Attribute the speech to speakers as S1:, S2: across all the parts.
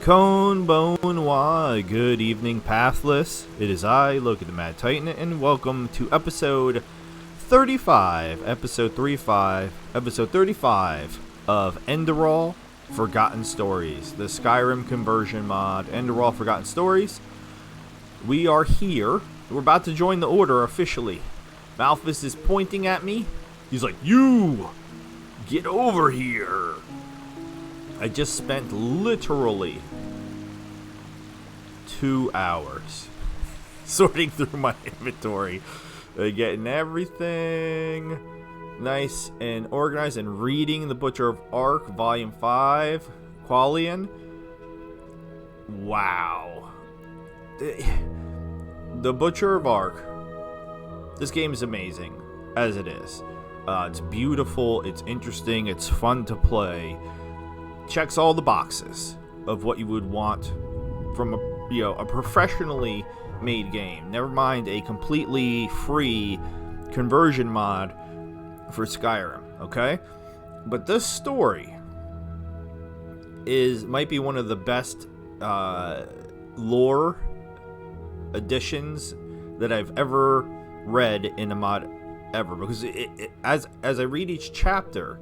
S1: Konbanwa, good evening, Pathless. It is I, Loki the Mad Titan, and welcome to episode 35 of Enderal Forgotten Stories, the Skyrim conversion mod, Enderal Forgotten Stories. We are here. We're about to join the order officially. Malphus is pointing at me. He's like, "You! Get over here!" I just spent literally 2 hours sorting through my inventory, getting everything nice and organized, and reading The Butcher of Ark, Volume 5, Qualian. Wow. The Butcher of Ark. This game is amazing, as it is. It's beautiful, it's interesting, it's fun to play. Checks all the boxes of what you would want from a professionally made game. Never mind a completely free conversion mod for Skyrim, okay? But this story might be one of the best lore additions that I've ever read in a mod ever, because as I read each chapter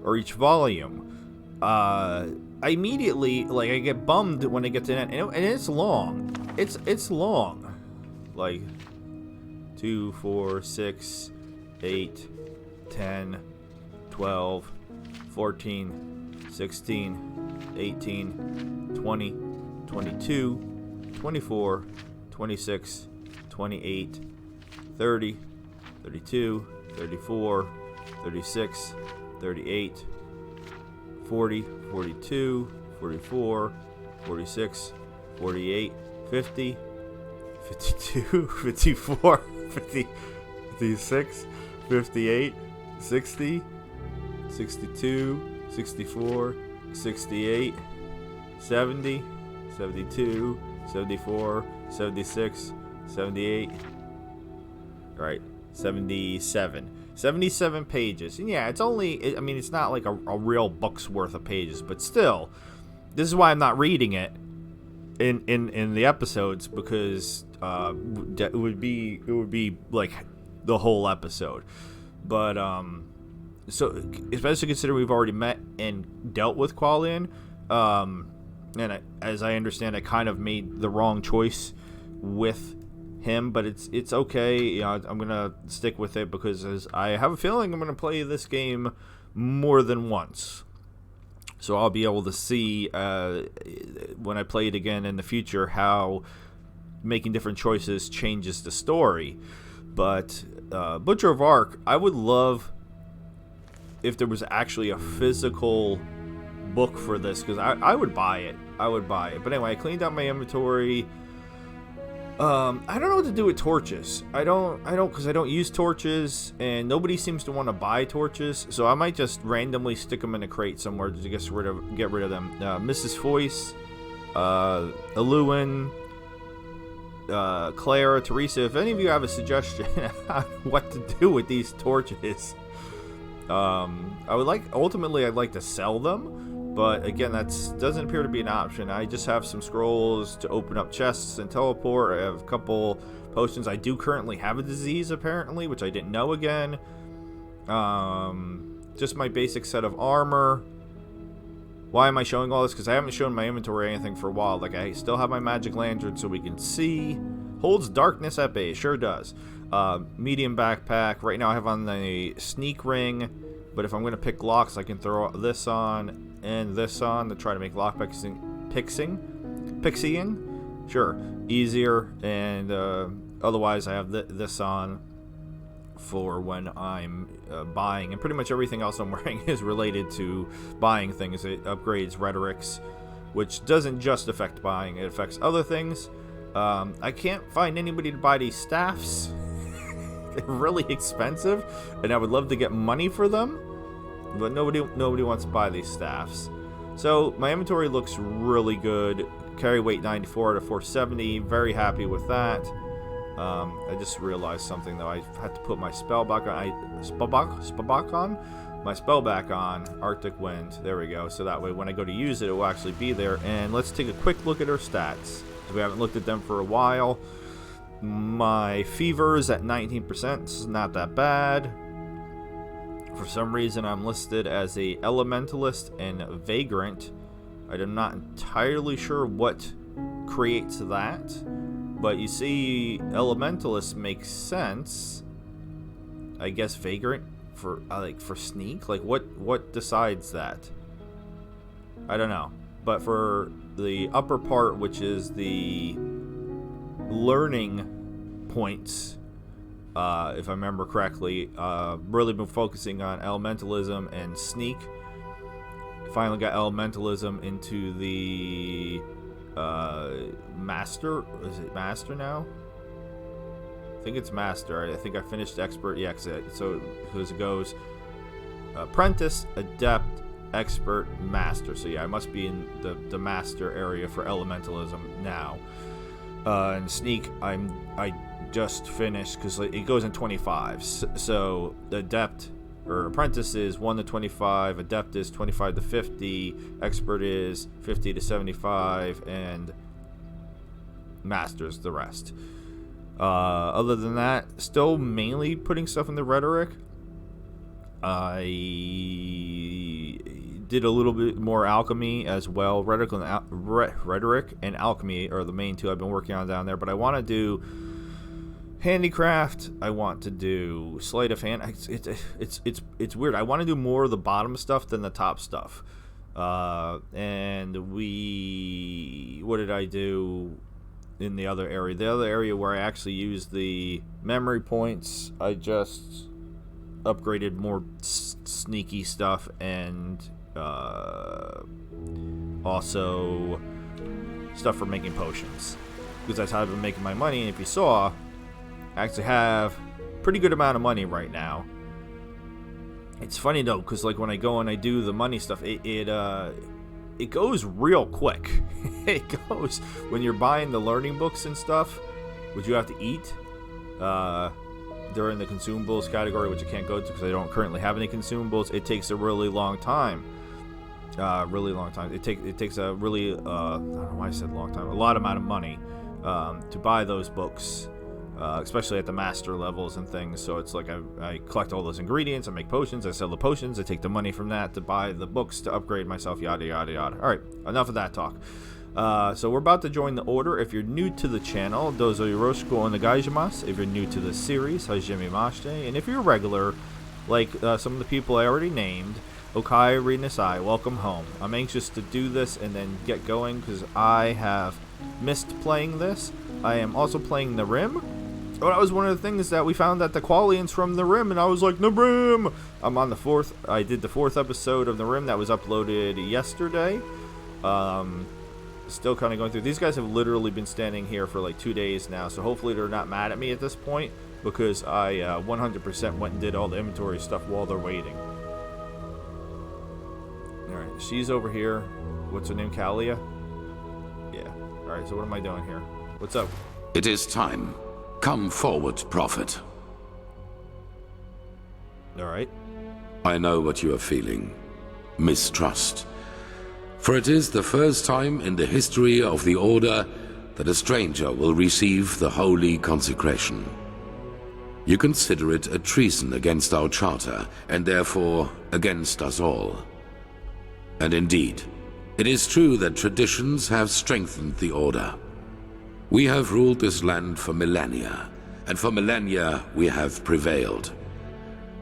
S1: or each volume, I immediately, I get bummed when I get to the end, and it's long. It's long. Like 2, 4, 6, 8, 10, 12, 14, 16, 18, 20, 22, 24, 26, 28, 30, 32, 34, 36, 38, 40, 42, 44, 46, 48, 50, 52, 54, 50, 56, 58, 60, 62, 64, 68, 70, 72, 74, 76, 78, right, 77 pages. And yeah, it's not like a real book's worth of pages, but still, this is why I'm not reading it in the episodes, because it would be like the whole episode. But so especially considering we've already met and dealt with Qualian, and as I understand, I kind of made the wrong choice with him, but it's okay. I'm gonna stick with it because I have a feeling I'm gonna play this game more than once, so I'll be able to see when I play it again in the future how making different choices changes the story. But Butcher of Ark, I would love if there was actually a physical book for this, because I would buy it. But anyway, I cleaned out my inventory. I don't know what to do with torches. I don't because I don't use torches, and nobody seems to want to buy torches, so I might just randomly stick them in a crate somewhere to get rid of them. Mrs. Foyce, Eluin, Clara, Teresa, if any of you have a suggestion on what to do with these torches, ultimately I'd like to sell them. But again, that doesn't appear to be an option. I just have some scrolls to open up chests and teleport. I have a couple potions. I do currently have a disease, apparently, which I didn't know again. Just my basic set of armor. Why am I showing all this? Because I haven't shown my inventory or anything for a while. Like, I still have my magic lantern so we can see. Holds darkness at bay. Sure does. Medium backpack. Right now I have on the sneak ring. But if I'm going to pick locks, I can throw this on and this on to try to make lock pixieing. Sure, easier. And otherwise, I have this on for when I'm buying. And pretty much everything else I'm wearing is related to buying things. It upgrades rhetorics, which doesn't just affect buying. It affects other things. I can't find anybody to buy these staffs. They're really expensive, and I would love to get money for them, but nobody wants to buy these staffs. So my inventory looks really good. Carry weight 94 out of 470. Very happy with that. I just realized something though. I had to put my spell back on. my spell back on, Arctic Wind. There we go. So that way when I go to use it, it will actually be there. And let's take a quick look at her stats. We haven't looked at them for a while. My fever is at 19%. This is not that bad. For some reason, I'm listed as a elementalist and vagrant. I'm not entirely sure what creates that, but you see, elementalist makes sense. I guess vagrant for for sneak. Like what decides that? I don't know. But for the upper part, which is the learning points, if I remember correctly, really been focusing on elementalism and sneak. Finally got elementalism into the master. Is it master now? I think it's master. I think I finished expert. Yeah, so it goes apprentice, adept, expert, master. So yeah, I must be in the master area for elementalism now. And sneak, I just finished because it goes in 25. So the adept or apprentice is 1 to 25, adept is 25 to 50, expert is 50 to 75, and master's the rest. Other than that, still mainly putting stuff in the rhetoric. I did a little bit more alchemy as well. Rhetoric and alchemy are the main two I've been working on down there, but I want to do handicraft. I want to do sleight of hand. It's weird. I want to do more of the bottom stuff than the top stuff. And what did I do in the other area? The other area where I actually used the memory points, I just upgraded more sneaky stuff and also stuff for making potions, because that's how I've been making my money. And if you saw, I actually have pretty good amount of money right now. It's funny though, because like when I go and I do the money stuff, it goes real quick. It goes when you're buying the learning books and stuff, which you have to eat during the consumables category, which I can't go to because I don't currently have any consumables. It takes a really long time. It takes a really I don't know why I said long time. A lot amount of money to buy those books. Especially at the master levels and things. So it's like I collect all those ingredients, I make potions, I sell the potions, I take the money from that to buy the books to upgrade myself, yada yada yada. Alright, enough of that talk. So we're about to join the order. If you're new to the channel, dozo yoroshiku onegaishimasu. If you're new to the series, hajimemashite. And if you're a regular, like some of the people I already named, Okai Rinasai, welcome home. I'm anxious to do this and then get going because I have missed playing this. I am also playing the Rim. Oh, that was one of the things that we found that the Qualian's from the Rim, and I was like, the Rim! I'm on the 4th. I did the 4th episode of the Rim that was uploaded yesterday. Still kind of going through. These guys have literally been standing here for like 2 days now, so hopefully they're not mad at me at this point, because I 100% went and did all the inventory stuff while they're waiting. Alright, she's over here. What's her name, Kalia? Yeah. Alright, so what am I doing here? What's up?
S2: It is time. Come forward, Prophet.
S1: Alright.
S2: I know what you are feeling. Mistrust. For it is the first time in the history of the Order that a stranger will receive the holy consecration. You consider it a treason against our charter, and therefore against us all. And indeed, it is true that traditions have strengthened the Order. We have ruled this land for millennia, and for millennia we have prevailed.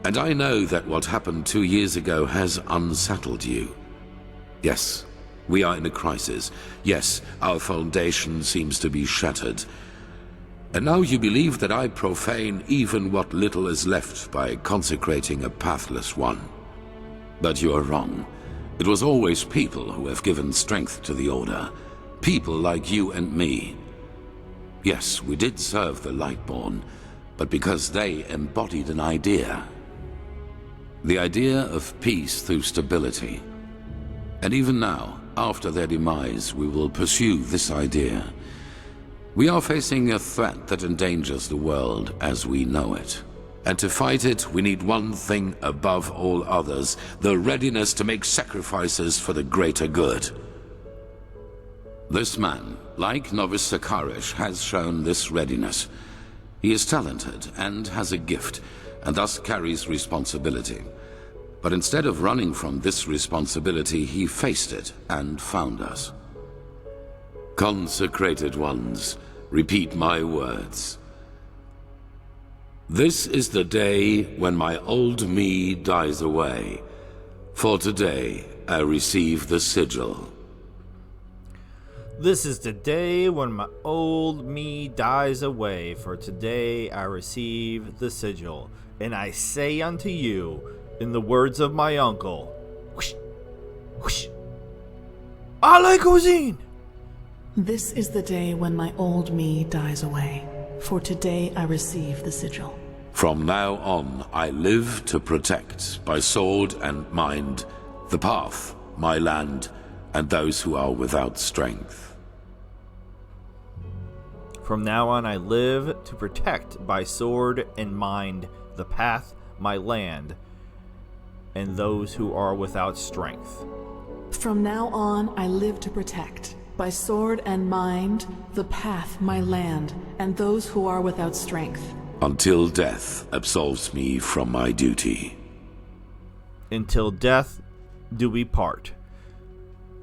S2: And I know that what happened 2 years ago has unsettled you. Yes, we are in a crisis. Yes, our foundation seems to be shattered. And now you believe that I profane even what little is left by consecrating a pathless one. But you are wrong. It was always people who have given strength to the Order. People like you and me. Yes, we did serve the Lightborn, but because they embodied an idea. The idea of peace through stability. And even now, after their demise, we will pursue this idea. We are facing a threat that endangers the world as we know it. And to fight it, we need one thing above all others, the readiness to make sacrifices for the greater good. This man, like Novice Sakarish, has shown this readiness. He is talented and has a gift, and thus carries responsibility. But instead of running from this responsibility, he faced it and found us. Consecrated ones, repeat my words. This is the day when my old me dies away. For today, I receive the sigil.
S1: This is the day when my old me dies away. For today, I receive the sigil. And I say unto you, in the words of my uncle, whoosh, whoosh, Ale Cuisine!
S3: This is the day when my old me dies away. For today I receive the sigil.
S2: From now on, I live to protect, by sword and mind, the path, my land, and those who are without strength.
S1: From now on, I live to protect, by sword and mind, the path, my land, and those who are without strength.
S3: From now on, I live to protect, by sword and mind, the path, my land, and those who are without strength.
S2: Until death absolves me from my duty.
S1: Until death do we part.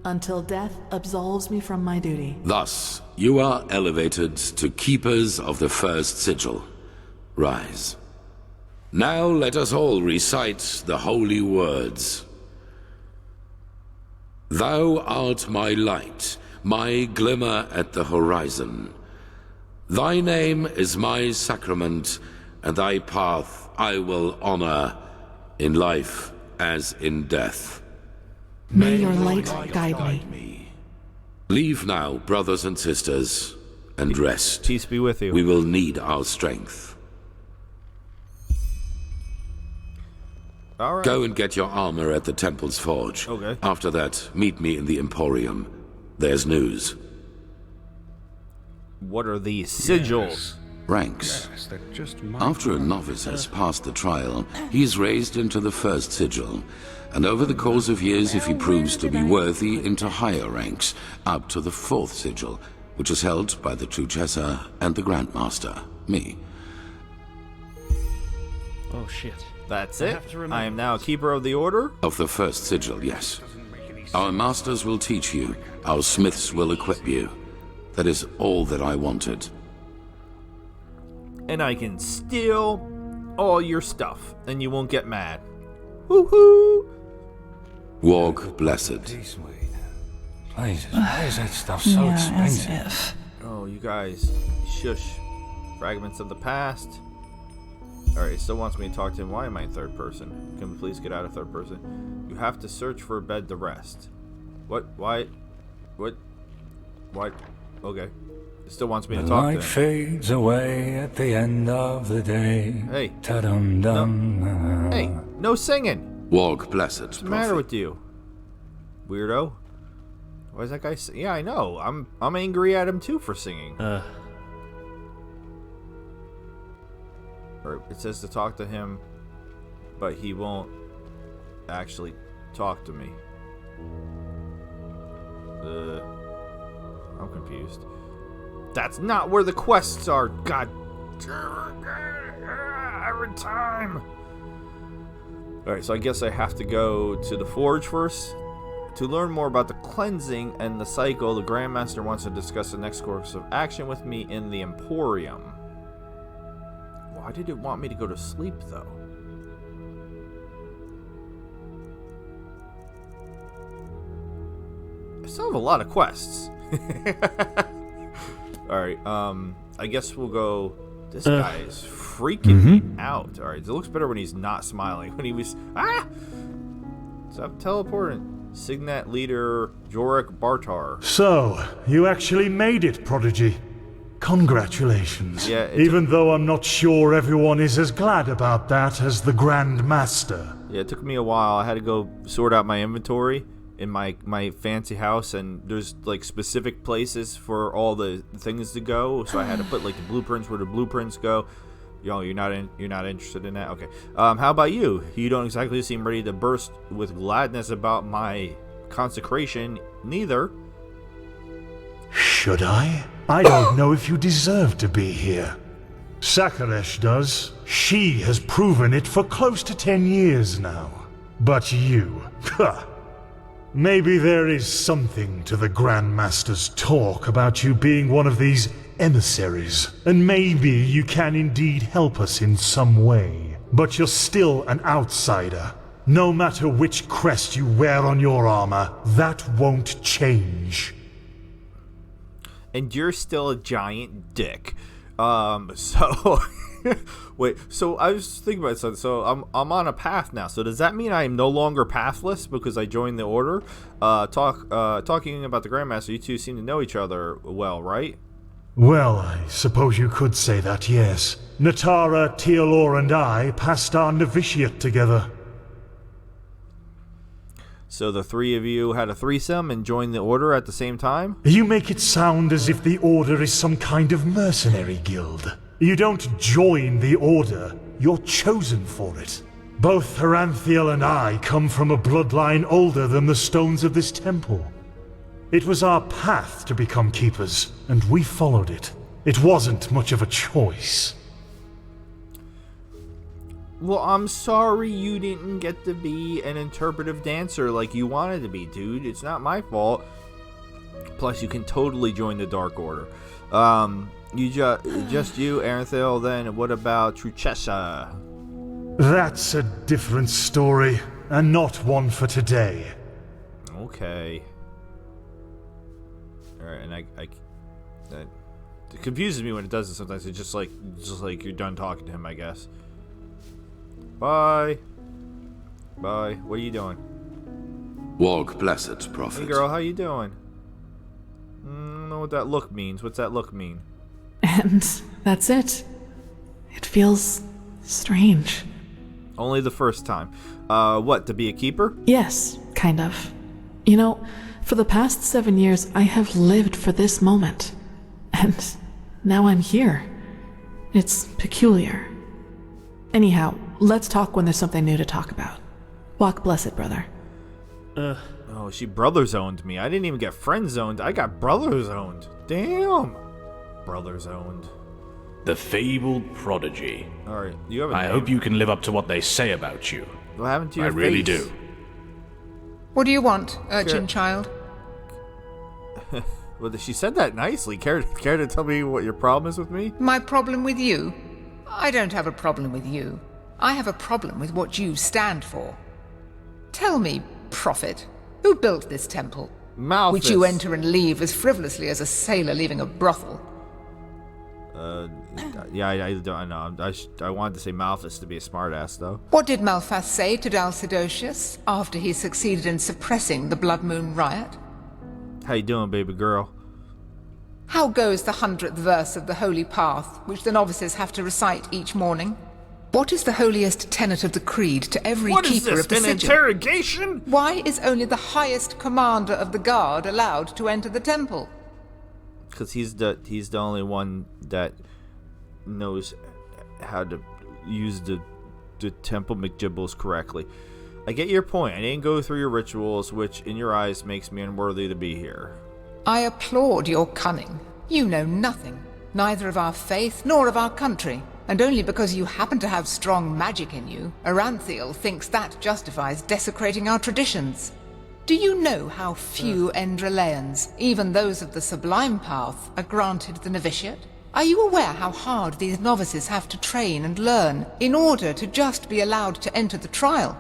S3: Until death absolves me from my duty.
S2: Thus, you are elevated to keepers of the first sigil. Rise. Now let us all recite the holy words. Thou art my light, my glimmer at the horizon. Thy name is my sacrament, and thy path I will honor, in life as in death.
S3: May your light guide me.
S2: Leave now, brothers and sisters, and rest.
S1: Peace be with you.
S2: We will need our strength.
S1: All right.
S2: Go and get your armor at the temple's forge.
S1: Okay.
S2: After that, meet me in the Emporium. There's news.
S1: What are these sigils?
S2: Ranks.
S4: Yes, that just might
S2: After a novice has passed the trial, he is raised into the first sigil, and over the course of years, if he proves to be worthy, into higher ranks, up to the fourth sigil, which is held by the Truchessa and the Grandmaster, me.
S5: Oh shit.
S1: That's
S5: I
S1: it.
S5: have to remember
S1: I am now a keeper of the order.
S2: Of the first sigil, yes. Our masters will teach you, our smiths will equip you. That is all that I wanted.
S1: And I can steal all your stuff, and you won't get mad. Woohoo!
S2: Walk blessed.
S4: be sweet. Jesus, why is that stuff so expensive?
S1: Oh, you guys. Shush. Fragments of the past. Alright, it still wants me to talk to him. Why am I in third person? Can we please get out of third person? You have to search for a bed to rest. What? Why? What? What? Okay. It still wants me to
S4: The
S1: talk
S4: light
S1: to him.
S4: fades away at the end of the day.
S1: Hey.
S4: Ta-dum-dum.
S1: Hey, no singing!
S2: Walk blessed,
S1: What's the matter with you? Weirdo. Why is that guy yeah, I know. I'm angry at him too for singing. Or it says to talk to him, but he won't actually talk to me. I'm confused. That's not where the quests are. God. Every time. Alright, so I guess I have to go to the forge first. To learn more about the cleansing and the cycle, the Grandmaster wants to discuss the next course of action with me in the Emporium. Why did it want me to go to sleep, though? I still have a lot of quests. Alright, I guess we'll go... This guy is freaking me out. Alright, it looks better when he's not smiling. When he was... Ah! Stop teleporting. Signet leader Jorik Bartar.
S6: So, you actually made it, Prodigy. Congratulations.
S1: Yeah,
S6: Even though I'm not sure everyone is as glad about that as the Grand Master.
S1: Yeah, it took me a while. I had to go sort out my inventory in my fancy house, and there's like specific places for all the things to go. So I had to put like the blueprints where the blueprints go. Yo, you're not interested in that? Okay. How about you? You don't exactly seem ready to burst with gladness about my consecration, neither.
S6: Should I? I don't know if you deserve to be here. Sakaresh does. She has proven it for close to 10 years now. But you, maybe there is something to the Grandmaster's talk about you being one of these emissaries, and maybe you can indeed help us in some way. But you're still an outsider. No matter which crest you wear on your armor, that won't change.
S1: And you're still a giant dick. So wait, so I was thinking about something. So I'm on a path now. So does that mean I am no longer pathless because I joined the order? Talking about the Grandmaster, you two seem to know each other well, right?
S6: Well, I suppose you could say that, yes. Natara, Tealor, and I passed our novitiate together.
S1: So the three of you had a threesome and joined the order at the same time?
S6: You make it sound as if the Order is some kind of mercenary guild. You don't join the Order, you're chosen for it. Both Heranthiel and I come from a bloodline older than the stones of this temple. It was our path to become keepers, and we followed it. It wasn't much of a choice.
S1: Well, I'm sorry you didn't get to be an interpretive dancer like you wanted to be, dude. It's not my fault. Plus, you can totally join the Dark Order. Just you, Aranthil, then what about Truchessa?
S6: That's a different story, and not one for today.
S1: Okay. Alright, and that it confuses me when it does it sometimes. It's just like you're done talking to him, I guess. Bye. Bye. What are you doing?
S2: Walk blessed, prophet.
S1: Hey girl, how you doing? I don't know what that look means. What's that look mean?
S3: And that's it. It feels strange.
S1: Only the first time. What, to be a keeper?
S3: Yes, kind of. You know, for the past 7 years, I have lived for this moment. And now I'm here. It's peculiar. Anyhow, let's talk when there's something new to talk about. Walk blessed, brother.
S1: Oh, she brother zoned me. I didn't even get friend zoned. I got brother zoned. Damn. Brother zoned.
S5: The fabled prodigy.
S1: Alright, you have a
S5: I
S1: name.
S5: hope you can live up to what they say about you.
S1: What happened to your
S5: I really
S1: face?
S5: do.
S7: What do you want, urchin
S1: Sure.
S7: child?
S1: Well, she said that nicely. Care to tell me what your problem is with me?
S7: My problem with you? I don't have a problem with you. I have a problem with what you stand for. Tell me, prophet, who built this temple?
S1: Malthus.
S7: Which you enter and leave as frivolously as a sailor leaving a brothel.
S1: Yeah, I don't know. I wanted to say Malthus to be a smartass, though.
S7: What did Malphas say to Dalcidocius after he succeeded in suppressing the Blood Moon riot?
S1: How you doing, baby girl?
S7: How goes the 100th verse of the Holy Path, which the novices have to recite each morning? What is the holiest tenet of the creed to every
S1: What is
S7: keeper
S1: this,
S7: of the
S1: an
S7: sigil?
S1: interrogation?
S7: Why is only the highest commander of the guard allowed to enter the temple?
S1: Because he's the only one that knows how to use the temple McGibbles correctly. I get your point. I didn't go through your rituals, which in your eyes makes me unworthy to be here.
S7: I applaud your cunning. You know nothing, neither of our faith nor of our country. And only because you happen to have strong magic in you, Heranthiel thinks that justifies desecrating our traditions. Do you know how few Enderalians, even those of the Sublime Path, are granted the novitiate? Are you aware how hard these novices have to train and learn in order to just be allowed to enter the trial?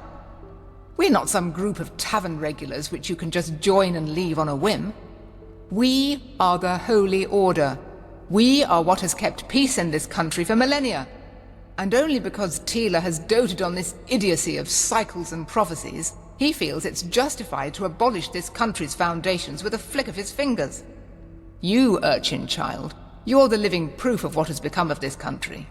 S7: We're not some group of tavern regulars which you can just join and leave on a whim. We are the Holy Order. We are what has kept peace in this country for millennia. And only because Tila has doted on this idiocy of cycles and prophecies, he feels it's justified to abolish this country's foundations with a flick of his fingers. You, urchin child, you're the living proof of what has become of this country.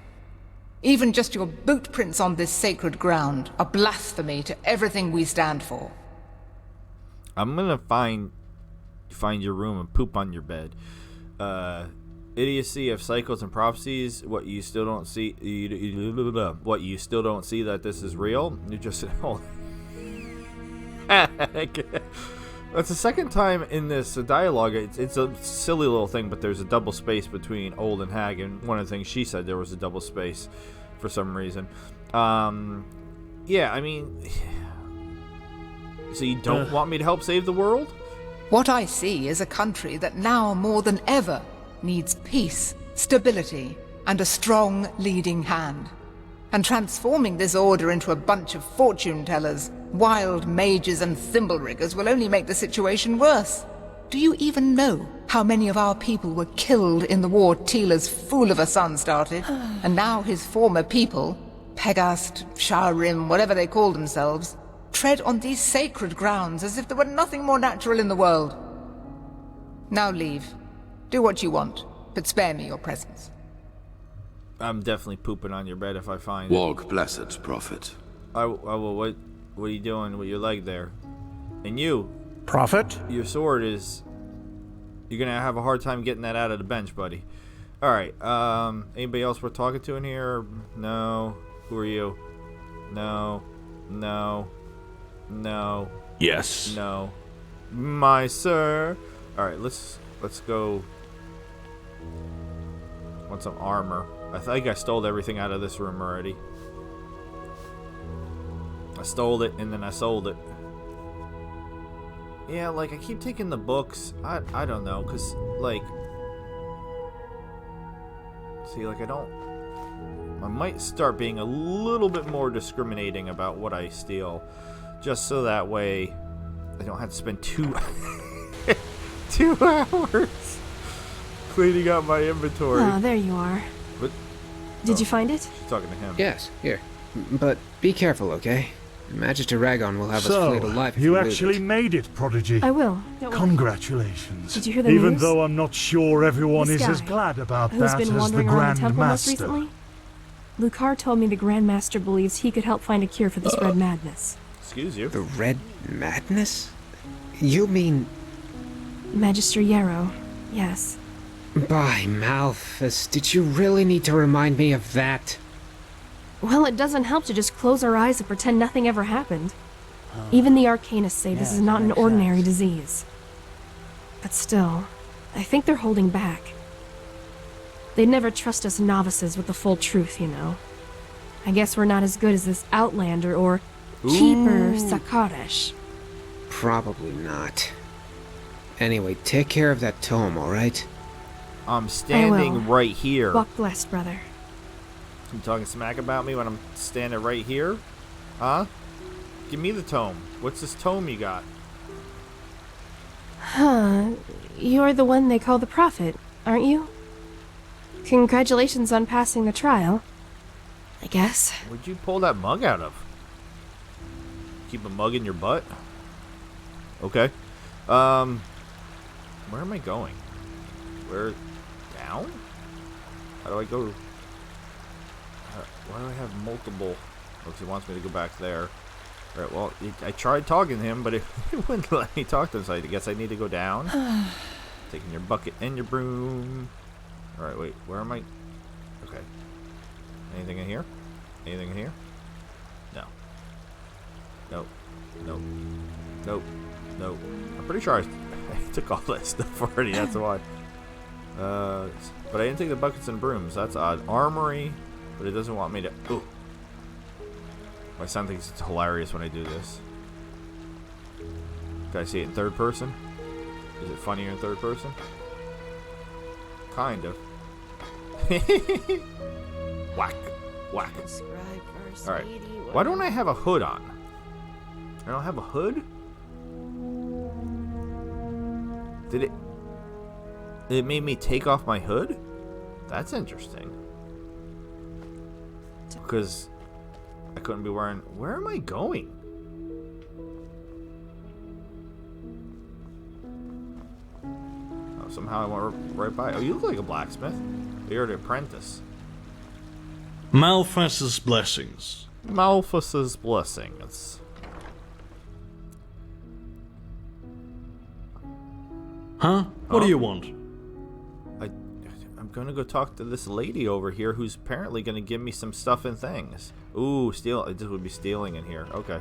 S7: Even just your boot prints on this sacred ground are blasphemy to everything we stand for.
S1: I'm gonna find your room and poop on your bed. idiocy of cycles and prophecies. What you still don't see? What you still don't see that this is real? You're just That's the second time in this dialogue. It's a silly little thing, but there's a double space between old and hag, and one of the things she said there was a double space for some reason. Yeah, I mean, so you don't want me to help save the world?
S7: What I see is a country that now more than ever needs peace, stability, and a strong leading hand. And transforming this order into a bunch of fortune-tellers, wild mages and thimble-riggers will only make the situation worse. Do you even know how many of our people were killed in the war Tila's fool of a son started? And now his former people, Pegast, Skyrim, whatever they call themselves, tread on these sacred grounds as if there were nothing more natural in the world. Now leave. Do what you want, but spare me your presence.
S1: I'm definitely pooping on your bed if I find it.
S2: Walk blessed, prophet.
S1: I will. What are you doing with your leg there? And you,
S8: Prophet?
S1: your sword is... You're gonna have a hard time getting that out of the bench, buddy. Alright, anybody else we're talking to in here? No. Who are you? No. No. No.
S5: Yes.
S1: No. My sir. Alright, let's go. Want some armor. I think I stole everything out of this room already. I stole it and then I sold it. Yeah, like, I keep taking the books. I don't know, because, like... See, like, I might start being a little bit more discriminating about what I steal. Just so that way I don't have to spend 2 hours cleaning out my inventory.
S9: Ah, there you are.
S1: What?
S9: Did you find it?
S1: She's talking to him.
S10: Yes, here. But be careful, okay? Magister Ragon will have us flayed alive if
S6: you
S10: lose
S6: actually
S10: it.
S6: made it, Prodigy.
S9: I will. Don't worry.
S6: Congratulations.
S9: Did you hear the
S6: Even
S9: news?
S6: though I'm not sure everyone
S9: This
S6: is as
S9: guy,
S6: glad about
S9: who's
S6: that
S9: been
S6: as the
S9: wandering around the
S6: Grand
S9: temple most
S6: Master.
S9: recently? Lucar told me the Grand Master believes he could help find a cure for this red madness.
S1: Excuse you.
S10: The Red Madness? You mean...
S9: Magister Yarrow, yes.
S10: By Malthus, did you really need to remind me of that?
S9: Well, it doesn't help to just close our eyes and pretend nothing ever happened. Even the Arcanists say this is not an ordinary disease. But still, I think they're holding back. They'd never trust us novices with the full truth, you know. I guess we're not as good as this Outlander or Keeper Sakaresh.
S10: Probably not. Anyway, take care of that tome, alright?
S1: I'm standing right here.
S9: Walk blessed, brother.
S1: You talking smack about me when I'm standing right here? Huh? Give me the tome. What's this tome you got?
S9: Huh. You're the one they call the Prophet, aren't you? Congratulations on passing the trial. I guess.
S1: Where'd you pull that mug out of? Keep a mug in your butt? Okay. Where am I going? Where? Down? How do I go? Why do I have multiple? Oh, 'cause he wants me to go back there. Alright, well, I tried talking to him, but it wouldn't let me talk to him, so I guess I need to go down. Taking your bucket and your broom. Alright, wait, where am I? Okay. Anything in here? Anything in here? No. Nope. Nope. Nope. Nope. I'm pretty sure I took all that stuff already, that's why. But I didn't take the buckets and brooms, that's odd. Armory, but it doesn't want me to... Ooh. My son thinks it's hilarious when I do this. Can I see it in third person? Is it funnier in third person? Kind of. Whack. Whack. Alright. Why don't I have a hood on? I don't have a hood? Did it made me take off my hood? That's interesting. Because I couldn't be wearing... Where am I going? Oh, somehow I went right by... Oh, you look like a blacksmith. You're an apprentice.
S8: Malthus's blessings.
S1: Malthus's blessings.
S8: Huh? What do you want?
S1: I'm gonna go talk to this lady over here who's apparently gonna give me some stuff and things. Ooh, steal. This would be stealing in here. Okay.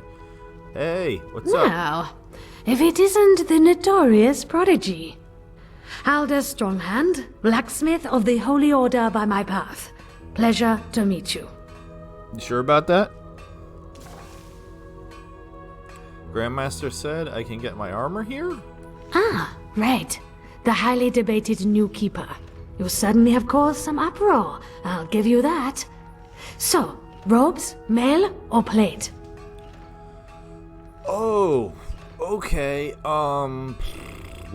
S1: Hey, what's up?
S11: Now, if it isn't the notorious Prodigy. Alder Stronghand, blacksmith of the Holy Order by my path. Pleasure to meet you.
S1: You sure about that? Grandmaster said I can get my armor here?
S11: Ah, right. The highly debated new keeper. You certainly have caused some uproar, I'll give you that. So, robes, mail, or plate?
S1: Oh, okay. Well,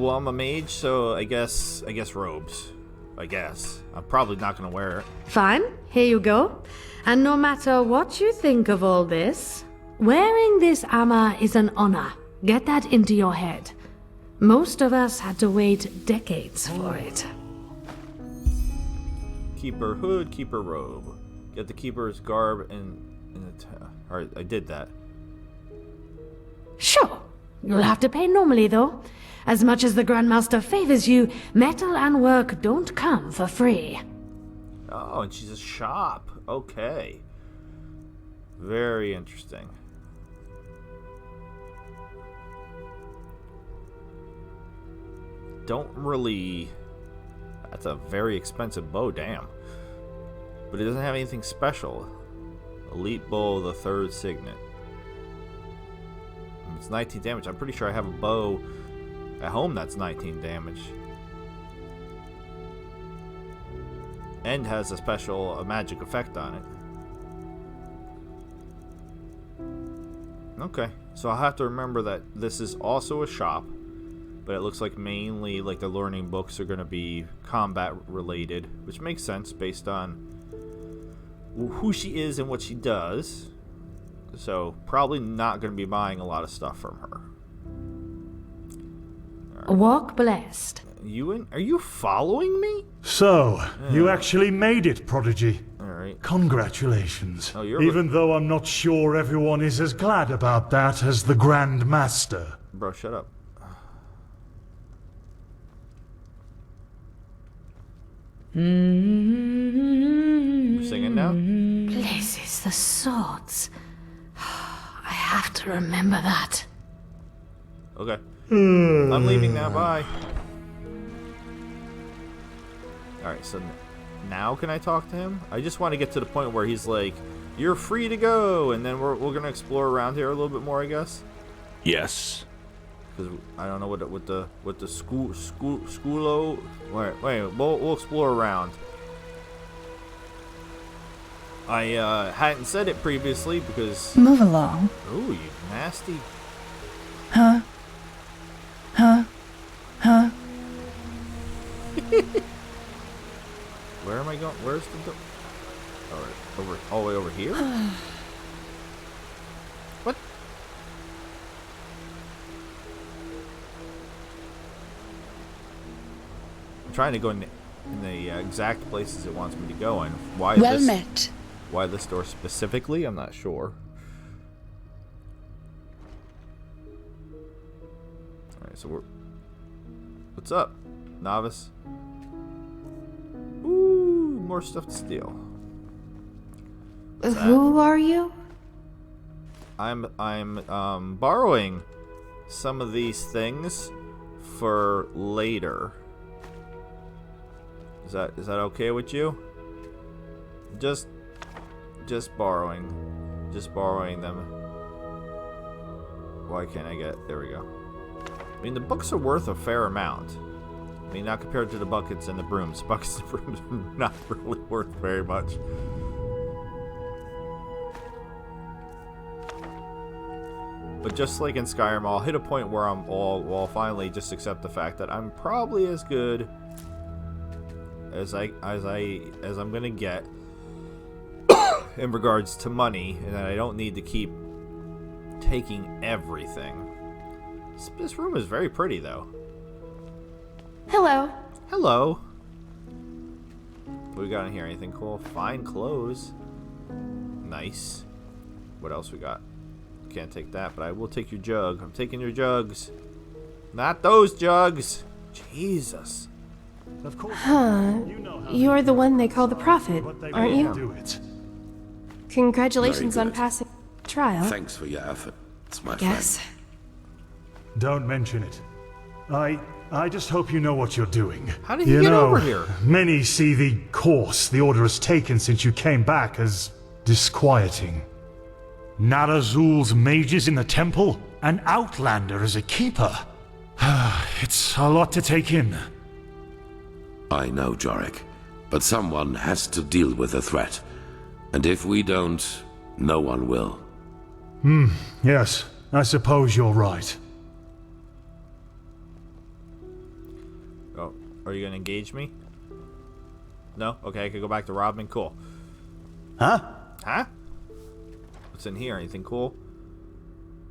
S1: I'm a mage, so I guess robes. I guess. I'm probably not gonna wear it.
S11: Fine, here you go. And no matter what you think of all this, wearing this armor is an honor. Get that into your head. Most of us had to wait decades for it.
S1: Keeper hood, keeper robe. Get the keeper's garb and alright, I did that.
S11: Sure. You'll have to pay normally, though. As much as the Grandmaster favors you, metal and work don't come for free.
S1: Oh, and she's a shop. Okay. Very interesting. Don't really... That's a very expensive bow, damn. But it doesn't have anything special. Elite bow, the third signet. It's 19 damage. I'm pretty sure I have a bow at home that's 19 damage. And has a magic effect on it. Okay, so I'll have to remember that this is also a shop, but it looks like mainly like the learning books are going to be combat related, which makes sense based on who she is and what she does. So probably not going to be buying a lot of stuff from her.
S11: Right. Walk blessed.
S1: Are you following me?
S6: So, you actually made it, Prodigy.
S1: Alright.
S6: Congratulations.
S1: Oh,
S6: even though I'm not sure everyone is as glad about that as the Grand Master.
S1: Bro, shut up. We're singing now?
S11: Places the swords. I have to remember that.
S1: Okay. I'm leaving now, bye. Alright, so now can I talk to him? I just want to get to the point where he's like, you're free to go, and then we're going to explore around here a little bit more, I guess.
S5: Yes.
S1: Because I don't know what the schoolo. Wait, we'll explore around. I hadn't said it previously because.
S12: Move along.
S1: Ooh, you nasty.
S12: Huh?
S1: Where am I going? Where's the door? Alright, all the way over here? What? I'm trying to go in the exact places it wants me to go in. Why
S12: well
S1: this?
S12: met.
S1: Why this door specifically? I'm not sure. Alright, so we're... What's up, novice? Ooh, more stuff to steal.
S11: Who are you?
S1: I'm borrowing some of these things for later. Is that okay with you? Just borrowing them. Why can't I get? There we go. I mean, the books are worth a fair amount. I mean, not compared to the buckets and the brooms. Buckets and brooms are not really worth very much. But just like in Skyrim, I'll hit a point where I'll finally just accept the fact that I'm probably as good as I'm gonna get in regards to money, and that I don't need to keep taking everything. This room is very pretty, though.
S9: Hello.
S1: Hello. What we got in here? Anything cool? Fine clothes. Nice. What else we got? Can't take that, but I will take your jug. I'm taking your jugs. Not those jugs. Jesus.
S6: Of course.
S9: You're the one they call the Prophet, aren't you?
S6: Do it.
S9: Congratulations
S2: Very
S9: on
S2: good.
S9: passing the trial.
S2: Thanks for your efforts, my
S9: Yes.
S2: friend.
S6: Don't mention it. I just hope you know what you're doing.
S1: How did you get over here?
S6: Many see the course the Order has taken since you came back as disquieting. Narazul's mages in the temple, an outlander as a keeper. It's a lot to take in.
S2: I know, Jorik, but someone has to deal with the threat. And if we don't, no one will.
S6: Yes, I suppose you're right.
S1: Oh, are you gonna engage me? No? Okay, I could go back to Robin. Cool.
S8: Huh?
S1: Huh? What's in here? Anything cool?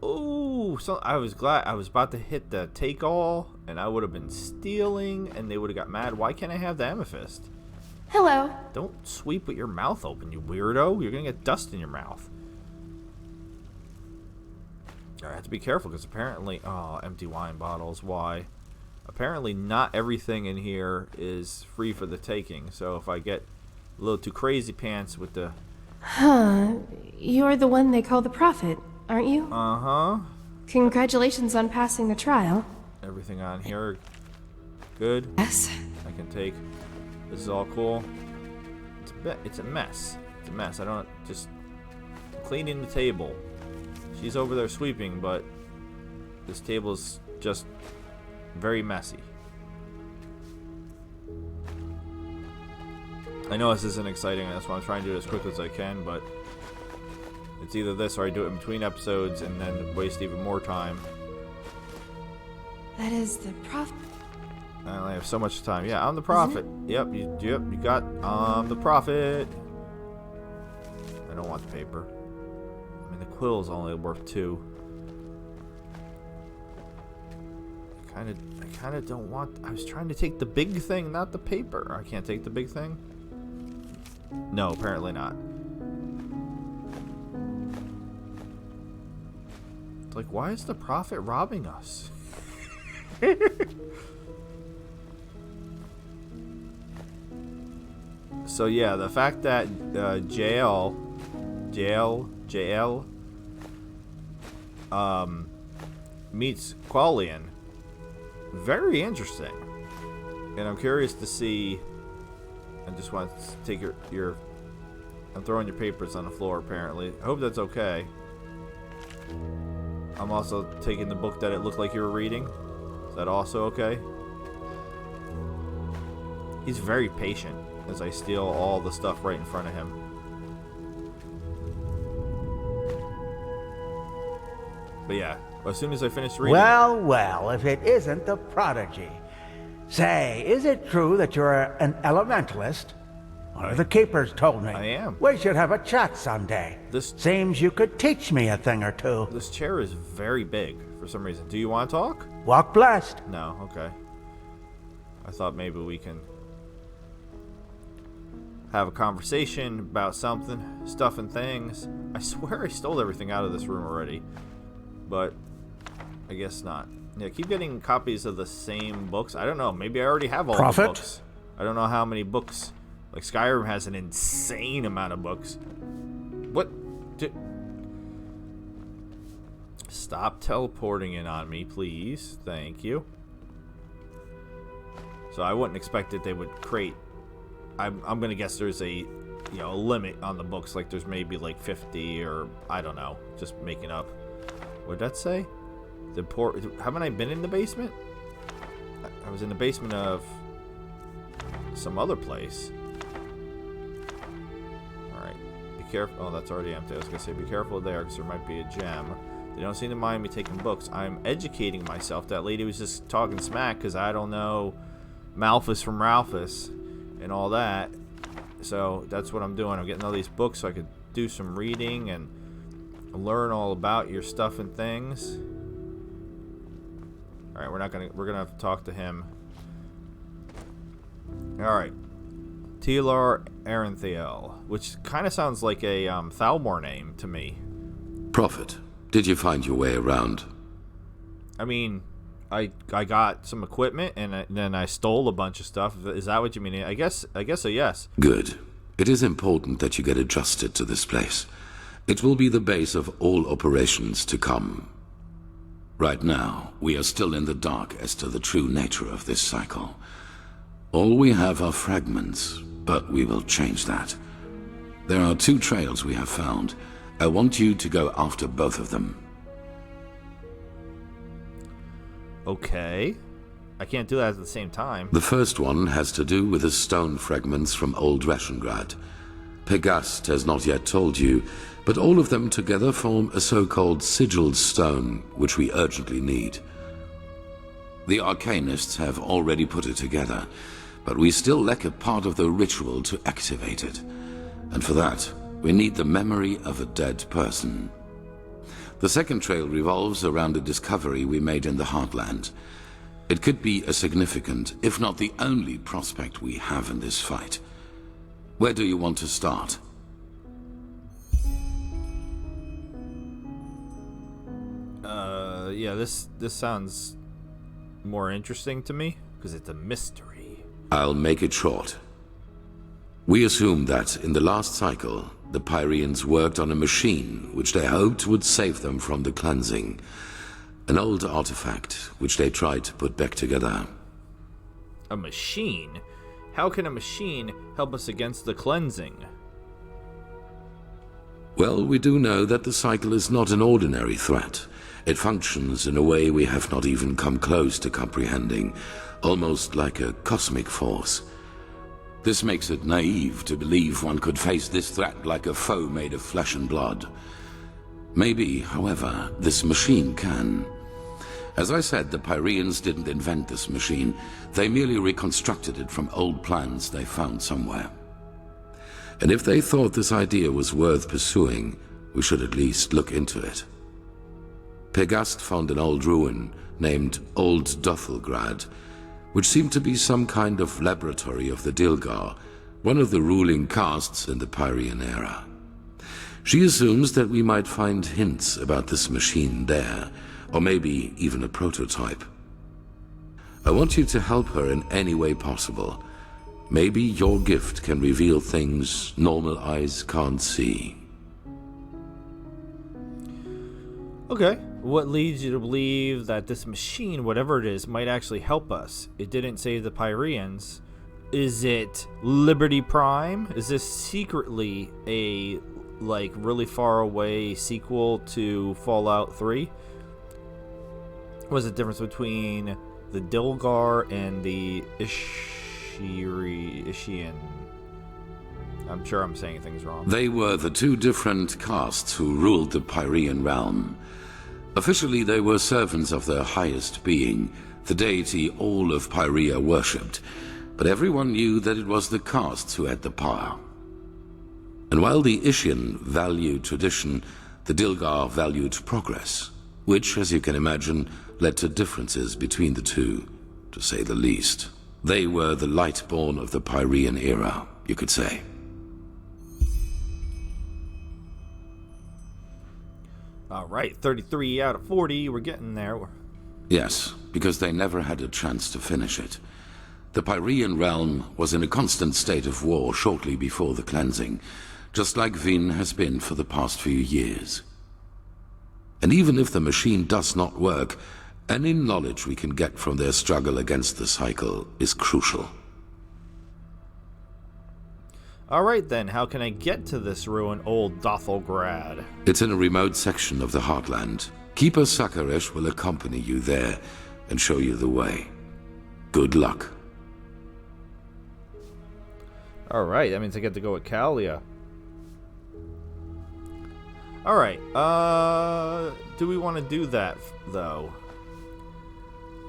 S1: Ooh, so I was glad. I was about to hit the take all, and I would have been stealing, and they would have got mad. Why can't I have the amethyst?
S9: Hello.
S1: Don't sweep with your mouth open, you weirdo. You're gonna get dust in your mouth. I have to be careful because apparently, oh, empty wine bottles. Why? Apparently, not everything in here is free for the taking. So if I get a little too crazy pants with the,
S9: You're the one they call the Prophet, aren't you? Congratulations on passing the trial.
S1: everything on here, good.
S9: Yes.
S1: I can take. This is all cool. It's a mess. It's a mess. I don't just cleaning the table. She's over there sweeping, but this table's just very messy. I know this isn't exciting, and that's why I'm trying to do it as quick as I can, but it's either this or I do it in between episodes and then waste even more time.
S9: That is the Prophet.
S1: I only have so much time. Yeah, I'm the Prophet. Yep, you got the Prophet. I don't want the paper. I mean, the quill's only worth 2. I kind of don't want. I was trying to take the big thing, not the paper. I can't take the big thing. No, apparently not. It's like, why is the Prophet robbing us? So yeah, the fact that JL meets Qualian, very interesting, and I'm curious to see. I just want to take your I'm throwing your papers on the floor apparently. I hope that's okay. I'm also taking the book that it looked like you were reading. Is that also okay? He's very patient as I steal all the stuff right in front of him. But yeah, as soon as I finish reading...
S12: Well, if it isn't the Prodigy. Say, is it true that you're an elementalist? One of the keepers told me.
S1: I am.
S12: We should have a chat someday. Seems you could teach me a thing or two.
S1: This chair is very big for some reason. Do you want to talk?
S12: Walk blessed.
S1: No, okay. I thought maybe we can have a conversation about something, stuff and things. I swear I stole everything out of this room already, but I guess not. Yeah, keep getting copies of the same books. I don't know. Maybe I already have all the books. I don't know how many books. Like Skyrim has an insane amount of books. What? Stop teleporting in on me, please. Thank you. So I wouldn't expect that they would create. I'm gonna guess there's a a limit on the books. Like there's maybe like 50 or I don't know. Just making up. What did that say? Haven't I been in the basement? I was in the basement of some other place. Alright. Be careful. Oh, that's already empty. I was going to say be careful there because there might be a gem. They don't seem to mind me taking books. I'm educating myself. That lady was just talking smack because I don't know Malthus from Ralphus and all that. So that's what I'm doing. I'm getting all these books so I could do some reading and learn all about your stuff and things. Alright, we're gonna have to talk to him. Alright. Telar Arenthiel, which kind of sounds like a Thalmor name to me.
S2: Prophet, did you find your way around?
S1: I mean, I got some equipment and then I stole a bunch of stuff. Is that what you mean? I guess a yes.
S2: Good. It is important that you get adjusted to this place. It will be the base of all operations to come. Right now, we are still in the dark as to the true nature of this cycle. All we have are fragments, but we will change that. There are 2 trails we have found. I want you to go after both of them.
S1: Okay. I can't do that at the same time.
S2: The first one has to do with the stone fragments from Old Rashengrad. Pegast has not yet told you, but all of them together form a so-called sigil stone, which we urgently need. The Arcanists have already put it together, but we still lack a part of the ritual to activate it. And for that, we need the memory of a dead person. The second trail revolves around a discovery we made in the Heartland. It could be a significant, if not the only prospect we have in this fight. Where do you want to start?
S1: Yeah, this sounds more interesting to me, because it's a mystery.
S2: I'll make it short. We assume that, in the last cycle, the Pyreans worked on a machine which they hoped would save them from the cleansing. An old artifact which they tried to put back together.
S1: A machine? How can a machine help us against the cleansing?
S2: Well, we do know that the cycle is not an ordinary threat. It functions in a way we have not even come close to comprehending, almost like a cosmic force. This makes it naive to believe one could face this threat like a foe made of flesh and blood. Maybe, however, this machine can. As I said, the Pyreans didn't invent this machine. They merely reconstructed it from old plans they found somewhere. And if they thought this idea was worth pursuing, we should at least look into it. Pegast found an old ruin named Old Dothelgrad, which seemed to be some kind of laboratory of the Dilgar, one of the ruling castes in the Pyrean era. She assumes that we might find hints about this machine there, or maybe even a prototype. I want you to help her in any way possible. Maybe your gift can reveal things normal eyes can't see.
S1: Okay. What leads you to believe that this machine, whatever it is, might actually help us? It didn't save the Pyreans. Is it Liberty Prime? Is this secretly a, like, really far away sequel to Fallout 3? What's the difference between the Dilgar and the Ishian? I'm sure I'm saying things wrong.
S2: They were the 2 different castes who ruled the Pyrean realm. Officially, they were servants of their highest being, the deity all of Pyrea worshipped, but everyone knew that it was the castes who had the power. And while the Ishian valued tradition, the Dilgar valued progress, which, as you can imagine, led to differences between the 2, to say the least. They were the Lightborn of the Pyrean era, you could say.
S1: All right, 33 out of 40. We're getting there.
S2: Yes, because they never had a chance to finish it. The Pyrean realm was in a constant state of war shortly before the cleansing, just like Vin has been for the past few years. And even if the machine does not work, any knowledge we can get from their struggle against the cycle is crucial.
S1: Alright then, how can I get to this ruined Old Dothelgrad?
S2: It's in a remote section of the Heartland. Keeper Sakaresh will accompany you there and show you the way. Good luck.
S1: Alright, that means I get to go with Kalia. Alright, do we want to do that, though?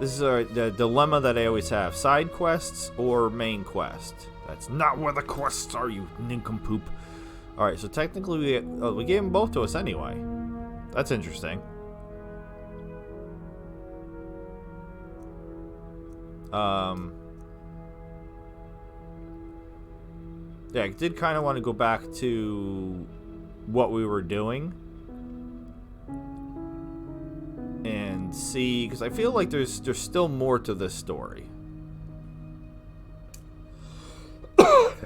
S1: This is the dilemma that I always have. Side quests or main quest? That's not where the quests are, you nincompoop. Alright, so technically we gave them both to us anyway. That's interesting. Yeah, I did kind of want to go back to what we were doing. And see, because I feel like there's still more to this story.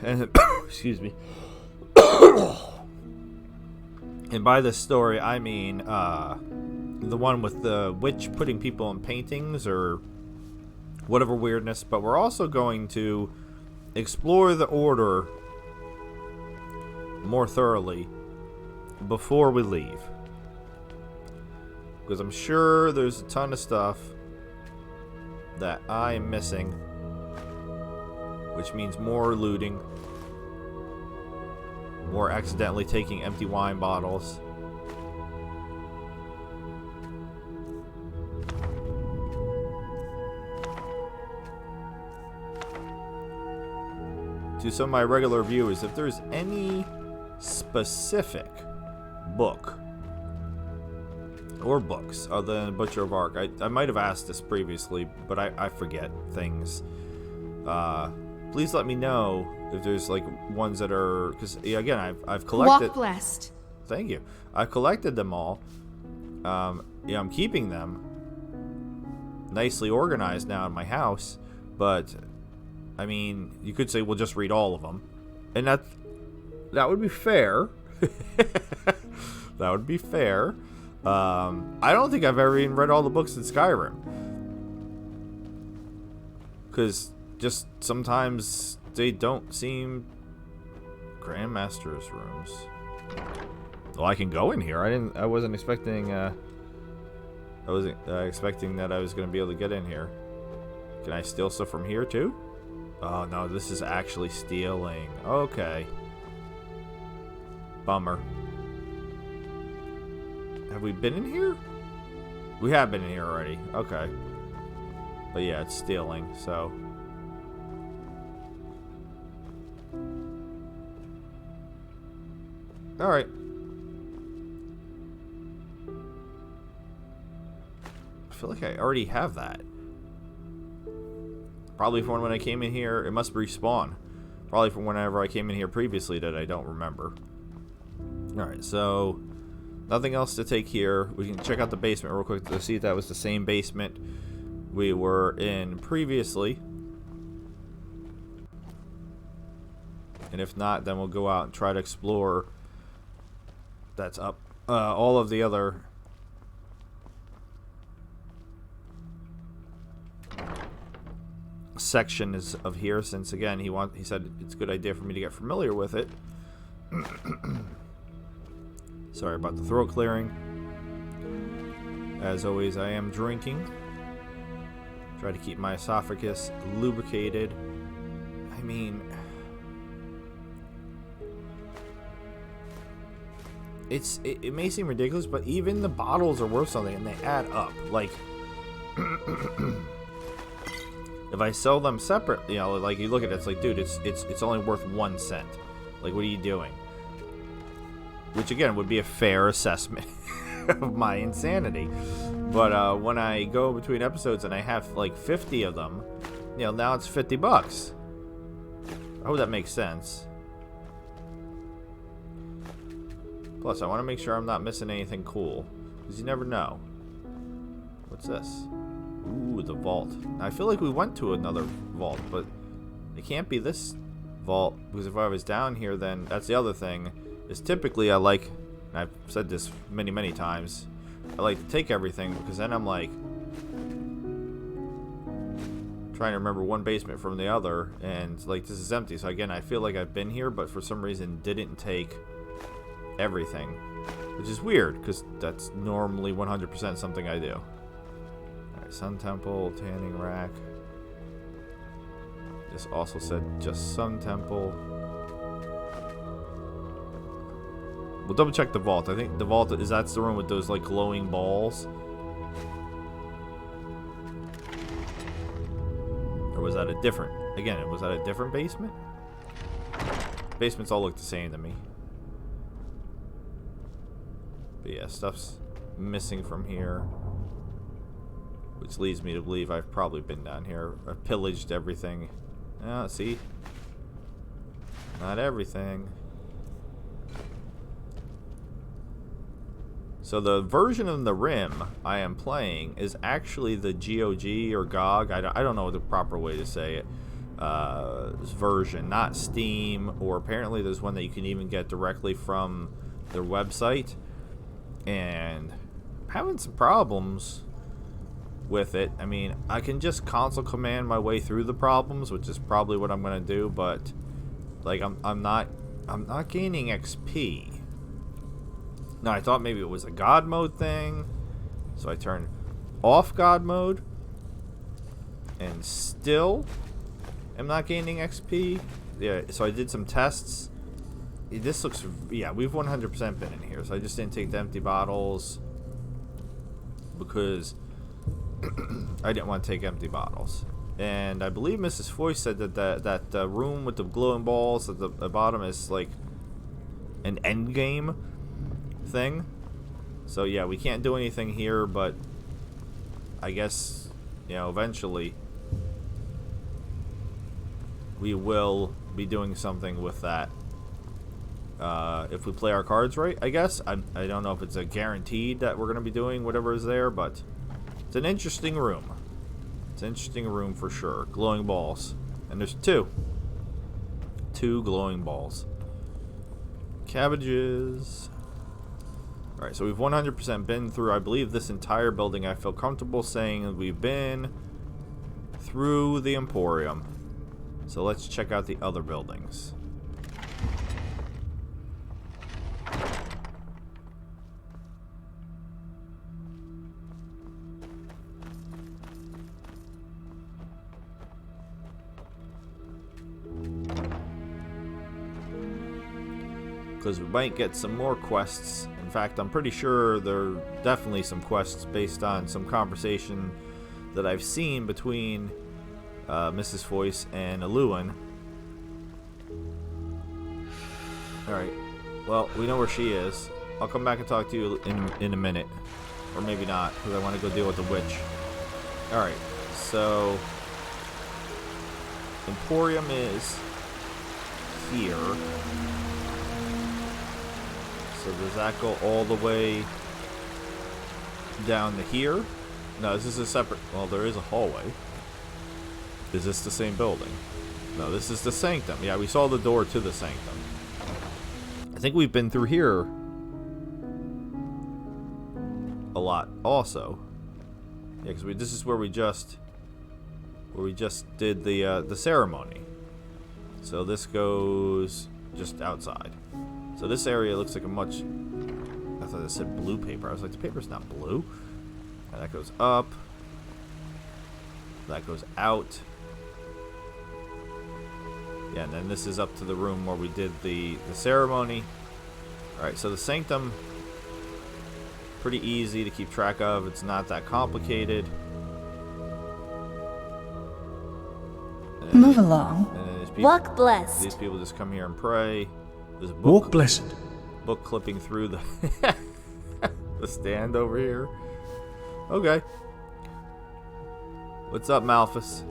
S1: And excuse me. And by this story, I mean the one with the witch putting people in paintings or whatever weirdness. But we're also going to explore the Order more thoroughly before we leave, because I'm sure there's a ton of stuff that I am missing, which means more looting, more accidentally taking empty wine bottles. To some of my regular viewers, if there's any specific book or books other than Butcher of Ark, I might have asked this previously, but I forget things. Please let me know if there's like ones that are, because again, I've collected.
S9: Walk blessed.
S1: Thank you. I've collected them all. Yeah, I'm keeping them nicely organized now in my house, but I mean, you could say we'll just read all of them, and that would be fair. That would be fair. I don't think I've ever even read all the books in Skyrim, because just sometimes they don't seem Grandmaster's rooms. Well, I can go in here. I wasn't expecting. I wasn't expecting that I was going to be able to get in here. Can I steal stuff from here too? Oh no, this is actually stealing. Okay. Bummer. Have we been in here? We have been in here already. Okay. But yeah, it's stealing, so. Alright. I feel like I already have that. Probably from when I came in here. It must respawn. Probably from whenever I came in here previously that I don't remember. Alright, so nothing else to take here. We can check out the basement real quick to see if that was the same basement we were in previously. And if not, then we'll go out and try to explore. That's up. All of the other section is of here, since again he said it's a good idea for me to get familiar with it. Sorry about the throat clearing. As always, I am drinking. Try to keep my esophagus lubricated. I mean, it may seem ridiculous, but even the bottles are worth something, and they add up. Like, if I sell them separately, you know, like you look at it, it's like, dude, it's only worth 1 cent. Like, what are you doing? Which again would be a fair assessment of my insanity. But when I go between episodes and I have like 50 of them, you know, now it's $50. I hope that makes sense. Plus, I want to make sure I'm not missing anything cool, because you never know. What's this? Ooh, the vault. I feel like we went to another vault, but it can't be this vault, because if I was down here, then that's the other thing. Is typically I like, and I've said this many times, I like to take everything, because then I'm like trying to remember one basement from the other, and like this is empty. So again, I feel like I've been here, but for some reason didn't take everything, which is weird, because that's normally 100% something I do. Alright, Sun Temple, tanning rack. This also said just Sun Temple. We'll double check the vault. I think the vault that's the room with those like glowing balls. Or was that a different? Again, was that a different basement? Basements all look the same to me. But yeah, stuff's missing from here, which leads me to believe I've probably been down here. I've pillaged everything. See? Not everything. So the version of the Rim I am playing is actually the GOG or GOG. I don't know the proper way to say it. Version, not Steam, or apparently there's one that you can even get directly from their website. And I'm having some problems with it. I mean, I can just console command my way through the problems, which is probably what I'm gonna do, but like I'm not gaining XP. Now I thought maybe it was a God mode thing, so I turned off God mode, and still am not gaining XP. Yeah, so I did some tests. This looks, yeah, we've 100% been in here, so I just didn't take the empty bottles because I didn't want to take empty bottles. And I believe Mrs. Foy said that that room with the glowing balls at the bottom is like an end game thing. So yeah, we can't do anything here, but I guess, you know, eventually we will be doing something with that. If we play our cards right, I guess. I don't know if it's a guaranteed that we're going to be doing whatever is there, but it's an interesting room. It's an interesting room for sure. Glowing balls. And there's two. Two glowing balls. Cabbages. Alright, so we've 100% been through, I believe, this entire building. I feel comfortable saying that we've been through the Emporium. So let's check out the other buildings. Because we might get some more quests. In fact, I'm pretty sure there are definitely some quests based on some conversation that I've seen between Mrs. Foyce and Eluan. Alright, well, we know where she is. I'll come back and talk to you in a minute. Or maybe not, because I want to go deal with the witch. Alright, so Emporium is here. So does that go all the way down to here? No, this is a separate... Well, there is a hallway. Is this the same building? No, this is the Sanctum. Yeah, we saw the door to the Sanctum. I think we've been through here a lot also. Yeah, because this is where we just did the ceremony. So this goes just outside. So this area looks like a much... I thought it said blue paper. I was like, the paper's not blue. And that goes up. That goes out. Yeah, and then this is up to the room where we did the ceremony. Alright, so the Sanctum, pretty easy to keep track of. It's not that complicated.
S13: Move along.
S14: Walk blessed.
S1: These people just come here and pray. There's a book,
S8: Walk blessed.
S1: Book clipping through the the stand over here. Okay. What's up, Malphus?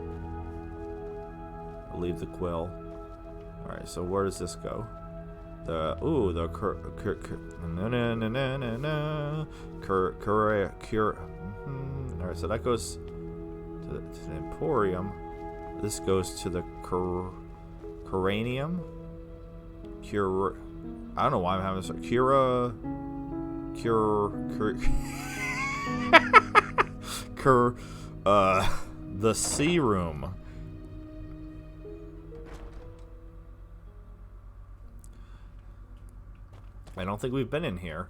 S1: I'll leave the quill. Alright, so where does this go? The Alright, so that goes to the Emporium. This goes to the Curanium. I don't know why I'm having this. The Sea Room. I don't think we've been in here.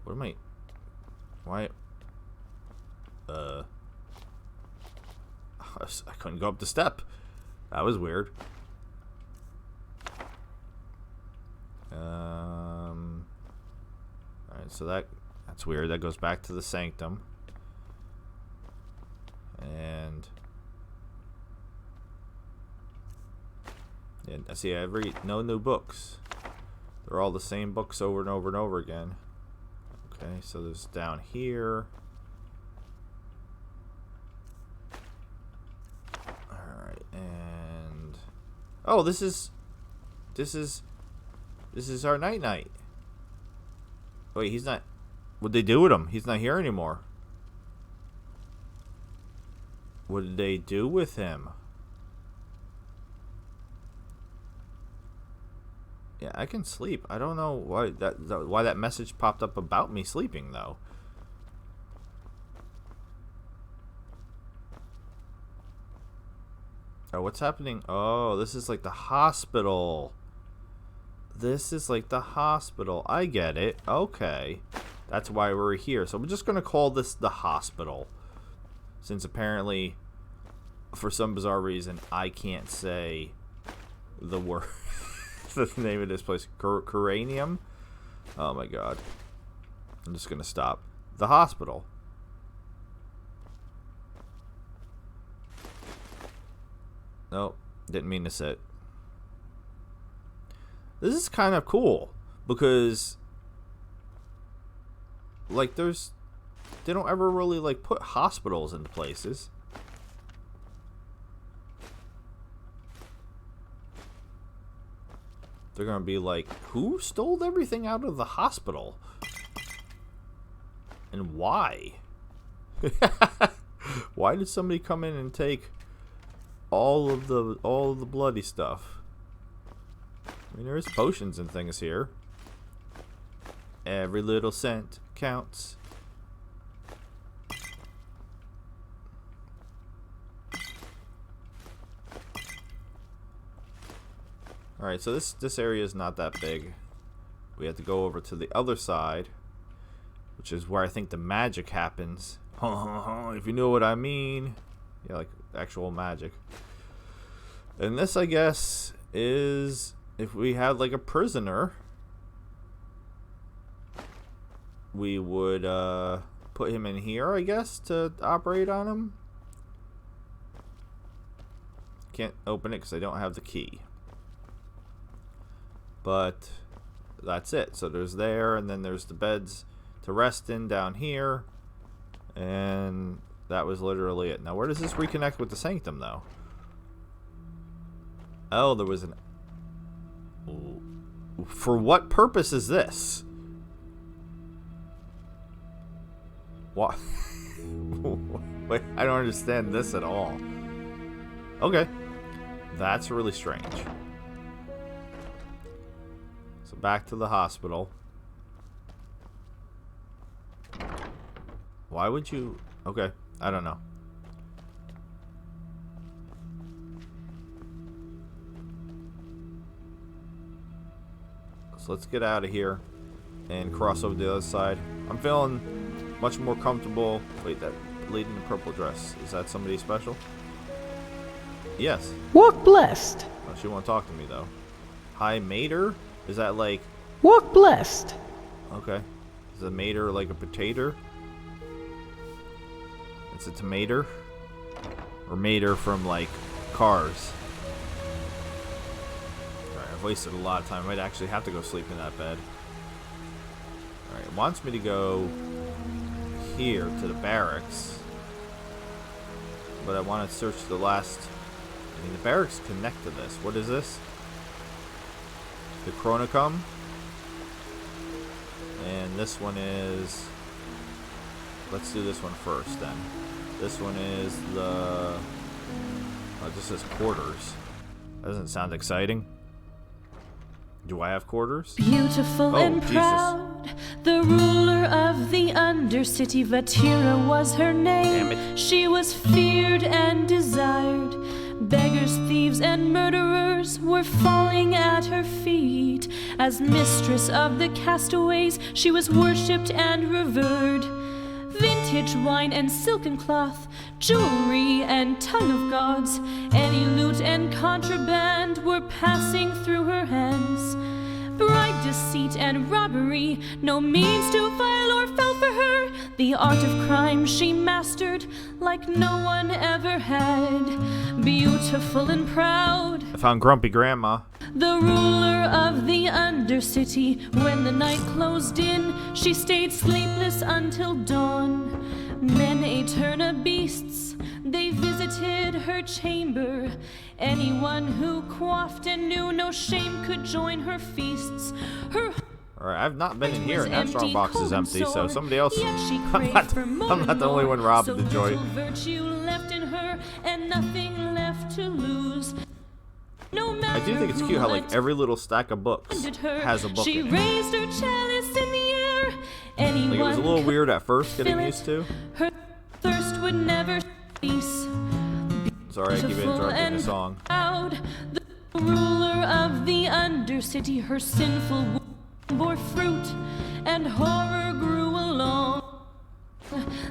S1: What am I? Why? I couldn't go up the step. That was weird. Alright, so that's weird. That goes back to the Sanctum. And I see no new books. They're all the same books over and over and over again. Okay, so there's down here. Alright, and oh, this is our night. Wait, he's not. What'd they do with him? He's not here anymore. What did they do with him? Yeah, I can sleep. I don't know why that message popped up about me sleeping though. Oh, what's happening? Oh, this is like the hospital. This is like the hospital. I get it. Okay. That's why we're here. So we're just going to call this the hospital. Since apparently, for some bizarre reason, I can't say the word. The name of this place. Cranium? Oh my god. I'm just going to stop. The hospital. Nope. Didn't mean to sit. This is kind of cool. Because, like, they don't ever really, like, put hospitals into places. They're gonna be like, who stole everything out of the hospital? And why? Why did somebody come in and take all of the bloody stuff? I mean, there's potions and things here. Every little cent counts. Alright, so this area is not that big. We have to go over to the other side, which is where I think the magic happens. If you know what I mean. Yeah, like actual magic. And this, I guess, is if we had like a prisoner, we would put him in here, I guess, to operate on him. Can't open it because I don't have the key. But that's it. So there's there, and then there's the beds to rest in down here. And that was literally it. Now, where does this reconnect with the sanctum, though? Oh, there was an... For what purpose is this? What? Wait, I don't understand this at all. Okay. That's really strange. So back to the hospital. Why would you... Okay, I don't know. So let's get out of here and cross over to the other side. I'm feeling much more comfortable. Wait, that lady in the purple dress, is that somebody special? Yes.
S13: Walk blessed.
S1: Oh, she won't talk to me though. Hi, mater? Is that like...
S13: Walk blessed.
S1: Okay. Is a mater like a potato? It's a tomato? Or mater from like Cars? Alright, I've wasted a lot of time. I might actually have to go sleep in that bed. Alright, it wants me to go here to the barracks. But I want to search the last... I mean, the barracks connect to this. What is this? The Chronicum. And this one is... Let's do this one first, then. This one is the... Oh, it just says quarters. That doesn't sound exciting. Do I have quarters?
S14: Beautiful and proud, the ruler of the Undercity, Vatira was her name.
S1: Damn it.
S14: She was feared and desired. Beggars, thieves, and murderers were falling at her feet. As mistress of the castaways, she was worshipped and revered. Vintage wine and silken cloth, jewelry and tongue of gods, any loot and contraband were passing through her hands. Bribe, deceit, and robbery, no means too vile or foul for her. The art of crime she mastered like no one ever had. Beautiful and proud,
S1: I found Grumpy Grandma.
S14: the ruler of the Undercity. When the night closed in, she stayed sleepless until dawn. Men ate her beasts, they visited her chamber. Anyone who quaffed and knew no shame could join her feasts. Her...
S1: Alright, I've not been in here, and that strong box is empty, so somebody else.
S14: Yet she
S1: I'm
S14: craved for more
S1: not
S14: and
S1: the only
S14: more.
S1: one robbing
S14: So
S1: the joint.
S14: little virtue left in her, and nothing left to lose. No
S1: I do think it's cute how like every little stack of books has a book
S14: she
S1: in it.
S14: raised her chalice in the air. Anyone
S1: Like it was a little
S14: could
S1: weird at first getting
S14: fill it.
S1: used to.
S14: Her thirst would never cease.
S1: Sorry, I keep
S14: Beautiful
S1: interrupting the
S14: and
S1: song.
S14: proud, the ruler of the Undercity, her sinful womb bore fruit, and horror grew along.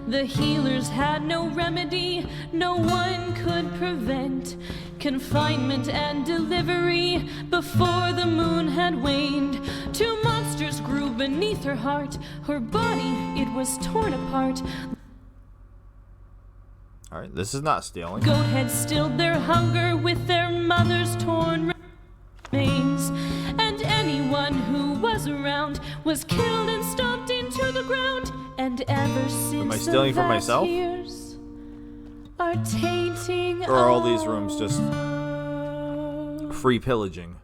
S14: The healers had no remedy, no one could prevent confinement and delivery before the moon had waned. Two monsters grew beneath her heart, her body, it was torn apart.
S1: Alright, this is not stealing.
S14: Goatheads stilled their hunger with their mother's torn remains, and anyone who was around was killed and stomped into the ground. And ever since
S1: Am I stealing from myself?
S14: years are tainting
S1: Or are all these rooms just free pillaging?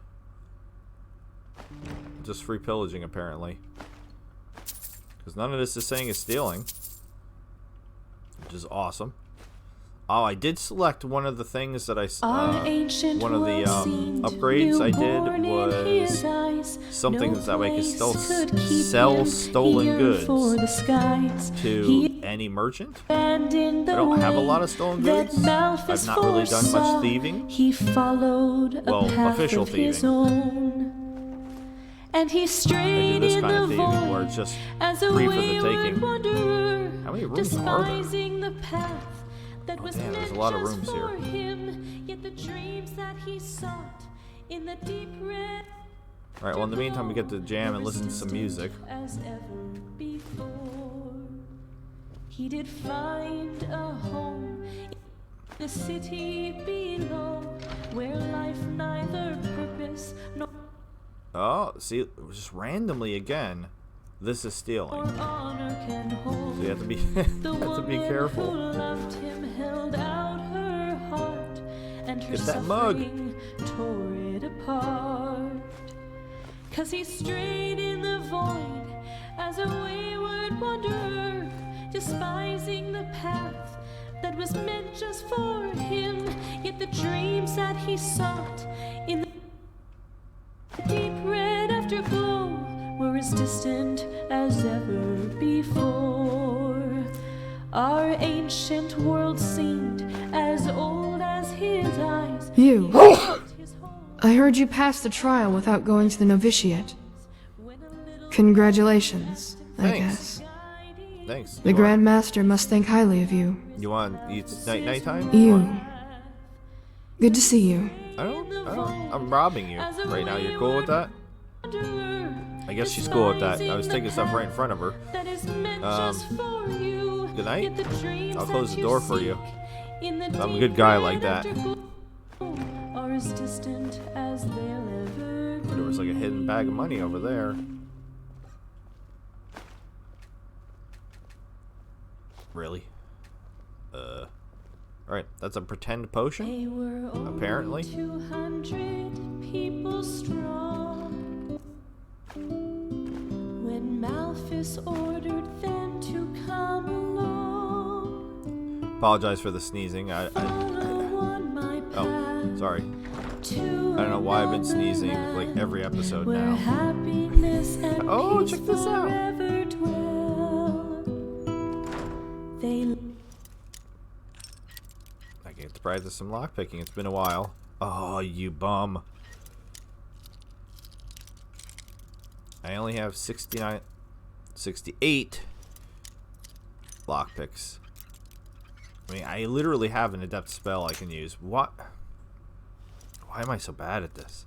S1: Just free pillaging, apparently. Because none of this is saying it's stealing. Which is awesome. Oh, I did select one of the things that I one of the upgrades I did was something that way I could still sell stolen goods to any merchant. I don't have a lot of stolen goods. I've not really done much thieving.
S14: He followed
S1: Well,
S14: a path
S1: official
S14: of his
S1: thieving.
S14: own, and he
S1: I
S14: strayed
S1: do this
S14: in
S1: kind
S14: the
S1: of thieving where
S14: void
S1: it's just
S14: as a
S1: free for the
S14: wayward
S1: taking.
S14: wanderer,
S1: How many rooms are there?
S14: despising the path that was
S1: damn, there's
S14: meant
S1: a lot of
S14: just
S1: rooms
S14: for
S1: here.
S14: him. Yet the dreams that he sought in the deep red
S1: Alright, well in the meantime we get to jam and listen to some music.
S14: as ever before. He did find a home in the city below, where life neither purpose nor
S1: Oh, see, just randomly again, this is stealing.
S14: honor can hold.
S1: So you have to be,
S14: The
S1: have to be
S14: woman
S1: careful.
S14: who loved him held out her heart, and her
S1: Get that mug.
S14: suffering tore it apart. 'Cause he strayed in the void as a wayward wanderer, despising the path that was meant just for him. Yet the dreams that he sought in the deep red afterglow were as distant as ever before. Our ancient world seemed as old as his eyes.
S3: You. I heard you passed the trial without going to the novitiate. Congratulations, I guess.
S1: Thanks.
S3: The Grand Master must think highly of you.
S1: You want it's nighttime?
S3: You. Good to see you.
S1: I'm robbing you right now. You're cool with that? I guess she's cool with that. I was taking stuff right in front of her. Good night. I'll close the door for you. I'm a good guy like that.
S14: Are as distant as they'll ever be.
S1: There was like a hidden bag of money over there. Really? Alright, that's a pretend potion? Apparently.
S14: 200 people strong. When Malthus ordered them to come along.
S1: Apologize for the sneezing. Oh, sorry. I don't know why I've been sneezing like every episode now. Oh, check this out. I get to practice some lockpicking. It's been a while. Oh, you bum. I only have 68 lockpicks. I mean, I literally have an adept spell I can use. What? Why am I so bad at this?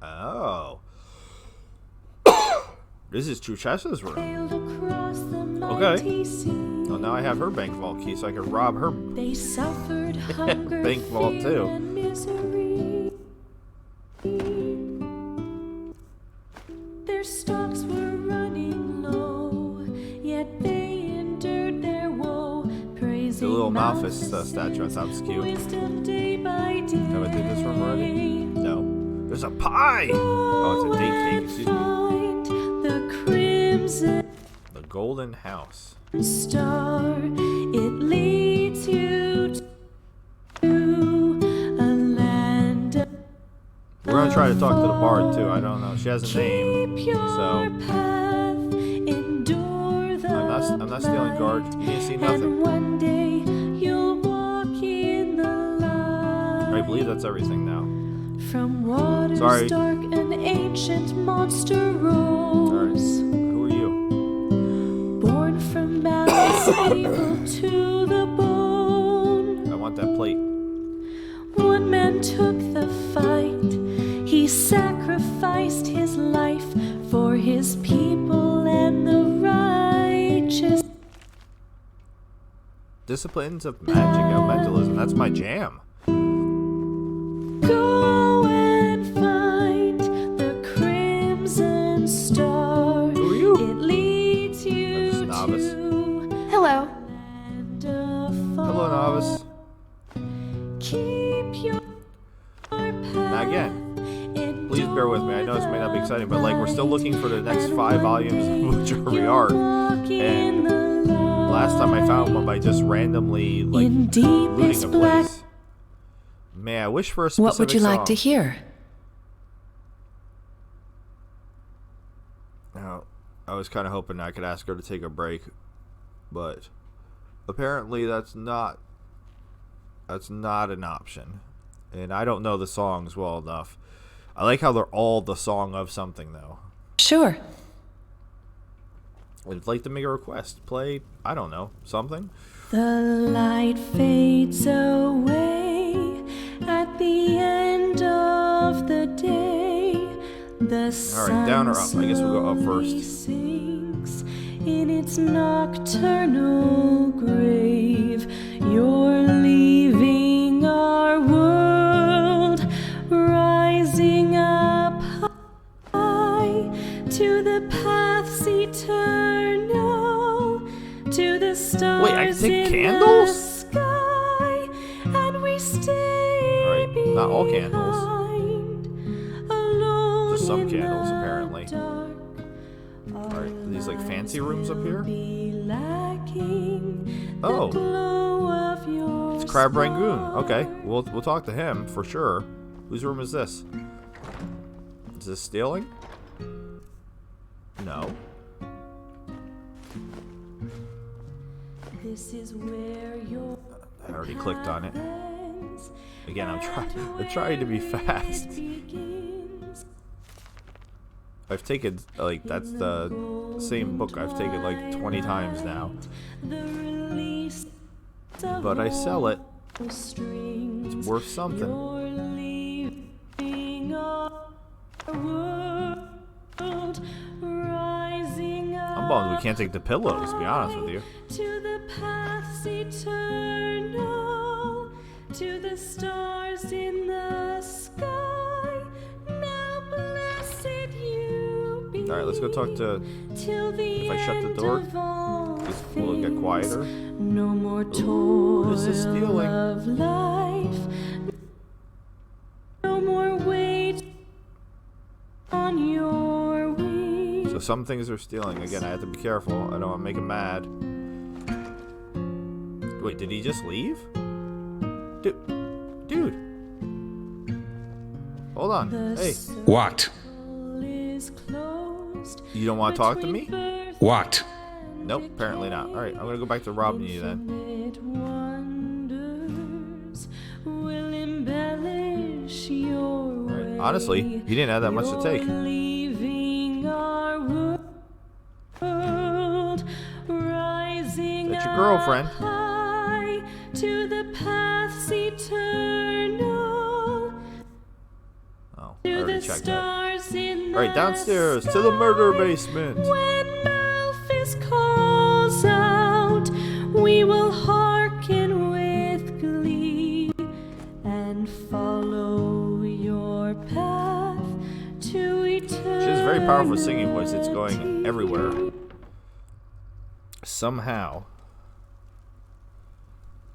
S1: Oh. This is Truchessa's room. Okay. Well, now I have her bank vault key, so I can rob her
S14: They suffered hunger,
S1: bank vault
S14: fear,
S1: too.
S14: and misery. Their stocks
S1: little Malphus statue. I thought was cute. Have I did this one already? No. There's a pie! Oh, it's a date cake. Excuse me. The Golden House.
S14: Star, it leads you to a land.
S1: We're gonna try to talk to the bard too. I don't know. She has a name, so I'm not stealing guard. You didn't see nothing.
S14: One day you'll walk in the light.
S1: I believe that's everything now.
S14: From waters
S1: Sorry.
S14: dark, an ancient monster rose.
S1: Who are you?
S14: Born from malice, evil to the bone.
S1: I want that plate.
S14: One man took the fight. He sacrificed his life for his people and the righteous.
S1: Disciplines of magic elementalism. That's my jam.
S14: Go and find the crimson star.
S1: Who are you?
S14: It leads you
S1: I'm just a novice.
S9: Hello.
S1: Hello, novice.
S14: Keep your
S1: Now again, please bear with me. I know this may not be exciting, but like we're still looking for the next 5 volumes of Witchery Arc. And last time I found one by just randomly like looting a place. Man, I wish for a specific
S15: What would you like to
S1: song.
S15: hear?
S1: Now, I was kind of hoping I could ask her to take a break, but apparently that's not an option. And I don't know the songs well enough. I like how they're all the song of something, though.
S15: Sure.
S1: I'd like to make a request. Play, I don't know, something.
S14: The light fades away at the end of the day. The
S1: Alright, down or up? I guess we'll go up first.
S14: sinks in its nocturnal grave. You're leaving our world, rising up high to the paths eternal, to the stars.
S1: Wait, I can take
S14: in
S1: candles?
S14: the sky, and we stay
S1: Alright, not all candles.
S14: alone.
S1: Just some
S14: in
S1: candles,
S14: the
S1: apparently.
S14: dark.
S1: Alright, are these like fancy rooms up here?
S14: Be lacking the
S1: Oh.
S14: glow of your
S1: It's Crab Rangoon. Okay, we'll talk to him for sure. Whose room is this? Is this stealing? No.
S14: This is where your
S1: I already clicked on it. Again, I'm trying to be fast. I've taken like that's the same book I've taken like 20 times now. But I sell it. It's worth something. I'm bummed we can't take the pillows, to be honest with you.
S14: To the paths eternal, to the stars in the sky. Now blessed you be.
S1: Alright, let's go talk to. If I shut the door, will it get quieter?
S14: No more toil
S1: This is stealing.
S14: of life. No more weight on your wings.
S1: So some things are stealing. Again, I have to be careful. I don't want to make him mad. Wait, did he just leave? Dude. Hold on. Hey.
S2: What?
S1: You don't want to talk to me?
S2: What?
S1: Nope, apparently not. Alright, I'm going to go back to robbing you then. Alright, honestly, you didn't have that much to take. That's your girlfriend.
S14: To the paths eternal.
S1: Oh, I already checked that. Alright, downstairs to the murder basement.
S14: When Malphus calls out, we will hearken with glee and follow your path to eternity.
S1: She has a very powerful singing voice. It's going everywhere. Somehow.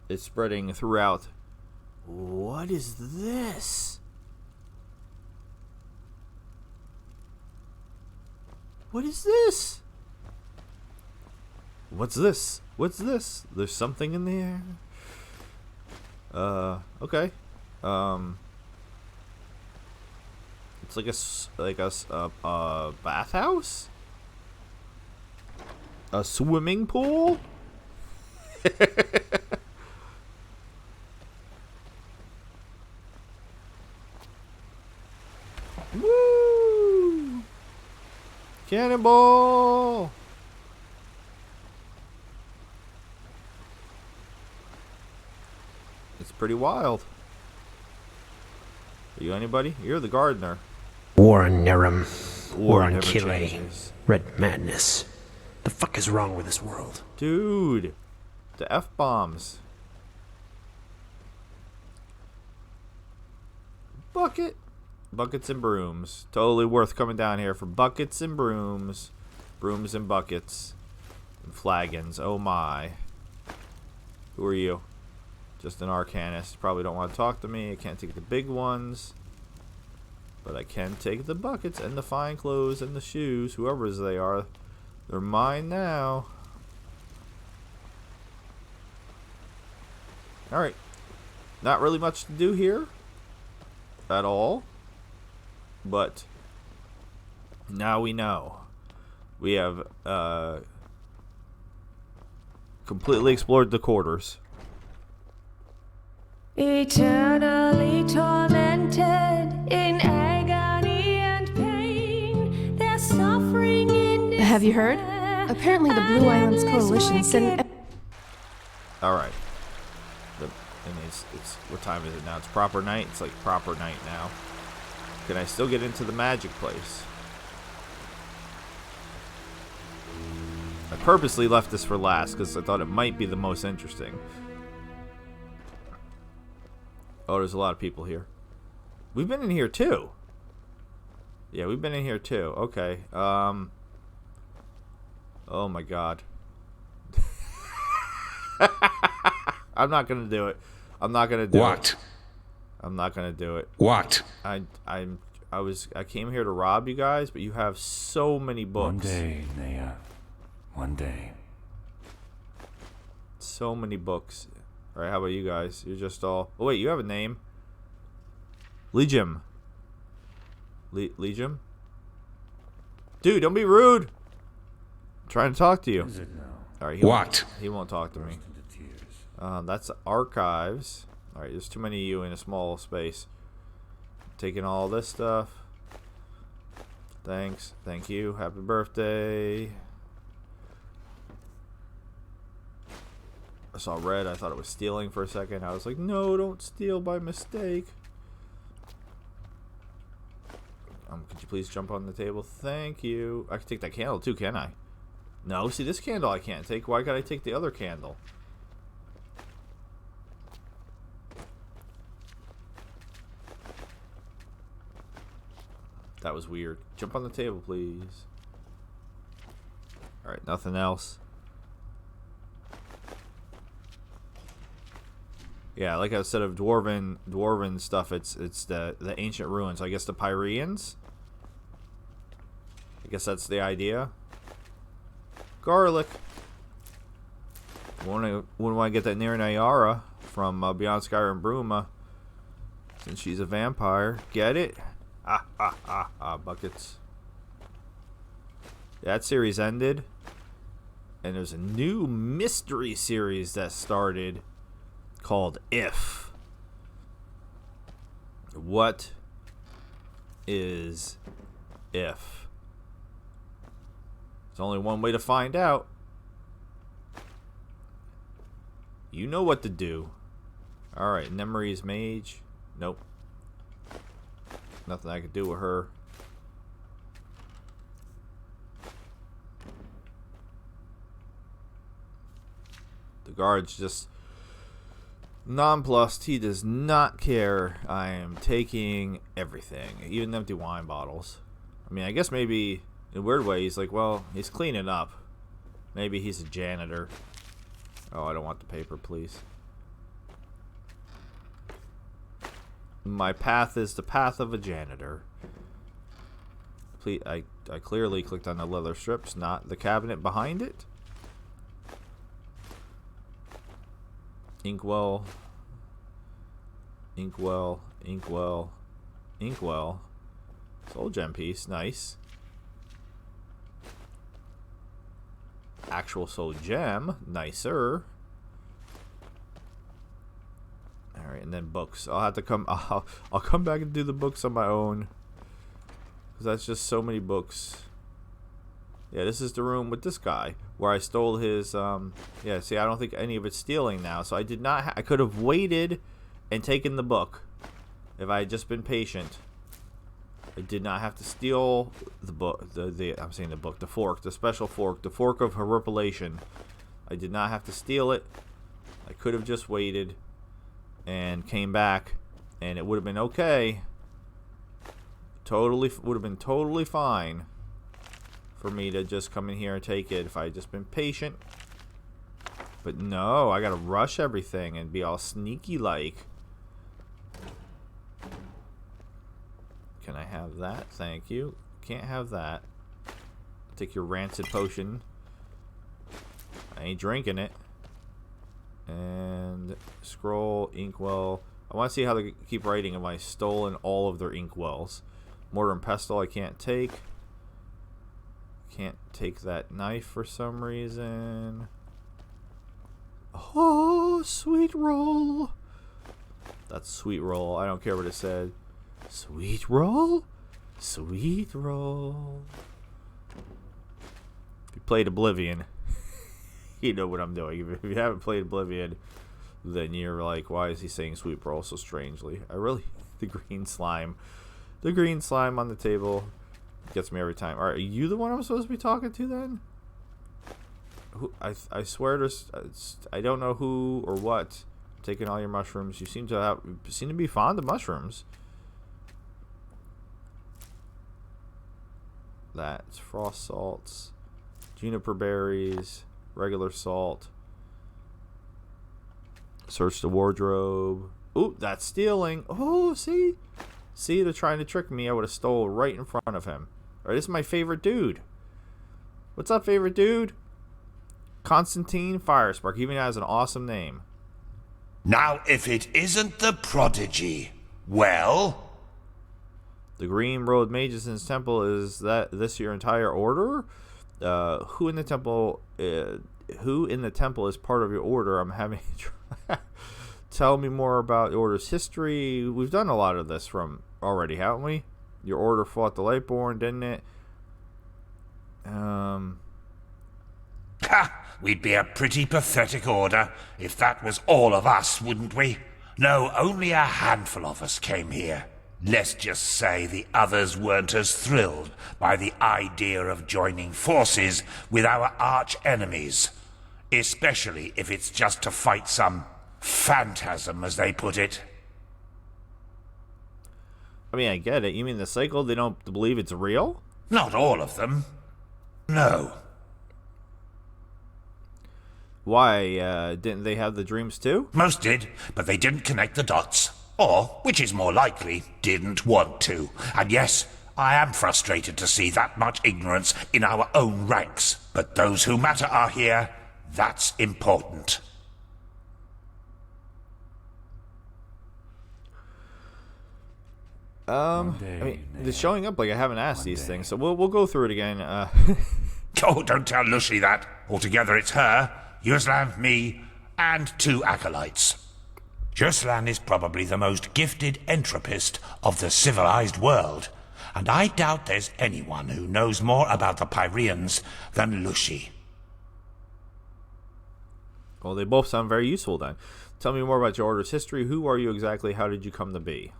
S1: It's spreading throughout. What is this? What is this? What's this? What's this? There's something in there. Okay. It's like a bathhouse? A swimming pool? Woo! Cannonball! It's pretty wild. Are you anybody? You're the gardener.
S15: War on Nerum. War on
S1: never
S15: Kile.
S1: changes.
S15: Red madness. The fuck is wrong with this world?
S1: Dude, the F-bombs. Bucket. Buckets and brooms. Totally worth coming down here for buckets and brooms. Brooms and buckets. And flagons. Oh my. Who are you? Just an arcanist. Probably don't want to talk to me. I can't take the big ones. But I can take the buckets and the fine clothes and the shoes. Whoever they are. They're mine now. Alright. Not really much to do here. At all. But now we know. We have completely explored the quarters.
S14: Eternally tormented in agony and pain, their suffering in despair.
S9: Have you heard? Apparently the Blue Islands Coalition sent...
S1: Alright. It's what time is it now? It's proper night? It's like proper night now. Can I still get into the magic place? I purposely left this for last because I thought it might be the most interesting. Oh, there's a lot of people here. We've been in here too. Yeah, we've been in here too. Okay. Oh my god. I'm not gonna do it. I'm not gonna do it.
S2: What?
S1: I'm not gonna do it.
S2: What?
S1: I came here to rob you guys, but you have so many books.
S4: One day, Naya. One day.
S1: So many books. Alright, how about you guys? You're just all... Oh, wait, you have a name. Legium. Legium? Dude, don't be rude! I'm trying to talk to you.
S4: Is it now?
S1: Alright,
S2: What?
S1: He won't talk to me. That's archives. Alright, there's too many of you in a small space. Taking all this stuff. Thanks. Thank you. Happy birthday. I saw red. I thought it was stealing for a second. I was like, no, don't steal by mistake. Could you please jump on the table? Thank you. I can take that candle too, can I? No, see, this candle I can't take. Why can't I take the other candle? That was weird. Jump on the table, please. Alright, nothing else. Yeah, like I said, of dwarven stuff, it's the ancient ruins. I guess the Pyreans. I guess that's the idea. Garlic. Wouldn't want to get that near Nyara from Beyond Skyrim Bruma, since she's a vampire. Get it? Buckets. That series ended, and there's a new mystery series that started called If. What is If? There's only one way to find out. You know what to do. Alright, Nemri's mage. Nope. Nothing I could do with her. The guard's just nonplussed. He does not care. I am taking everything, even empty wine bottles. I mean, I guess maybe in a weird way he's like, well, he's cleaning up. Maybe he's a janitor. Oh, I don't want the paper, please. My path is the path of a janitor. Please, I clearly clicked on the leather strips, not the cabinet behind it. Inkwell. Inkwell. Inkwell. Inkwell. Soul gem piece. Nice. Actual soul gem. Nicer. Alright, and then books. I'll have to come... I'll come back and do the books on my own. Because that's just so many books. Yeah, this is the room with this guy. Where I stole his... yeah, see, I don't think any of it's stealing now. So I did not... I could have waited and taken the book. If I had just been patient. I did not have to steal the book. I'm saying the book. The fork. The special fork. The fork of horripilation. I did not have to steal it. I could have just waited. And came back. And it would have been okay. Totally. Would have been totally fine. For me to just come in here and take it. If I had just been patient. But no. I gotta rush everything. And be all sneaky like. Can I have that? Thank you. Can't have that. Take your rancid potion. I ain't drinking it. And scroll, inkwell. I want to see how they keep writing. Have I stolen all of their inkwells? Mortar and pestle I can't take. Can't take that knife for some reason. Oh, sweet roll. That's sweet roll. I don't care what it said. Sweet roll? Sweet roll. If you played Oblivion, you know what I'm doing. If you haven't played Oblivion, then you're like, why is he saying sweet roll so strangely? The green slime. The green slime on the table gets me every time. Alright, are you the one I'm supposed to be talking to then? I swear I don't know who or what. I'm taking all your mushrooms. You seem to be fond of mushrooms. That's frost salts, juniper berries, regular salt. Search the wardrobe. Ooh, that's stealing. Oh, see, they're trying to trick me. I would have stole right in front of him. All right, this is my favorite dude. What's up, favorite dude? Constantine Firespark. He even has an awesome name.
S16: Now, if it isn't the prodigy, well.
S1: The Green Road Mages in his temple, is this your entire order? Who in the temple is part of your order? I'm having tell me more about the order's history. We've done a lot of this from already, haven't we? Your order fought the Lightborn, didn't it?
S16: Ha! We'd be a pretty pathetic order if that was all of us, wouldn't we? No, only a handful of us came here. Let's just say the others weren't as thrilled by the idea of joining forces with our arch enemies. Especially if it's just to fight some phantasm, as they put it.
S1: I mean, I get it. You mean the cycle? They don't believe it's real?
S16: Not all of them. No.
S1: Why, didn't they have the dreams too?
S16: Most did, but they didn't connect the dots. Or, which is more likely, didn't want to. And yes, I am frustrated to see that much ignorance in our own ranks. But those who matter are here. That's important.
S1: I mean, they're showing up like I haven't asked these things, so we'll go through it again.
S16: Oh, don't tell Lucy that. Altogether, it's her, Yuslan, me, and 2 acolytes. Yuslan is probably the most gifted entropist of the civilized world, and I doubt there's anyone who knows more about the Pyreans than Lucy.
S1: Well, they both sound very useful then. Tell me more about your order's history. Who are you exactly? How did you come to be?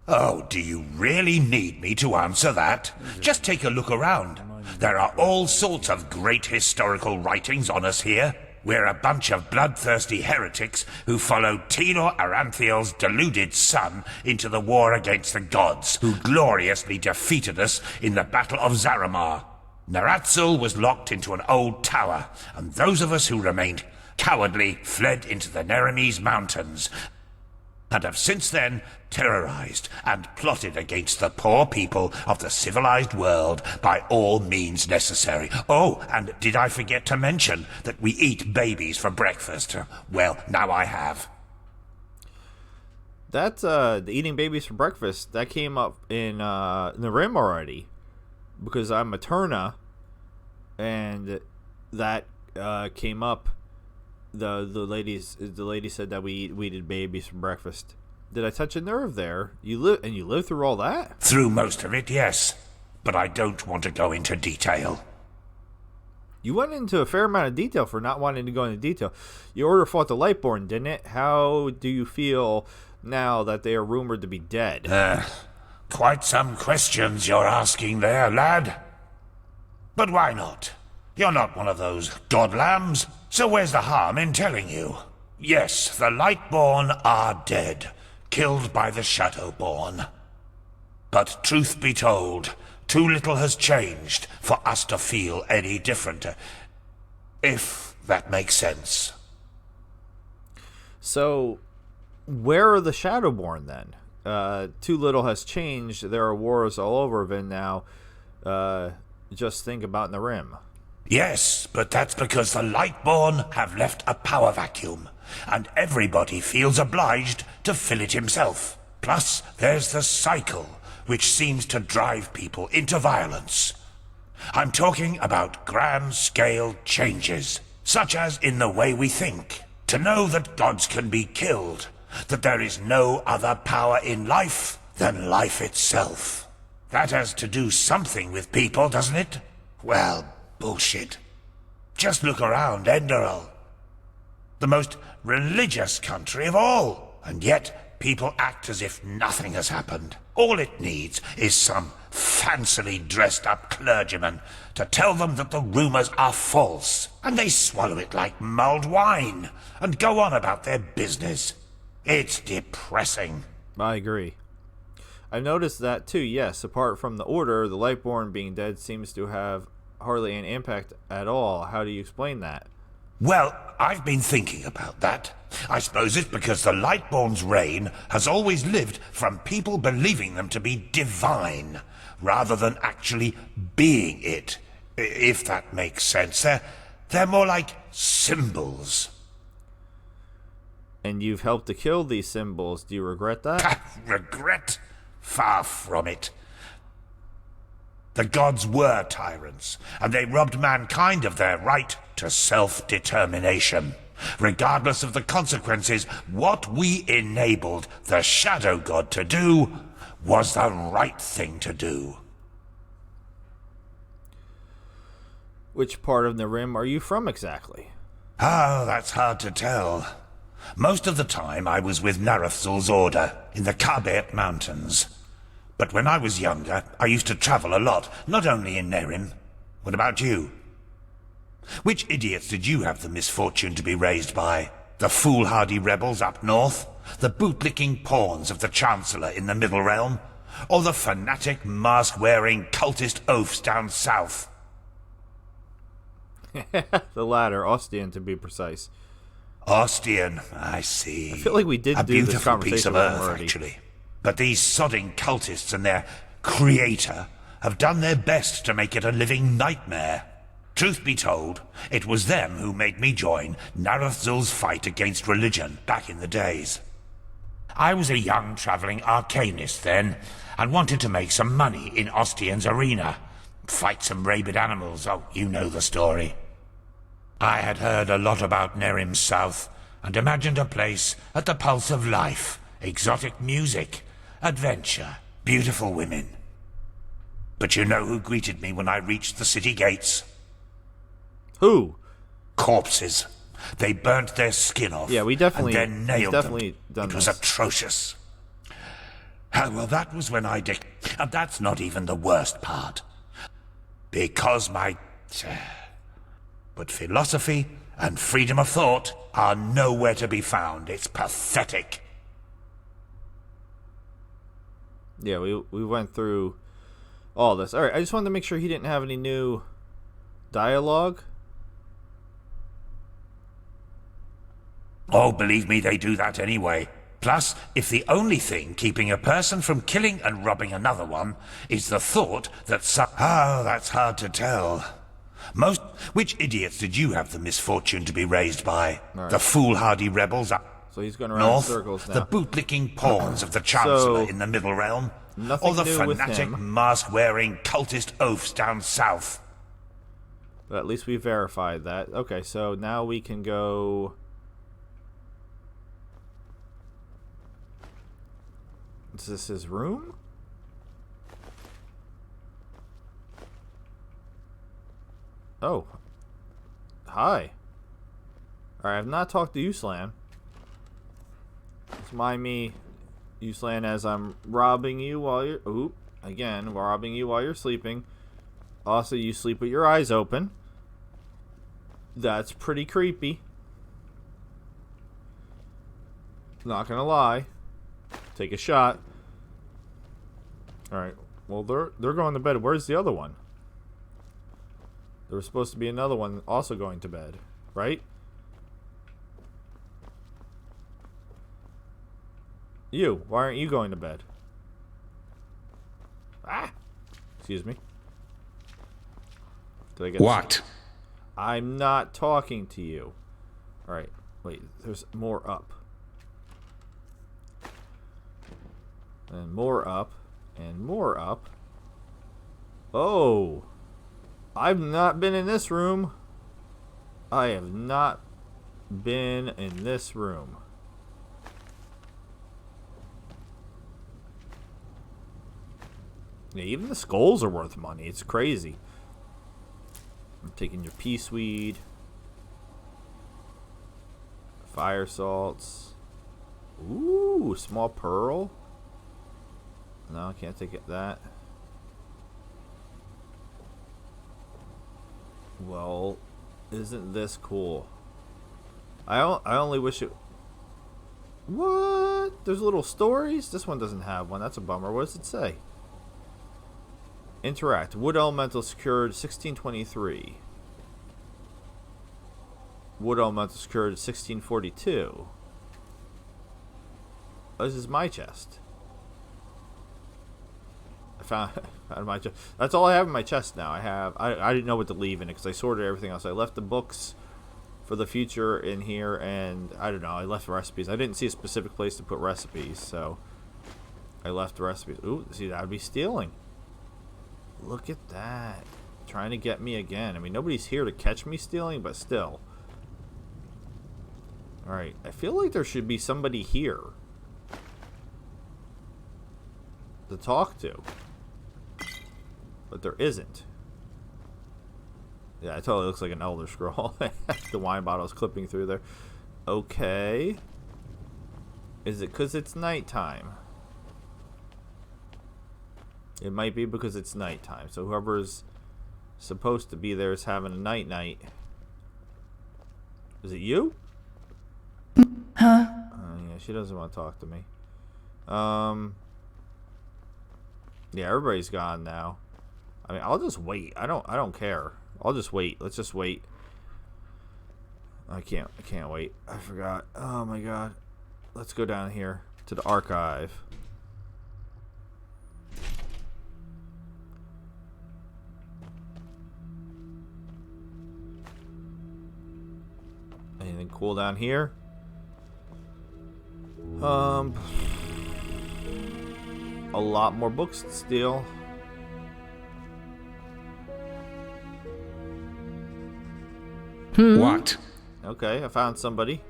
S16: Oh, do you really need me to answer that? Just take a look around. There are all sorts of great historical writings on us here. We're a bunch of bloodthirsty heretics who followed Tenor Aranthiel's deluded son into the war against the gods, who gloriously defeated us in the Battle of Zaramar. Naratzul was locked into an old tower, and those of us who remained cowardly fled into the Neremes Mountains. and have since then terrorized and plotted against the poor people of the civilized world by all means necessary. Oh, and did I forget to mention that we eat babies for breakfast? Well, now I have.
S1: That's the eating babies for breakfast. That came up in the Rim already, because I'm Materna, and that came up. The lady said that we eat babies for breakfast. Did I touch a nerve there? You lived through all that?
S16: Through most of it, yes, but I don't want to go into detail.
S1: You went into a fair amount of detail for not wanting to go into detail. Your order fought the Lightborn, didn't it? How do you feel now that they are rumored to be dead?
S16: Quite some questions you're asking there, lad. But why not? You're not one of those god lambs, so where's the harm in telling you? Yes, the Lightborn are dead, killed by the Shadowborn. But truth be told, too little has changed for us to feel any different, if that makes sense.
S1: So, where are the Shadowborn then? Too little has changed. There are wars all over Vin now. Just think about in the Rim.
S16: Yes, but that's because the Lightborn have left a power vacuum, and everybody feels obliged to fill it himself. Plus, there's the cycle, which seems to drive people into violence. I'm talking about grand-scale changes, such as in the way we think. To know that gods can be killed, that there is no other power in life than life itself. That has to do something with people, doesn't it? Well, bullshit. Just look around Enderal. The most religious country of all, and yet people act as if nothing has happened. All it needs is some fancily dressed up clergyman to tell them that the rumors are false, and they swallow it like mulled wine and go on about their business. It's depressing.
S1: I agree. I've noticed that too, yes. Apart from the Order, the Lightborn being dead seems to have hardly an impact at all. How do you explain that?
S16: Well, I've been thinking about that. I suppose it's because the Lightborn's reign has always lived from people believing them to be divine, rather than actually being it, if that makes sense. They're more like symbols.
S1: And you've helped to kill these symbols. Do you regret that?
S16: Regret? Far from it. The gods were tyrants, and they robbed mankind of their right to self-determination. Regardless of the consequences, what we enabled the Shadow God to do was the right thing to do.
S1: Which part of the Rim are you from exactly?
S16: Oh, that's hard to tell. Most of the time I was with Narathzul's order in the Kabet Mountains. But when I was younger, I used to travel a lot, not only in Nerim. What about you? Which idiots did you have the misfortune to be raised by? The foolhardy rebels up north? The bootlicking pawns of the Chancellor in the Middle Realm? Or the fanatic, mask-wearing cultist oafs down south?
S1: The latter, Ostian to be precise.
S16: Ostian, I see.
S1: I feel like we did
S16: a
S1: do this
S16: beautiful piece
S1: conversation
S16: of Earth,
S1: already.
S16: actually. But these sodding cultists and their creator have done their best to make it a living nightmare. Truth be told, it was them who made me join Narathzul's fight against religion back in the days. I was a young traveling arcanist then, and wanted to make some money in Ostian's arena. Fight some rabid animals, oh, you know the story. I had heard a lot about Nerim's South, and imagined a place at the pulse of life, exotic music, adventure, beautiful women. But you know who greeted me when I reached the city gates?
S1: Who?
S16: Corpses. They burnt their skin off.
S1: Yeah, we definitely,
S16: and then nailed
S1: definitely
S16: them.
S1: done
S16: It was
S1: this.
S16: atrocious. Well, that was when and that's not even the worst part. Because but philosophy and freedom of thought are nowhere to be found. It's pathetic.
S1: Yeah, we went through all this. All right, I just wanted to make sure he didn't have any new dialogue.
S16: Oh, believe me, they do that anyway. Plus, if the only thing keeping a person from killing and robbing another one is the thought that that's hard to tell. Which idiots did you have the misfortune to be raised by?
S1: Right.
S16: The foolhardy rebels up
S1: So he's going around
S16: north?
S1: in circles now.
S16: The bootlicking pawns of the Chancellor in the Middle Realm?
S1: Nothing
S16: Or the
S1: new with
S16: fanatic,
S1: him.
S16: mask-wearing cultist oafs down south?
S1: But at least we verified that. Okay, so now we can go... Is this his room? Oh. Hi. Alright, I've not talked to you, Slan. Just mind me, you, Slan, as I'm robbing you while you're... Oop. Again, robbing you while you're sleeping. Also, you sleep with your eyes open. That's pretty creepy. Not gonna lie. Take a shot. Alright. Well, they're going to bed. Where's the other one? There was supposed to be another one also going to bed, right? You, why aren't you going to bed? Ah! Excuse me. Did I get
S2: What?
S1: I'm not talking to you. Alright, wait, there's more up. And more up. And more up. Oh! I've not been in this room. I have not been in this room. Yeah, even the skulls are worth money. It's crazy. I'm taking your pea weed. Fire salts. Ooh, small pearl. No, I can't take it that. Well, isn't this cool? I only wish it... What? There's little stories? This one doesn't have one. That's a bummer. What does it say? Interact. Wood Elemental secured 1623. Wood Elemental secured 1642. Oh, this is my chest. I found my chest. That's all I have in my chest now. I didn't know what to leave in it because I sorted everything else. I left the books for the future in here, and I don't know. I left recipes. I didn't see a specific place to put recipes, so I left recipes. Ooh, see, that would be stealing. Look at that. Trying to get me again. I mean, nobody's here to catch me stealing, but still. Alright, I feel like there should be somebody here to talk to. But there isn't. Yeah, it totally looks like an Elder Scroll. The wine bottle's clipping through there. Okay. Is it because it's nighttime? It might be because it's nighttime. So whoever's supposed to be there is having a night-night. Is it you?
S13: Huh?
S1: Yeah, she doesn't want to talk to me. Yeah, everybody's gone now. I mean, I'll just wait. I don't care. I'll just wait. Let's just wait. I can't wait. I forgot. Oh my god. Let's go down here to the archive. Anything cool down here? A lot more books to steal.
S2: What?
S1: Okay, I found somebody.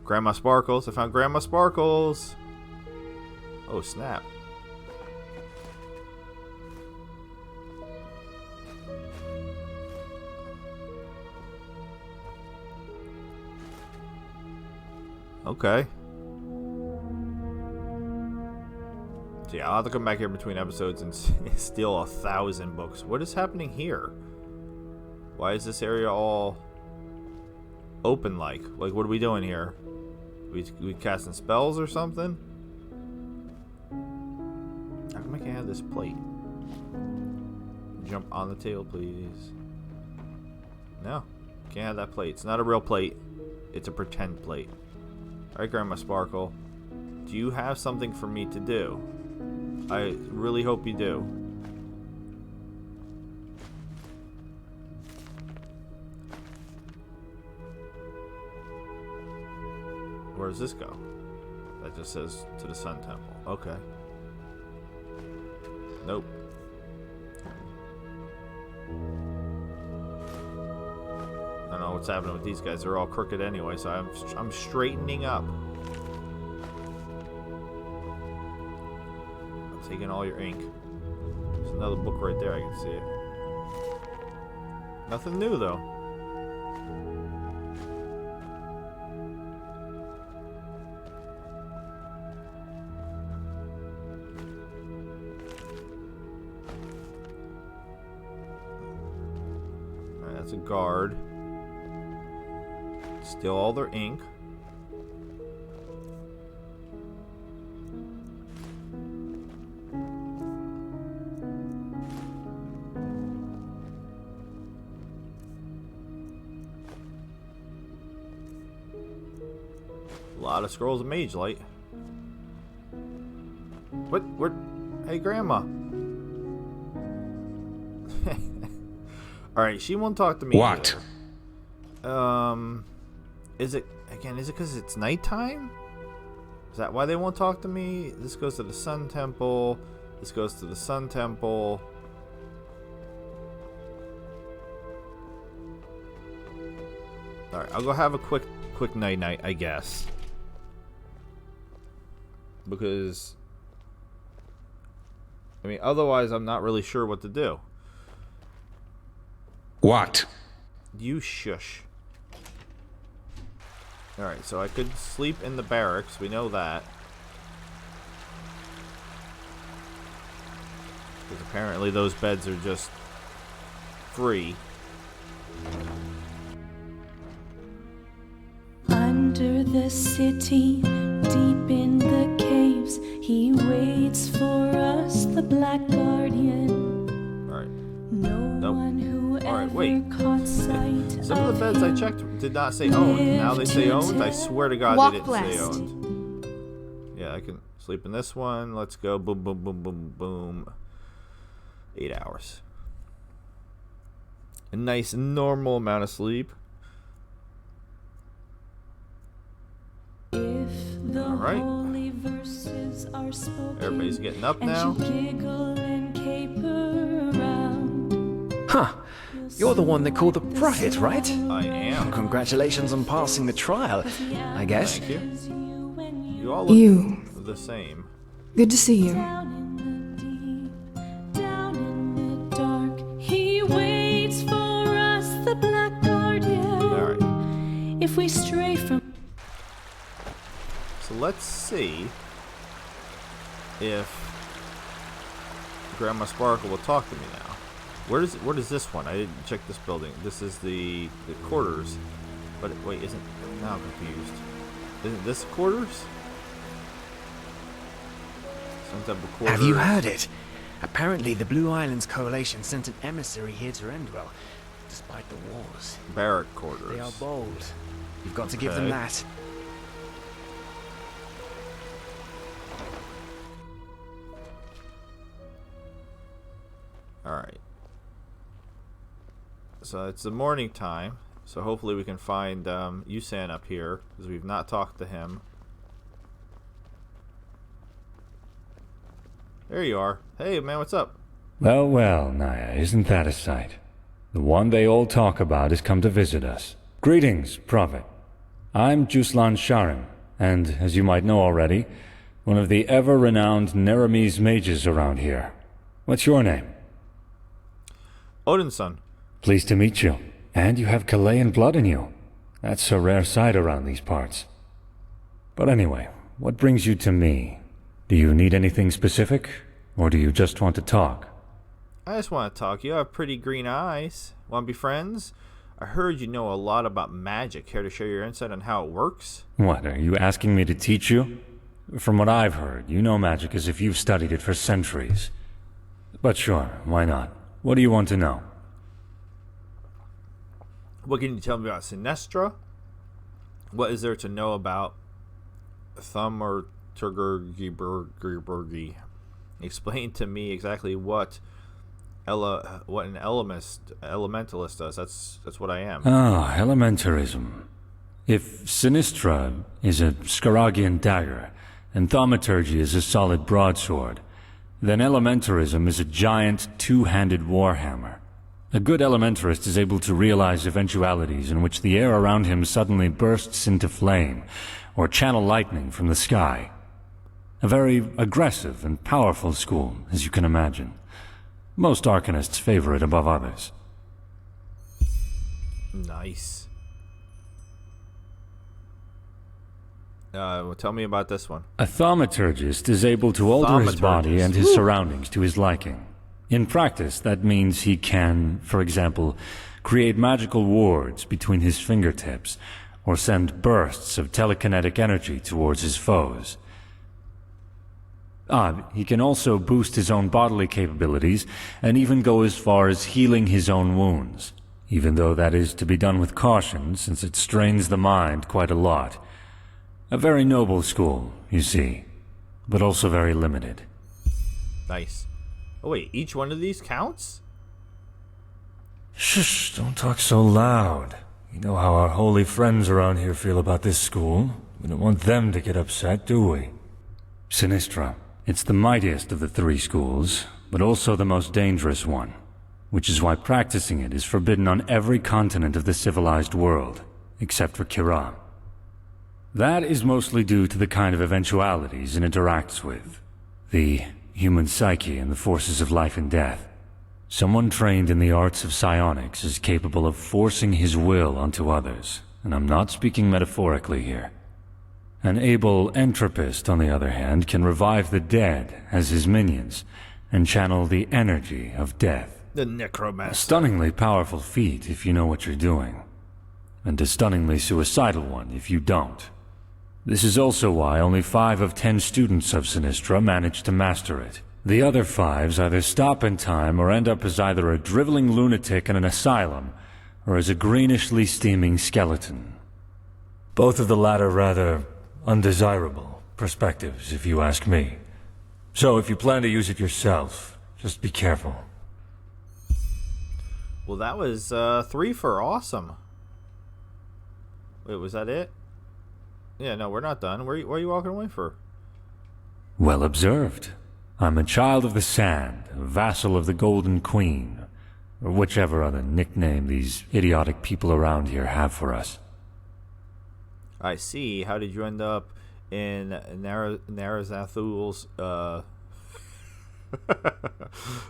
S1: Grandma Sparkles. I found Grandma Sparkles. Oh, snap. Okay. So yeah, I'll have to come back here between episodes and steal 1,000 books. What is happening here? Why is this area all open like? Like, what are we doing here? We casting spells or something? How come I can't have this plate? Jump on the table, please. No, can't have that plate. It's not a real plate. It's a pretend plate. Alright, Grandma Sparkle. Do you have something for me to do? I really hope you do. Where does this go? That just says to the Sun Temple. Okay. Nope. I don't know what's happening with these guys. They're all crooked anyway, so I'm straightening up. I'm taking all your ink. There's another book right there. I can see it. Nothing new though. That's a guard. Steal all their ink. A lot of scrolls of mage light. What? Where? Hey, Grandma. Alright, she won't talk to me.
S2: What?
S1: Either. Is it because it's nighttime? Is that why they won't talk to me? This goes to the Sun Temple. This goes to the Sun Temple. Alright, I'll go have a quick night, I guess. Because, I mean, otherwise I'm not really sure what to do.
S2: What?
S1: You shush. Alright, so I could sleep in the barracks. We know that. Because apparently those beds are just free.
S14: Under the city, deep in the caves, he waits for us, the Black Guardian.
S1: Alright.
S14: No one who
S1: Alright, wait.
S14: caught sight
S1: Some of the beds I checked did not say owned. Now they say owned. I swear to God they didn't say owned. Yeah, I can sleep in this one. Let's go. Boom, boom, boom, boom, boom. 8 hours. A nice normal amount of sleep.
S14: If the
S1: Alright.
S14: holy verses are spoken,
S1: Everybody's getting up now.
S14: and you giggle and caper around.
S15: Huh. You're the one they call the prophet, right?
S1: I am.
S15: Congratulations on passing the trial, I guess.
S1: Thank you. You all look the same.
S3: Good to see you.
S14: Down in the dark, he waits for us, the Black Guardian.
S1: Alright.
S14: If we stray from
S1: So let's see if Grandma Sparkle will talk to me now. What is this one? I didn't check this building. This is the quarters. But wait, isn't... Now I'm confused. Isn't this quarters? Some type of quarters.
S15: Have you heard it? Apparently the Blue Islands Coalition sent an emissary here to Enderal, despite the wars.
S1: Barrack quarters.
S15: They are bold. You've got to give them
S1: Okay.
S15: that.
S1: Alright. So it's the morning time. So hopefully we can find Yusan up here, because we've not talked to him. There you are. Hey man, what's up?
S4: Well, well, Naya, isn't that a sight? The one they all talk about has come to visit us. Greetings, Prophet. I'm Juslan Sharim, and, as you might know already, one of the ever-renowned Neramese mages around here. What's your name?
S1: Odin's son.
S4: Pleased to meet you. And you have Kalayan blood in you. That's a rare sight around these parts. But anyway, what brings you to me? Do you need anything specific? Or do you just want to talk?
S1: I just want to talk. You have pretty green eyes. Want to be friends? I heard you know a lot about magic. Care to share your insight on how it works?
S4: What, are you asking me to teach you? From what I've heard, you know magic as if you've studied it for centuries. But sure, why not? What do you want to know?
S1: What can you tell me about Sinestra? What is there to know about Thumurturgergiburgi. Explain to me exactly what an elementalist does. That's what I am.
S4: Ah, elementarism. If Sinistra is a Scaragian dagger, and thaumaturgy is a solid broadsword, then elementarism is a giant two-handed warhammer. A good elementarist is able to realize eventualities in which the air around him suddenly bursts into flame, or channel lightning from the sky. A very aggressive and powerful school, as you can imagine. Most arcanists favor it above others.
S1: Nice. Tell me about this one.
S4: A thaumaturgist is able to alter his body and his surroundings to his liking. In practice, that means he can, for example, create magical wards between his fingertips, or send bursts of telekinetic energy towards his foes. He can also boost his own bodily capabilities, and even go as far as healing his own wounds, even though that is to be done with caution, since it strains the mind quite a lot. A very noble school, you see, but also very limited.
S1: Nice. Oh wait, each one of these counts?
S4: Shush, don't talk so loud. You know how our holy friends around here feel about this school. We don't want them to get upset, do we? Sinistra. It's the mightiest of the three schools, but also the most dangerous one, which is why practicing it is forbidden on every continent of the civilized world, except for Kira. That is mostly due to the kind of eventualities it interacts with. The human psyche and the forces of life and death. Someone trained in the arts of psionics is capable of forcing his will onto others, and I'm not speaking metaphorically here. An able entropist, on the other hand, can revive the dead as his minions, and channel the energy of death.
S1: The necromancer.
S4: A stunningly powerful feat if you know what you're doing, and a stunningly suicidal one if you don't. This is also why only 5 of 10 students of Sinistra manage to master it. The other 5s either stop in time or end up as either a driveling lunatic in an asylum, or as a greenishly steaming skeleton. Both of the latter rather undesirable perspectives, if you ask me. So if you plan to use it yourself, just be careful.
S1: Well, that was 3 for awesome. Wait, was that it? Yeah, no, we're not done. Where are you walking away for?
S4: Well observed. I'm a child of the sand, a vassal of the Golden Queen, or whichever other nickname these idiotic people around here have for us.
S1: I see. How did you end up in Narazathul's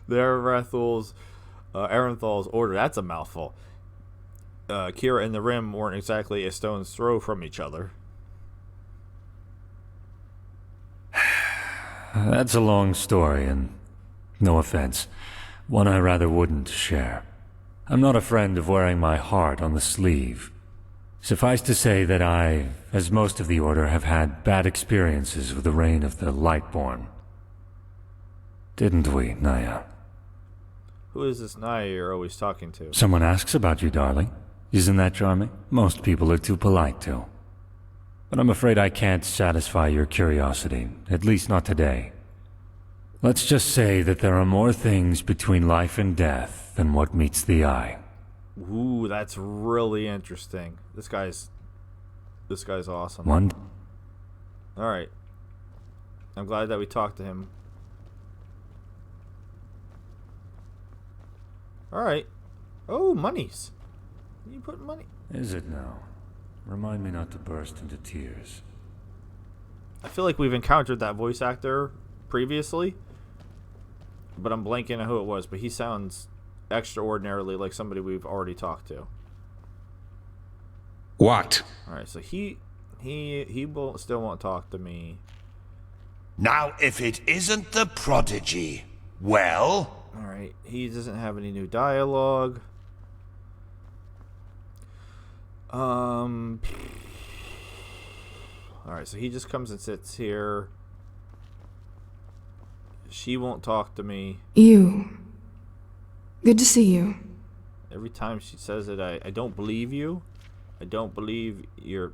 S1: Arenthal's order? That's a mouthful. Kira and the Rim weren't exactly a stone's throw from each other.
S4: That's a long story, and no offense, one I rather wouldn't share. I'm not a friend of wearing my heart on the sleeve. Suffice to say that I, as most of the Order, have had bad experiences with the reign of the Lightborn. Didn't we, Naya?
S1: Who is this Naya you're always talking to?
S4: Someone asks about you, darling. Isn't that charming? Most people are too polite to. But I'm afraid I can't satisfy your curiosity, at least not today. Let's just say that there are more things between life and death than what meets the eye.
S1: Ooh, that's really interesting. This guy's awesome. All right. I'm glad that we talked to him. All right. Oh, monies. You put money.
S4: Is it now? Remind me not to burst into tears.
S1: I feel like we've encountered that voice actor previously, but I'm blanking on who it was. But he sounds extraordinarily like somebody we've already talked to.
S16: What?
S1: All right, so he still won't talk to me.
S16: Now, if it isn't the prodigy, well?
S1: All right, he doesn't have any new dialogue. All right, so he just comes and sits here. She won't talk to me.
S3: You. Good to see you. Every
S1: time she says it, I don't believe you. I don't believe you're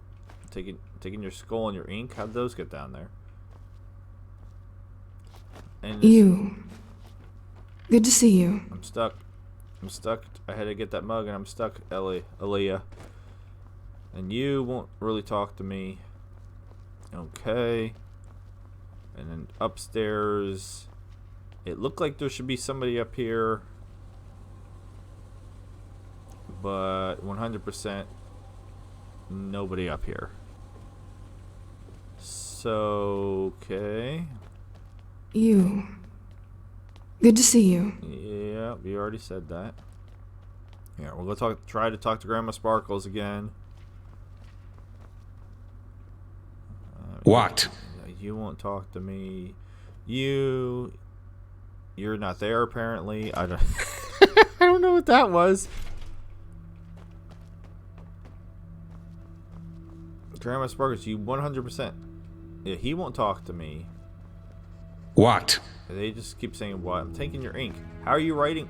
S1: taking taking your skull and your ink. How'd those get down there? And
S3: You. Good to see you.
S1: I'm stuck. I had to get that mug and I'm stuck, Aaliyah. And you won't really talk to me. Okay. And then upstairs, it looked like there should be somebody up here, but 100% nobody up here. So, okay.
S3: You. Good to see you.
S1: Yeah, you already said that. Yeah, we'll go try to talk to Grandma Sparkles again.
S2: What?
S1: You won't talk to me. You're not there apparently. I don't I don't know what that was. Grandma Sparkles, you 100%. Yeah, he won't talk to me.
S2: What?
S1: They just keep saying what? I'm taking your ink. How are you writing?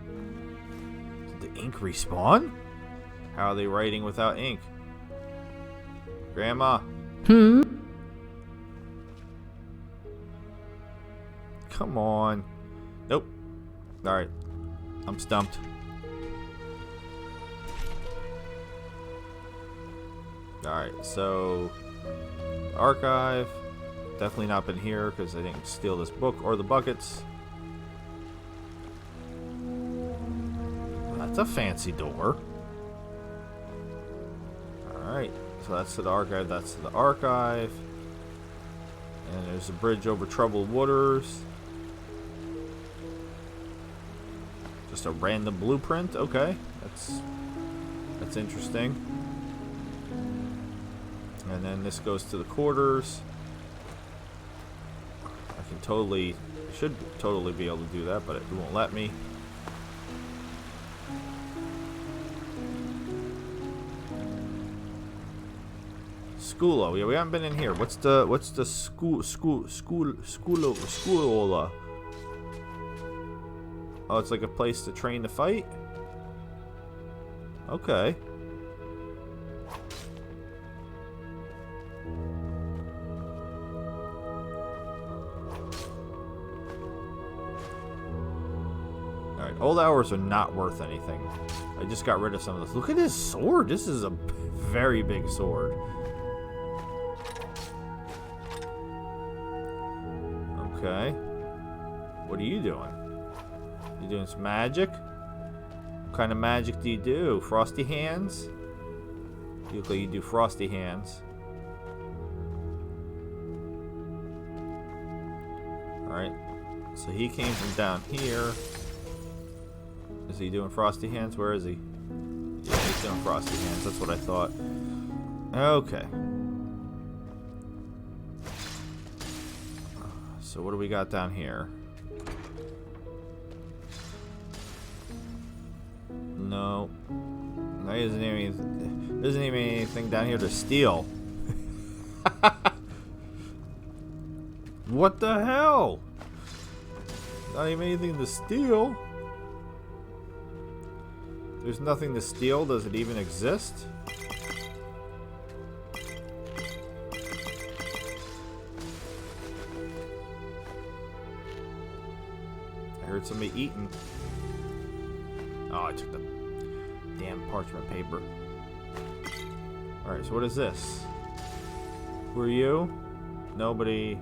S1: Did the ink respawn? How are they writing without ink? Grandma. Come on. Nope. Alright. I'm stumped. Alright, so archive. Definitely not been here because I didn't steal this book or the buckets. That's a fancy door. Alright, so that's to the archive, that's to the archive. And there's a bridge over troubled waters. Just a random blueprint, okay. That's interesting. And then this goes to the quarters. Should totally be able to do that, but it won't let me. Schoolo. Yeah, we haven't been in here. What's the schoola? Oh, it's like a place to train to fight? Okay. Alright, old hours are not worth anything. I just got rid of some of this. Look at his sword. This is a very big sword. Okay. What are you doing? You doing some magic? What kind of magic do you do? Frosty hands? You look like you do frosty hands. Alright. So he came from down here. Is he doing frosty hands? Where is he? Yeah, he's doing frosty hands. That's what I thought. Okay. So what do we got down here? No. There isn't even anything down here to steal. What the hell? Not even anything to steal. There's nothing to steal. Does it even exist? I heard somebody eating. Oh, I took the damn parchment paper. Alright, so what is this? Who are you? Nobody.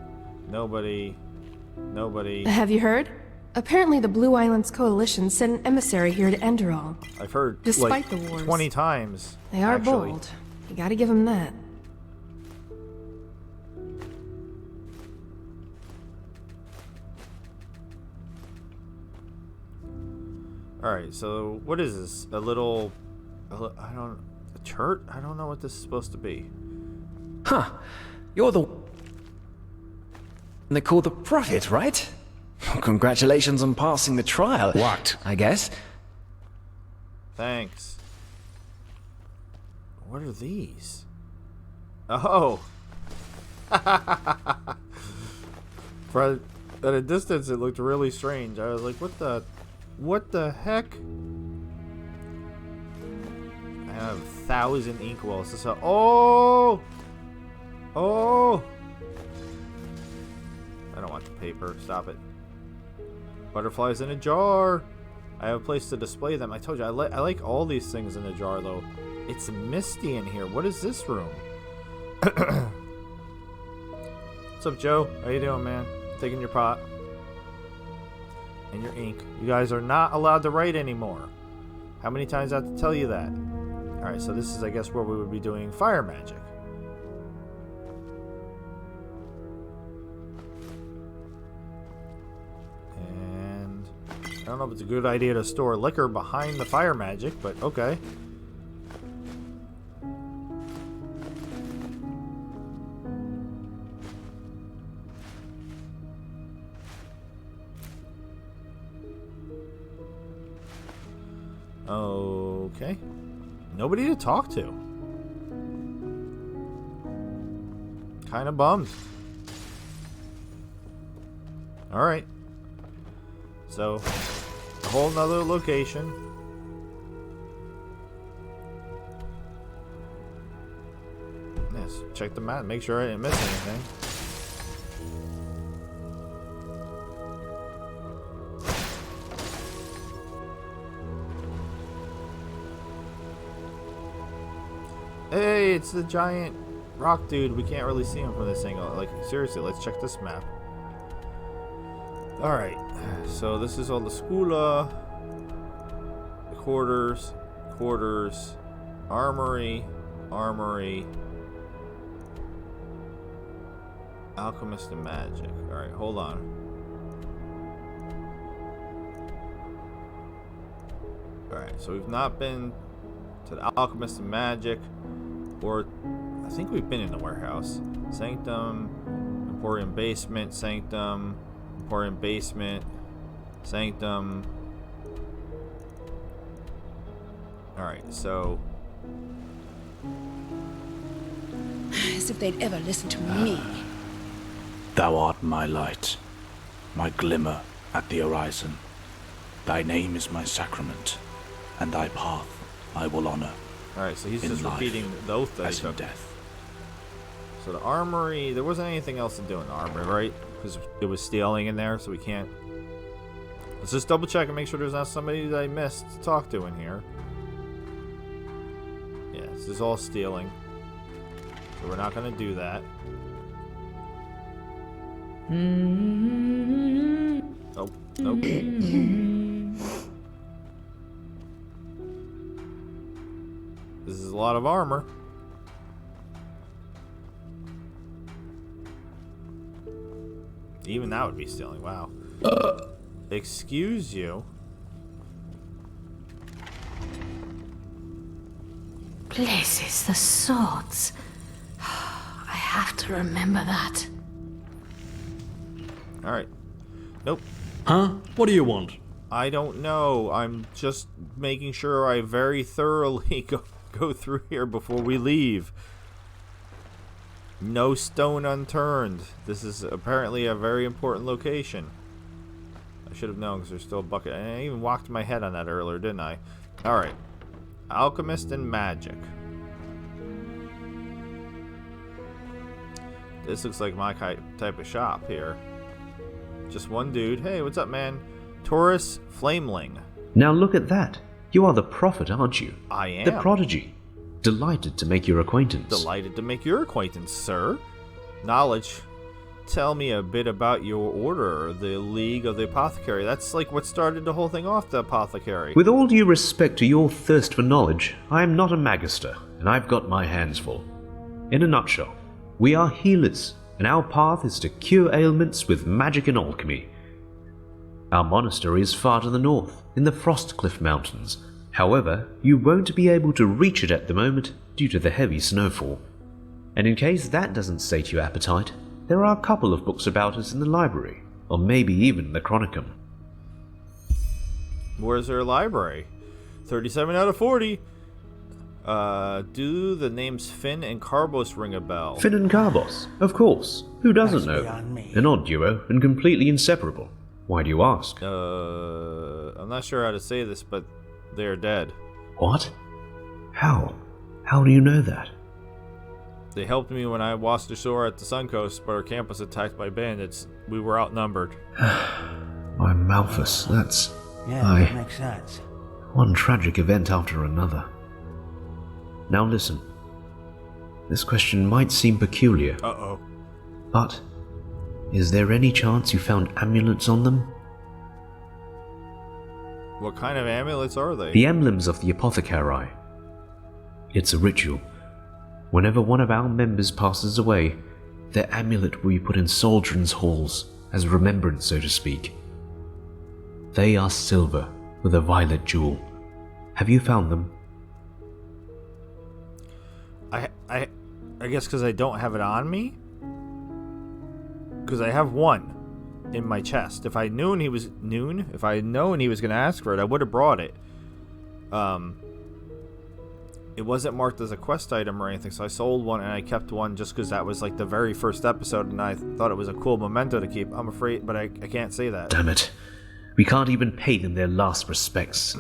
S9: Have you heard? Apparently the Blue Islands Coalition sent an emissary here to Enderal.
S1: I've heard
S9: Despite
S1: like
S9: the wars.
S1: 20 times.
S9: They are
S1: actually.
S9: bold. You gotta give them that.
S1: Alright, so what is this? A church? I don't know what this is supposed to be.
S15: Huh. You're the... they call the Prophet, right? Congratulations on passing the trial.
S2: What?
S15: I guess.
S1: Thanks. What are these? Oh! At a distance, it looked really strange. I was like, what the heck? I have 1,000 inkwells. Oh! Oh! I don't want the paper. Stop it. Butterflies in a jar. I have a place to display them. I told you, I like all these things in a jar, though. It's misty in here. What is this room? What's up, Joe? How you doing, man? Taking your pot. And your ink. You guys are not allowed to write anymore. How many times do I have to tell you that? Alright, so this is, I guess, where we would be doing fire magic. And I don't know if it's a good idea to store liquor behind the fire magic, but okay. Okay. Nobody to talk to. Kind of bummed. Alright. So, a whole nother location. Yes, check the map. Make sure I didn't miss anything. Hey, it's the giant rock dude. We can't really see him from this angle. Like, seriously, let's check this map. Alright, so this is all the skula, the quarters, armory, alchemist and magic. Alright, hold on. Alright, so we've not been to the alchemist and magic. Or, I think we've been in the warehouse. Sanctum, Emporium basement, Sanctum, Emporium basement, Sanctum. Alright, so...
S17: As if they'd ever listen to me.
S5: Thou art my light, my glimmer at the horizon. Thy name is my sacrament, and thy path I will honor.
S1: Alright, so he's
S5: in
S1: just
S5: life,
S1: repeating the oath that he
S5: as in
S1: took.
S5: death.
S1: So the armory, there wasn't anything else to do in the armory, right? Because it was stealing in there, so we can't... Let's just double check and make sure there's not somebody that I missed to talk to in here. Yeah, this is all stealing. So we're not going to do that. Oh, nope. This is a lot of armor. Even that would be stealing. Wow. Excuse you.
S11: Places, the swords. I have to remember that.
S1: Alright. Nope.
S18: Huh? What do you want?
S1: I don't know. I'm just making sure I very thoroughly go through here before we leave. No stone unturned. This is apparently a very important location. I should have known because there's still a bucket. I even walked my head on that earlier, didn't I? Alright. Alchemist and magic. This looks like my type of shop here. Just one dude. Hey, what's up, man? Taurus Flameling.
S19: Now look at that. You are the prophet, aren't you?
S1: I am.
S19: The prodigy. Delighted to make your acquaintance.
S1: Delighted to make your acquaintance, sir. Knowledge. Tell me a bit about your order, the League of the Apothecary. That's like what started the whole thing off, the Apothecary.
S19: With all due respect to your thirst for knowledge, I am not a magister, and I've got my hands full. In a nutshell, we are healers, and our path is to cure ailments with magic and alchemy. Our monastery is far to the north, in the Frostcliff Mountains. However, you won't be able to reach it at the moment due to the heavy snowfall. And in case that doesn't sate your appetite, there are a couple of books about us in the library, or maybe even the Chronicum.
S1: Where's their library? 37 out of 40. Do the names Finn and Carbos ring a bell?
S19: Finn and Carbos, of course. Who doesn't know? An odd duo and completely inseparable. Why do you ask?
S1: I'm not sure how to say this, but they're dead.
S19: What? How? How do you know that?
S1: They helped me when I washed ashore at the Suncoast, but our camp was attacked by bandits. We were outnumbered.
S19: Why, Malthus, that's...
S12: Yeah, that makes sense.
S19: One tragic event after another. Now listen. This question might seem peculiar.
S1: Uh-oh.
S19: But, is there any chance you found amulets on them?
S1: What kind of amulets are they?
S19: The emblems of the apothecary. It's a ritual. Whenever one of our members passes away, their amulet will be put in Soldran's halls, as remembrance, so to speak. They are silver with a violet jewel. Have you found them?
S1: I guess because I don't have it on me? Because I have one in my chest. If I had known he was going to ask for it, I would have brought it. It wasn't marked as a quest item or anything, so I sold one and I kept one just because that was like the very first episode and I thought it was a cool memento to keep. I'm afraid, but I can't say that.
S19: Damn it. We can't even pay them their last respects.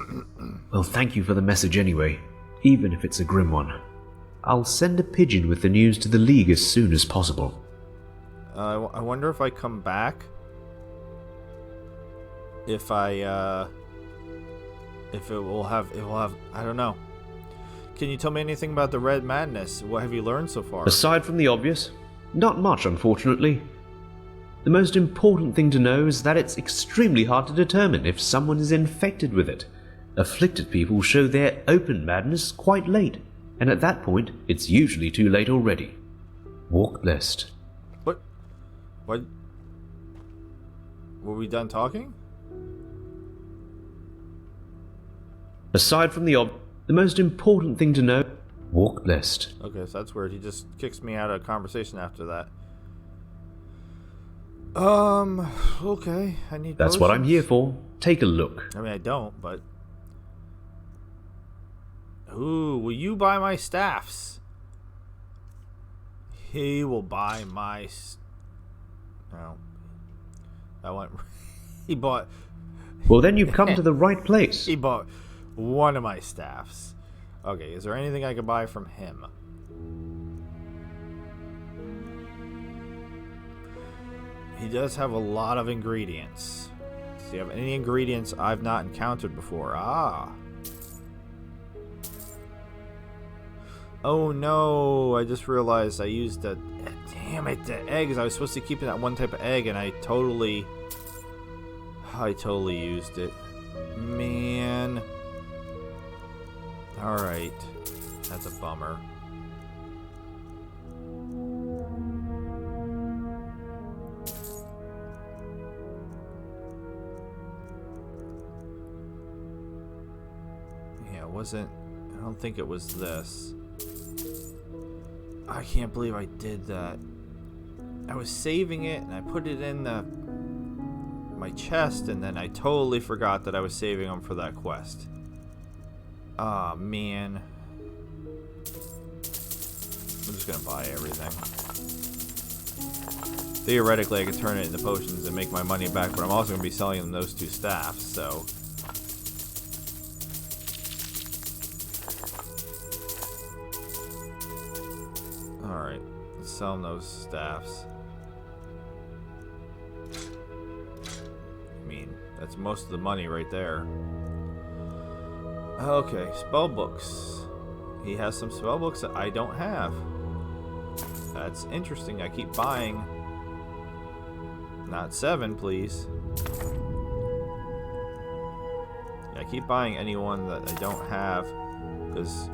S19: Well, thank you for the message anyway, even if it's a grim one. I'll send a pigeon with the news to the League as soon as possible.
S1: I wonder if I come back, if it will have, I don't know. Can you tell me anything about the Red Madness? What have you learned so far?
S19: Aside from the obvious, not much, unfortunately. The most important thing to know is that it's extremely hard to determine if someone is infected with it. Afflicted people show their open madness quite late, and at that point, it's usually too late already. Walk blessed.
S1: What? Were we done talking?
S19: Aside from the most important thing to know, walk blessed.
S1: Okay, so that's weird. He just kicks me out of conversation after that. Okay. I need
S19: That's what I'm here for. Take a look.
S1: I mean, I don't, but... Ooh, will you buy my staffs? He will buy my... No. That one... He bought...
S19: Well, then you've come to the right place.
S1: He bought one of my staffs. Okay, is there anything I can buy from him? He does have a lot of ingredients. Does he have any ingredients I've not encountered before? Ah. Oh no, I just realized I used the... Damn it, the eggs. I was supposed to keep that one type of egg and I totally used it. Man. Alright. That's a bummer. Yeah, I don't think it was this. I can't believe I did that. I was saving it and I put it in my chest and then I totally forgot that I was saving them for that quest. Ah, man. I'm just gonna buy everything. Theoretically, I could turn it into potions and make my money back, but I'm also gonna be selling them those two staffs, so... Alright, let's sell them those staffs. I mean, that's most of the money right there. Okay, spell books. He has some spell books that I don't have. That's interesting. I keep buying. Not 7, please. Yeah, I keep buying anyone that I don't have, because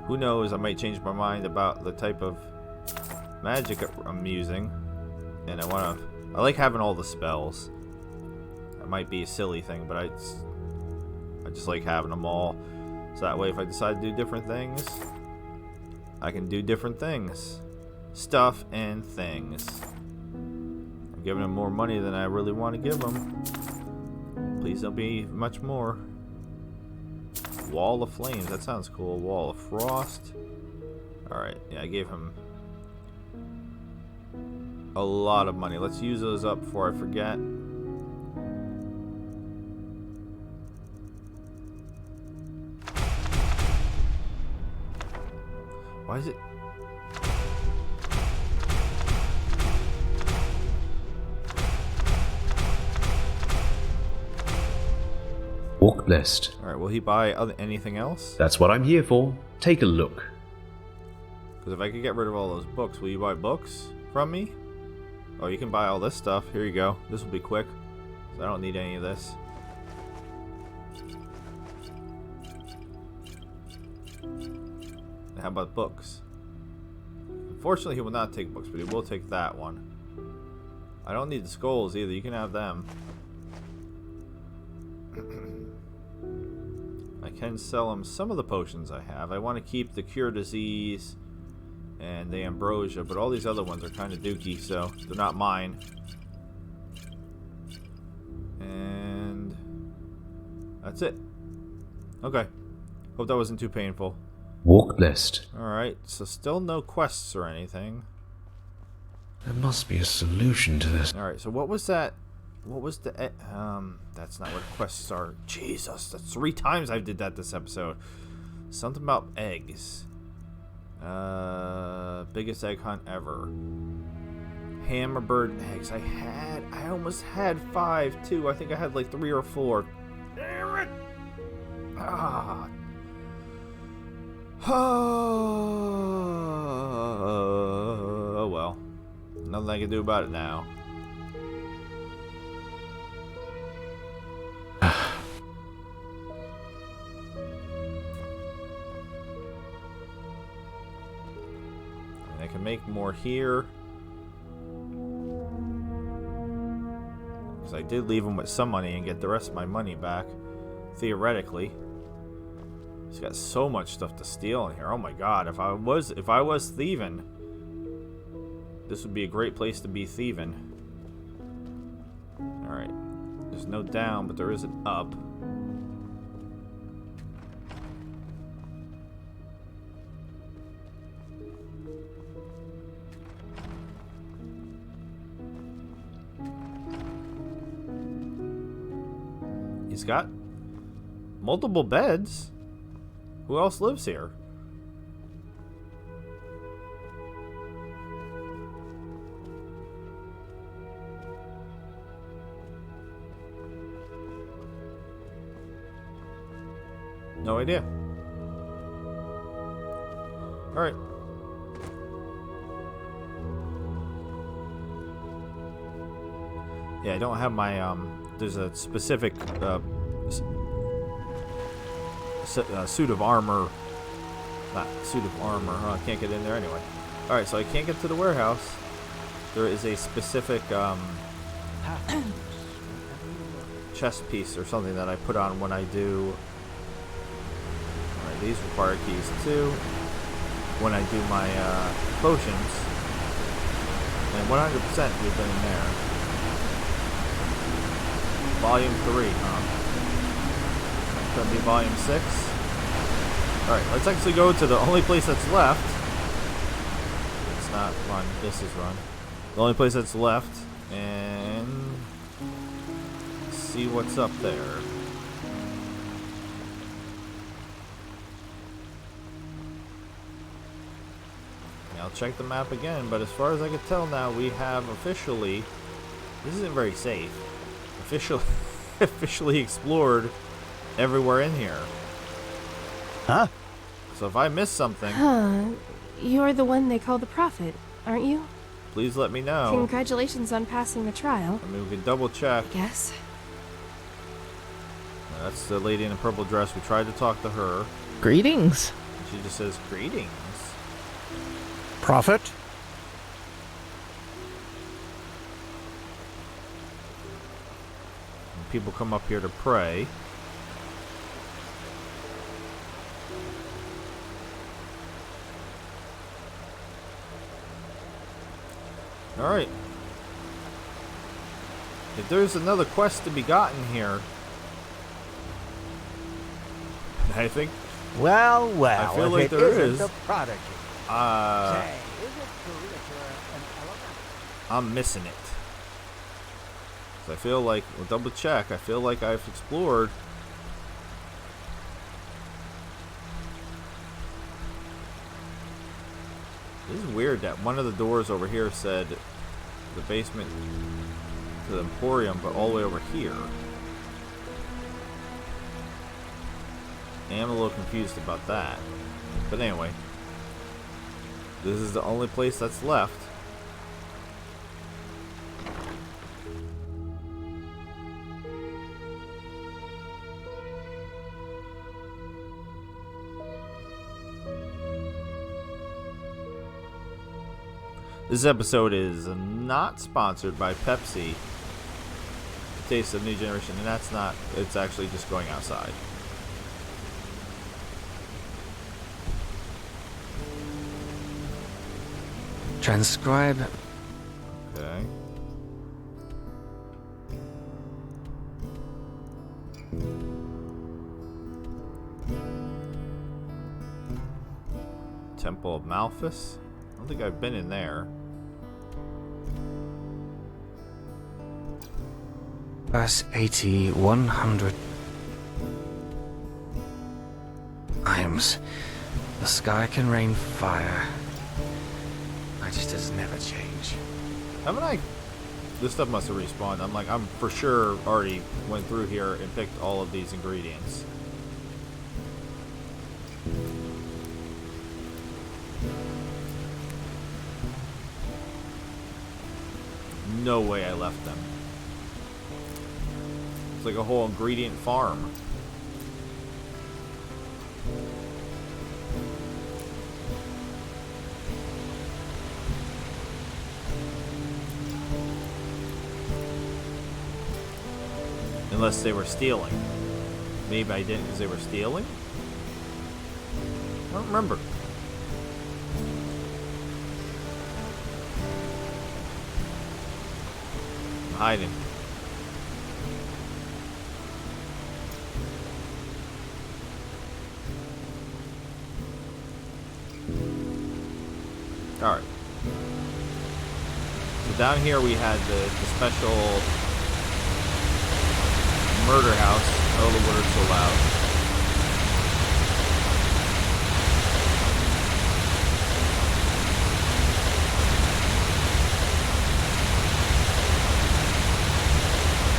S1: who knows, I might change my mind about the type of magic I'm using. And I like having all the spells. That might be a silly thing, but I just like having them all. So that way if I decide to do different things, I can do different things. Stuff and things. I'm giving them more money than I really want to give them. Please don't be much more. Wall of Flames, that sounds cool. Wall of Frost. Alright, yeah, I gave him a lot of money. Let's use those up before I forget. Why is it...
S19: Walk blessed.
S1: Alright, will he buy anything else?
S19: That's what I'm here for. Take a look.
S1: Because if I could get rid of all those books, will you buy books from me? Oh, you can buy all this stuff. Here you go. This will be quick. So I don't need any of this. And how about books? Unfortunately, he will not take books, but he will take that one. I don't need the skulls either. You can have them. I can sell him some of the potions I have. I want to keep the cure disease and the ambrosia, but all these other ones are kind of dookie, so they're not mine. And that's it. Okay. Hope that wasn't too painful.
S19: Walk blessed.
S1: Alright, so still no quests or anything.
S19: There must be a solution to this.
S1: Alright, so what was that? What was the... that's not what quests are. Jesus, that's 3 times I did that this episode. Something about eggs. Biggest egg hunt ever. Hammerbird eggs. I almost had 5 too. I think I had like 3 or 4. Damn it! Ah. Oh well. Nothing I can do about it now. I can make more here. Because I did leave him with some money and get the rest of my money back. Theoretically. He's got so much stuff to steal in here. Oh my god, if I was thieving, this would be a great place to be thieving. Alright. There's no down, but there is an up. He's got multiple beds. Who else lives here? No idea. Alright. Yeah, I don't have my, there's a specific, suit of armor. Not suit of armor. Huh? I can't get in there anyway. Alright, so I can't get to the warehouse. There is a specific chest piece or something that I put on when I do. Alright, these require keys too. When I do my potions. And 100% we've been in there. Volume 3, huh? Gonna be volume 6. Alright, let's actually go to the only place that's left. It's not run, this is run. The only place that's left, and see what's up there. Yeah, I'll check the map again, but as far as I can tell now, we have officially, this isn't very safe, officially explored everywhere in here.
S12: Huh?
S1: So if I miss something...
S9: Huh. You're the one they call the Prophet, aren't you?
S1: Please let me know.
S9: Congratulations on passing the trial.
S1: I mean, we can double check.
S9: I guess.
S1: That's the lady in the purple dress. We tried to talk to her.
S13: Greetings.
S1: She just says, greetings.
S8: Prophet?
S1: And people come up here to pray. Alright. If there's another quest to be gotten here, I think...
S12: Well,
S1: I feel like there is.
S12: The prodigy. Say, is it true that you're an elemental?
S1: I'm missing it. So I feel like, we'll double check, I feel like I've explored. This is weird that one of the doors over here said the basement to the Emporium, but all the way over here. I am a little confused about that. But anyway, this is the only place that's left. This episode is not sponsored by Pepsi. The taste of new generation, and that's not. It's actually just going outside.
S15: Transcribe.
S1: Okay. Temple of Malphus. I don't think I've been in there.
S15: Verse 80, 100 times. The sky can rain fire. Magisters never change.
S1: Haven't I? This stuff must have respawned. I'm for sure already went through here and picked all of these ingredients. No way I left them. It's like a whole ingredient farm. Unless they were stealing. Maybe I didn't because they were stealing? I don't remember. I'm hiding. Alright. So down here we had the special murder house. Oh, the water's so loud.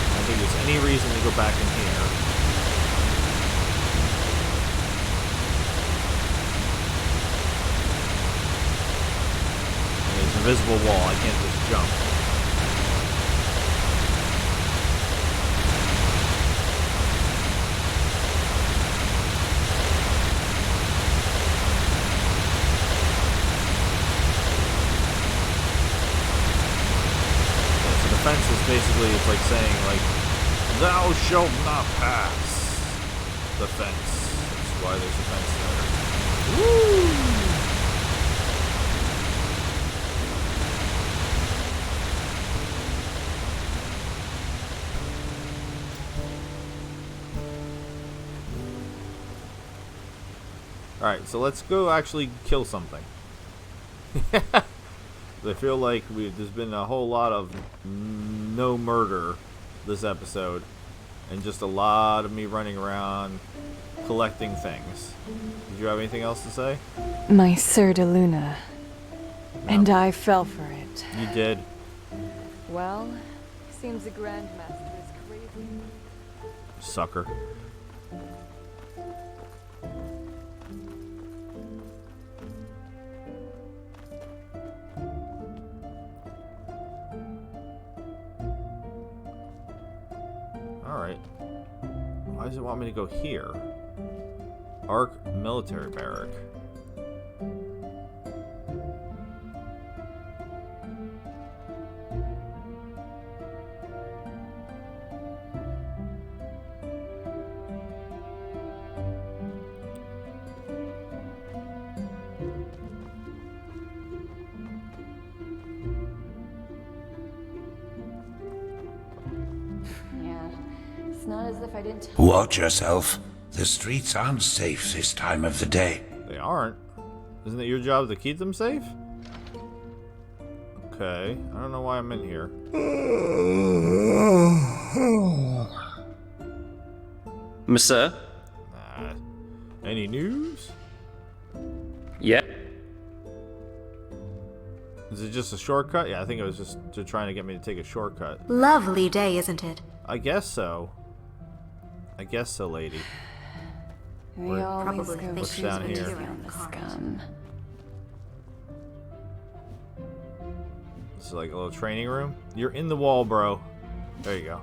S1: I don't think there's any reason to go back in here. And there's an invisible wall. I can't just jump. Fence is basically, it's like saying, like, thou shalt not pass the fence. That's why there's a fence there. Woo! Alright, so let's go actually kill something. I feel like there's been a whole lot of no murder this episode, and just a lot of me running around collecting things. Did you have anything else to say?
S20: My Sir de Luna. No. And I fell for it.
S1: You did.
S20: Well, seems the Grandmaster is crazy.
S1: Sucker. Alright. Why does it want me to go here? Ark Military Barrack.
S16: Watch yourself. The streets aren't safe this time of the day.
S1: They aren't? Isn't it your job to keep them safe? Okay. I don't know why I'm in here.
S21: Monsieur?
S1: Any news?
S21: Yeah.
S1: Is it just a shortcut? Yeah, I think it was just trying to get me to take a shortcut.
S22: Lovely day, isn't it?
S1: I guess so. I guess so, lady.
S20: They always
S9: Probably
S20: go
S1: what's
S20: too
S1: down
S20: easy
S1: here?
S20: on this gun.
S1: This is like a little training room. You're in the wall, bro. There you go.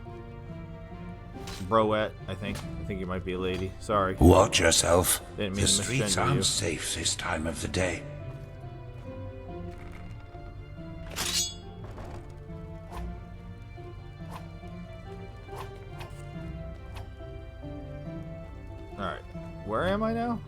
S1: Broette, I think. I think you might be a lady. Sorry.
S16: Watch yourself.
S1: Didn't mean
S16: The
S1: to
S16: streets
S1: misgender you.
S16: aren't safe this time of the day.
S1: Alright. Where am I now?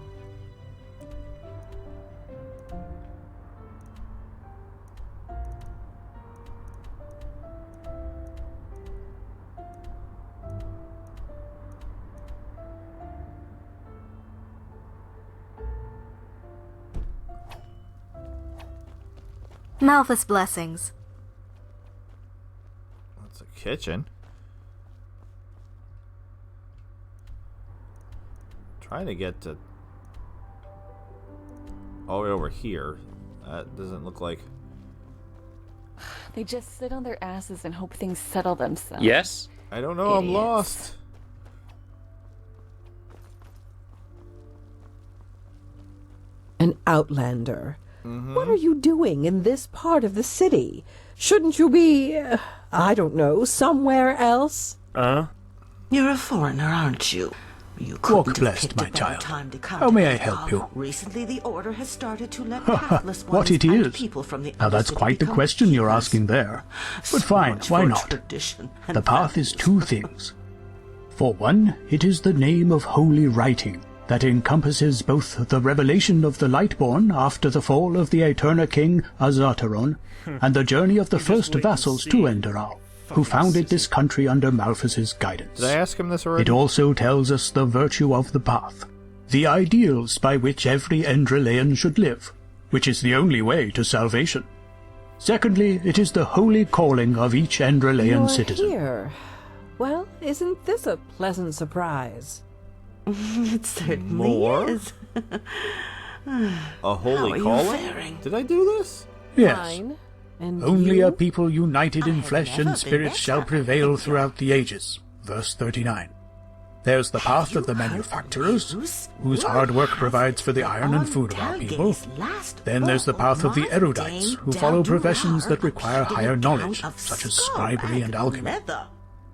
S7: Malthus blessings.
S1: That's a kitchen. Trying to get to all the way over here. That doesn't look like.
S20: They just sit on their asses and hope things settle themselves.
S21: Yes?
S1: I don't know. I'm
S20: Idiots.
S1: lost.
S22: An outlander. What are you doing in this part of the city? Shouldn't you be, I don't know, somewhere else?
S23: You're a foreigner, aren't you? You
S24: Walk
S23: couldn't have
S24: blessed,
S23: picked
S24: my
S23: a better
S24: child.
S23: time to come
S24: How
S23: to
S24: may I
S23: Enderal.
S24: help you?
S23: Recently, the Order has started to let pathless
S24: What
S23: ones
S24: it
S23: and
S24: is?
S23: people from the
S24: Now that's
S23: Undercity
S24: quite the
S23: become
S24: question you're
S23: keepers.
S24: asking there. But
S23: So
S24: fine,
S23: much
S24: why
S23: for
S24: not?
S23: tradition and
S24: The path is
S23: values.
S24: two things. For one, it is the name of holy writing that encompasses both the revelation of the Lightborn after the fall of the Eterna King Azataron and the journey of the first vassals to Enderal, who founded this country under Malthus's guidance.
S1: Did I ask him this already?
S24: It also tells us the virtue of the path, the ideals by which every Endralean should live, which is the only way to salvation. Secondly, it is the holy calling of each Endralean
S22: You're
S24: citizen.
S22: here. Well, isn't this a pleasant surprise?
S23: It certainly
S1: More?
S23: is.
S1: A holy
S23: How are you
S1: calling?
S23: faring?
S1: Did I do this?
S24: Yes.
S22: Fine. And
S24: Only
S22: you?
S24: a people united in flesh
S23: never
S24: and spirit
S23: been
S24: shall
S23: better.
S24: prevail throughout the ages. Verse 39. There's the path of the
S23: you heard
S24: manufacturers,
S23: news?
S24: whose hard work provides for the iron and food of our people. Then there's the path of the erudites, who follow professions that require higher knowledge, such as scribery and alchemy.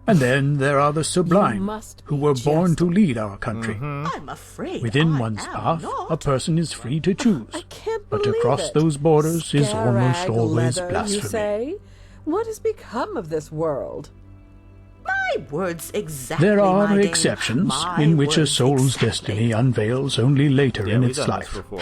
S24: And then there are the sublime,
S22: must
S24: who
S22: be
S24: were born
S22: jesting.
S24: to lead our country.
S23: I'm afraid
S24: Within
S23: I
S24: one's
S23: am
S24: path,
S23: not.
S24: a person is free to choose.
S22: I can't
S24: But to
S22: believe
S24: cross
S22: it.
S24: those borders is almost
S22: Scarag
S24: always
S22: leather,
S24: blasphemy.
S22: You say? What has become of this world?
S23: My words exactly,
S24: There are
S23: my dame.
S24: exceptions
S23: My
S24: in which a
S23: words
S24: soul's
S23: exactly.
S24: destiny unveils only later
S1: Yeah,
S24: in
S1: we've
S24: its
S1: done
S24: life.
S1: this before.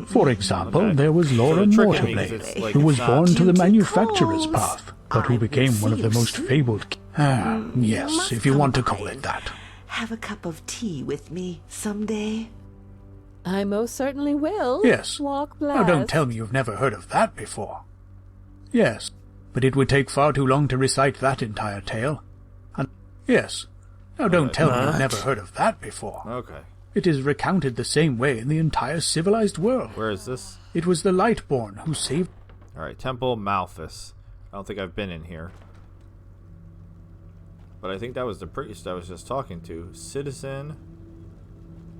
S24: For example,
S1: Okay.
S24: there was Laura
S1: So they're tricking me 'cause
S24: Morterblade,
S1: it's like
S24: who was
S1: it's not-
S24: born to the
S23: Duty
S24: manufacturer's
S23: calls.
S24: path, but who
S23: I
S24: became
S23: will
S24: one of
S23: see
S24: the
S23: you
S24: most
S23: soon.
S24: fabled. Yes,
S23: must
S24: if you
S23: come
S24: want to
S23: by
S24: call it
S23: and
S24: that.
S23: Have a cup of tea with me someday.
S22: I most certainly will.
S24: Yes.
S22: Walk
S24: Now
S22: blessed.
S24: don't tell me you've never heard of that before. Yes, but it would take far too long to recite that entire tale. And yes. Now don't tell me you've
S23: What?
S24: never heard of that before.
S1: Okay.
S24: It is recounted the same way in the entire civilized world.
S1: Where is this?
S24: It was the Lightborn who saved.
S1: Alright, Temple Malthus. I don't think I've been in here. But I think that was the priest I was just talking to. Citizen.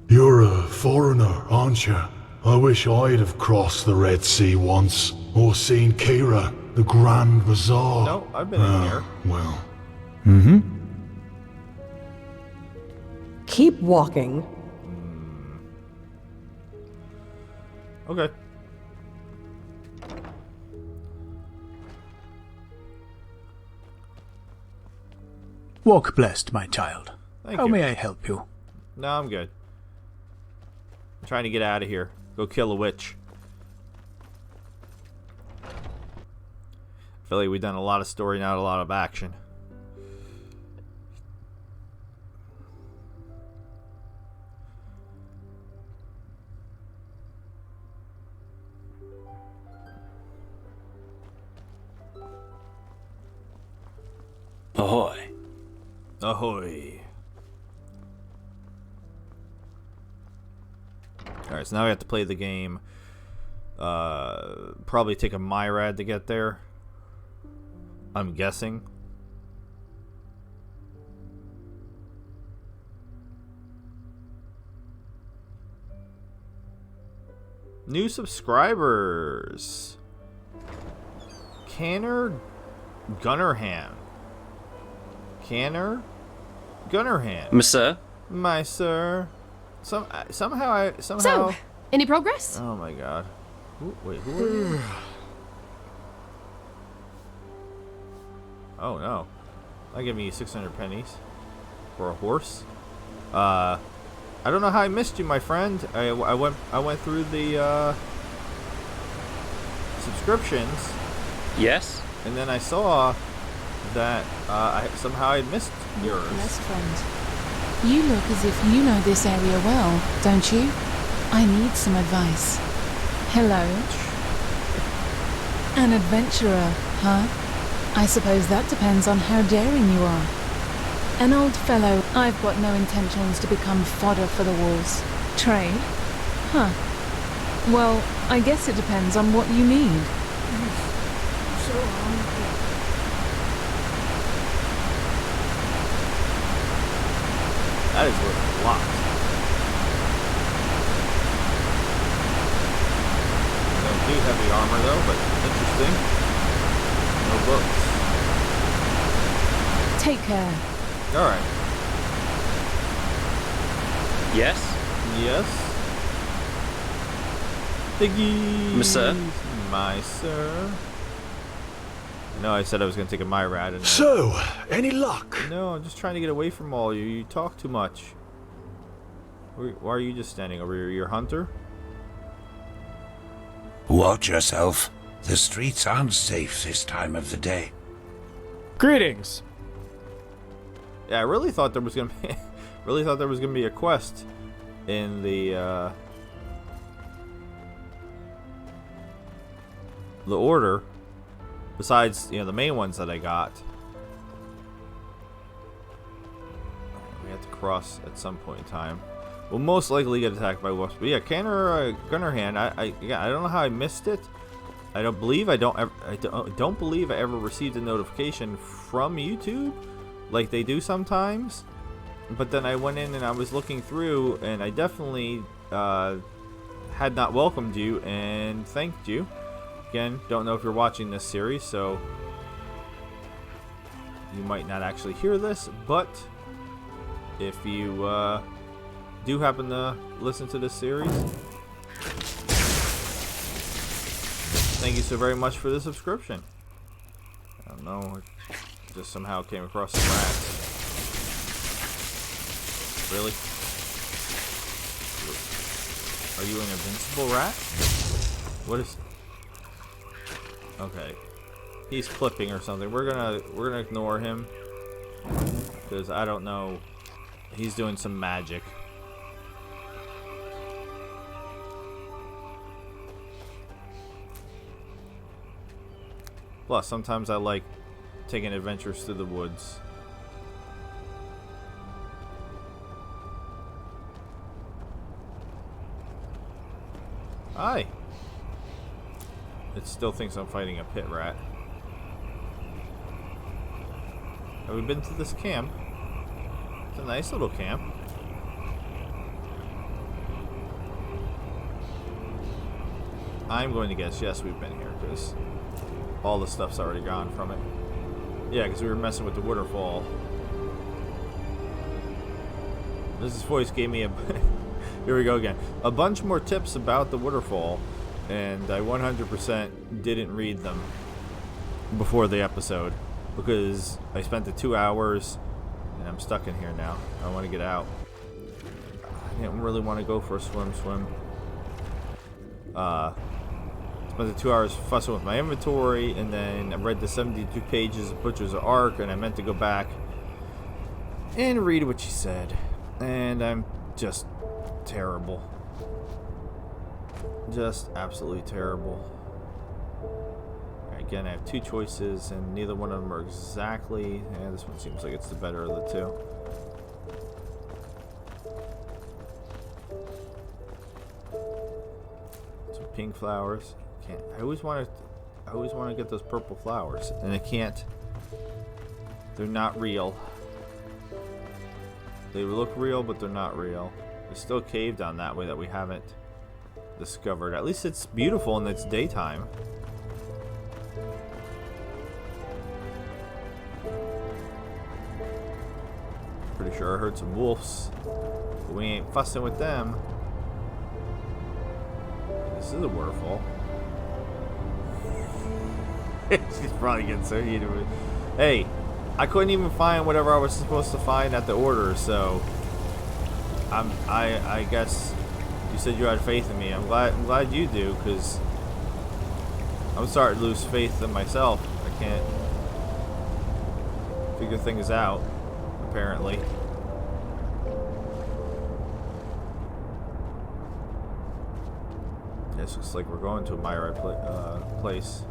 S6: You're a foreigner, aren't you? I wish I'd have crossed the Red Sea once, or seen Kira, the Grand Bazaar.
S1: No, I've been in here.
S6: Well.
S24: Mm-hmm.
S22: Keep walking.
S1: Okay.
S24: Walk blessed, my child.
S1: Thank
S24: How
S1: you.
S24: may I help you?
S1: No, I'm good. I'm trying to get out of here. Go kill a witch. I feel like we've done a lot of story, not a lot of action.
S5: Ahoy.
S1: Ahoy. Alright, so now we have to play the game. Probably take a Myrad to get there. I'm guessing. New subscribers. Canner Gunnerham. Canner Gunnerham.
S21: Monsieur?
S1: My sir. Somehow.
S9: So, any progress?
S1: Oh my god. Wait, who are you? Oh no. I'll give me 600 pennies for a horse. I don't know how I missed you, my friend. I went through the subscriptions.
S21: Yes.
S1: And then I saw that somehow I missed yours.
S4: Best friend, you look as if you know this area well, don't you? I need some advice. Hello? An adventurer, huh? I suppose that depends on how daring you are. An old fellow, I've got no intentions to become fodder for the wolves. Trade? Huh. Well, I guess it depends on what you need.
S23: So hungry.
S1: That is worth a lot. I don't do heavy armor though, but interesting. No books.
S4: Take care.
S1: Alright.
S21: Yes?
S1: Yes? Piggy!
S21: Monsieur?
S1: My sir. No, I said I was going to take a Myrad. And
S6: So, any luck?
S1: No, I'm just trying to get away from all you. You talk too much. Why are you just standing over here? You're a hunter?
S16: Watch yourself. The streets aren't safe this time of the day.
S7: Greetings.
S1: Yeah, I really thought there was gonna be a quest in the order, besides the main ones that I got. We have to cross at some point in time. We'll most likely get attacked by wolves. But yeah, Canner Gunnerhand. I don't know how I missed it. I don't believe I don't believe I ever received a notification from YouTube, like they do sometimes. But then I went in and I was looking through, and I definitely had not welcomed you and thanked you. Again, don't know if you're watching this series, so you might not actually hear this. But if you do happen to listen to this series, thank you so very much for the subscription. I don't know, it just somehow came across some rats. Really? Are you an invincible rat? What is? Okay, he's clipping or something. We're gonna ignore him because I don't know. He's doing some magic. Plus, sometimes I like taking adventures through the woods. Hi. It still thinks I'm fighting a pit rat. Have we been to this camp? It's a nice little camp. I'm going to guess yes, we've been here because all the stuff's already gone from it. Yeah, because we were messing with the waterfall. This voice gave me a... Here we go again. A bunch more tips about the waterfall, and I 100% didn't read them before the episode because I spent the 2 hours and I'm stuck in here now. I want to get out. I didn't really want to go for a swim. Spent the 2 hours fussing with my inventory, and then I read the 72 pages of Butcher's Ark, and I meant to go back and read what she said, and I'm just terrible. Just absolutely terrible. Again, I have two choices, and neither one of them are exactly... Yeah, this one seems like it's the better of the two. Some pink flowers. I always want to get those purple flowers, and I can't. They're not real. They look real, but they're not real. There's still a cave down that way that we haven't discovered. At least it's beautiful and it's daytime. Pretty sure I heard some wolves, but we ain't fussing with them. This is a waterfall. She's probably getting so heated with. Hey, I couldn't even find whatever I was supposed to find at the order, so I guess you said you had faith in me. I'm glad you do, because I'm starting to lose faith in myself. I can't figure things out, apparently. This looks like we're going to my right place.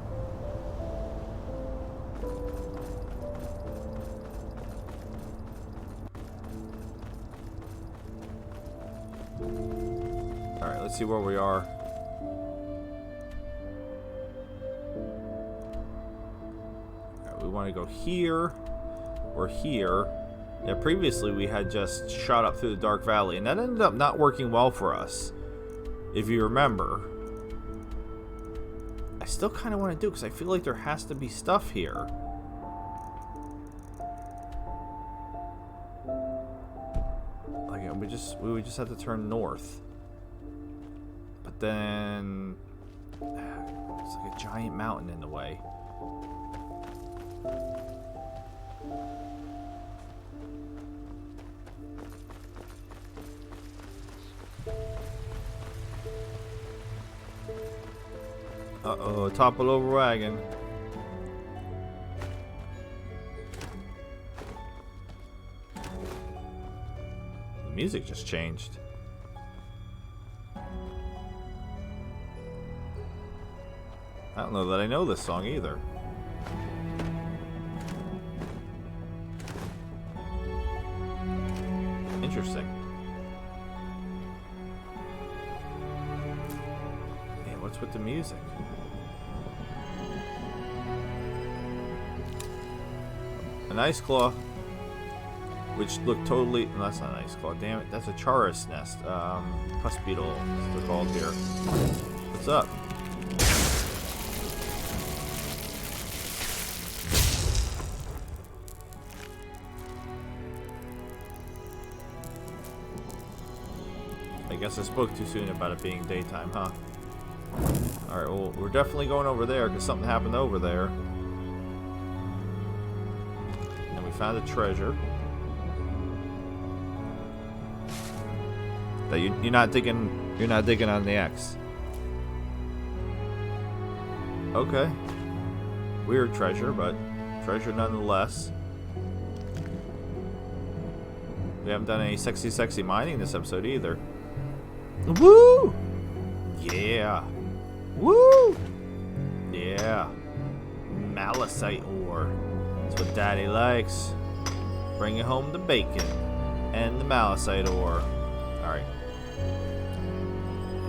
S1: Alright, let's see where we are. Right, we want to go here or here. Yeah, previously we had just shot up through the Dark Valley, and that ended up not working well for us, if you remember. I still kind of want to do it because I feel like there has to be stuff here. Like we would just have to turn north. But then it's like a giant mountain in the way. Uh-oh, topple over wagon. The music just changed. I don't know that I know this song either. Interesting. Yeah, what's with the music? An ice claw, which looked totally. No, that's not an ice claw. Damn it, that's a charis nest. Pus beetle, as they're called here. What's up? I guess I spoke too soon about it being daytime, huh? Alright, well, we're definitely going over there because something happened over there. And we found a treasure. That you're not digging on the X. Okay. Weird treasure, but treasure nonetheless. We haven't done any sexy mining this episode either. Woo! Yeah. Woo! Yeah. Malachite ore. That's what Daddy likes. Bringing home the bacon and the malachite ore. Alright.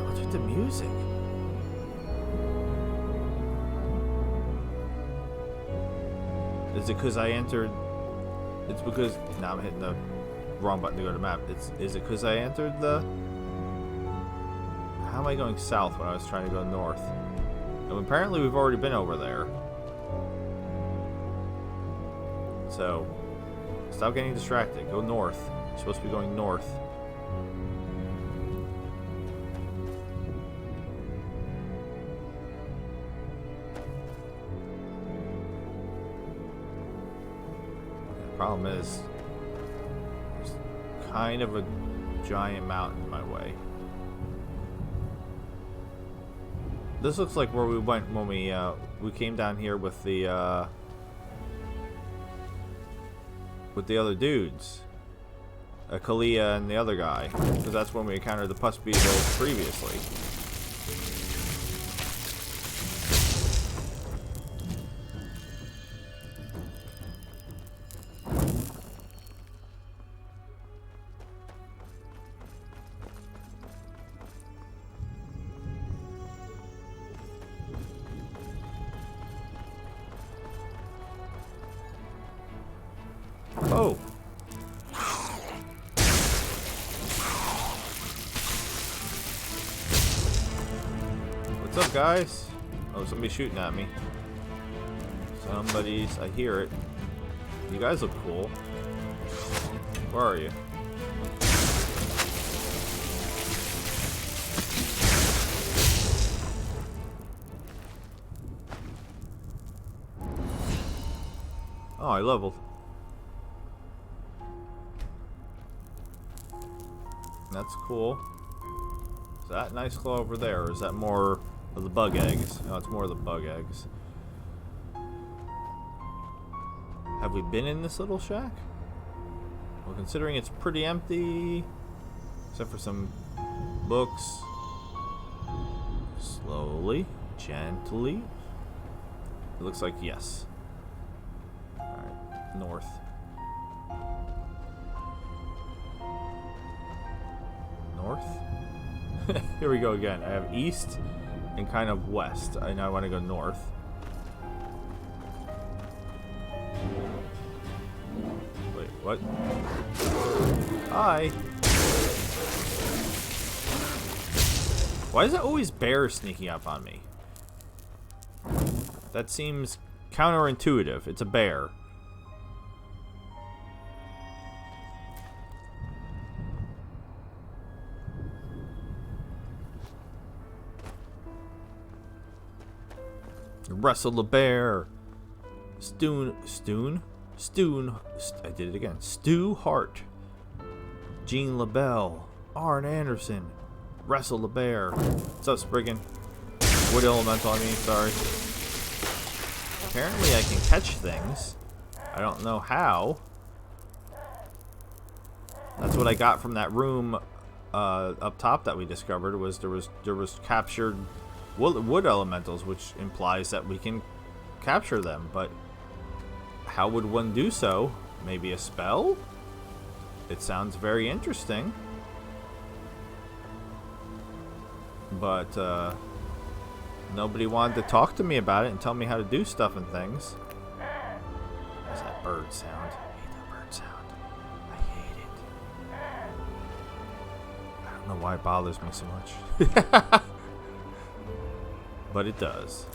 S1: What's with the music? Is it because I entered... It's because... Now I'm hitting the wrong button to go to map. Is it because I entered the... How am I going south when I was trying to go north? And apparently we've already been over there. So, stop getting distracted. Go north. You're supposed to be going north. The problem is, there's kind of a giant mountain in my way. This looks like where we went when we came down here with the other dudes, Kalia and the other guy, because that's when we encountered the pus beetle previously. Oh. up, guys? Oh, somebody's shooting at me. I hear it. You guys look cool. Where are you? Oh, I leveled. That's cool. Is that nice claw over there, or is that more of the bug eggs? No, it's more of the bug eggs. Have we been in this little shack? Well, considering it's pretty empty, except for some books. Slowly, gently. It looks like yes. Alright, north. North? Here we go again. I have east and kind of west. I now want to go north. Wait, what? Hi. Why is it always bears sneaking up on me? That seems counterintuitive. It's a bear. Wrestle the bear. I did it again. Stu Hart. Jean LaBelle. Arn Anderson. Wrestle the bear. What's up, Spriggan? Wood elemental, I mean, sorry. Apparently I can catch things. I don't know how. That's what I got from that room up top that we discovered. Was there was captured wood elementals, which implies that we can capture them, but how would one do so? Maybe a spell? It sounds very interesting, but nobody wanted to talk to me about it and tell me how to do stuff and things. What's that bird sound? I hate that bird sound. I hate it. I don't know why it bothers me so much. But it does.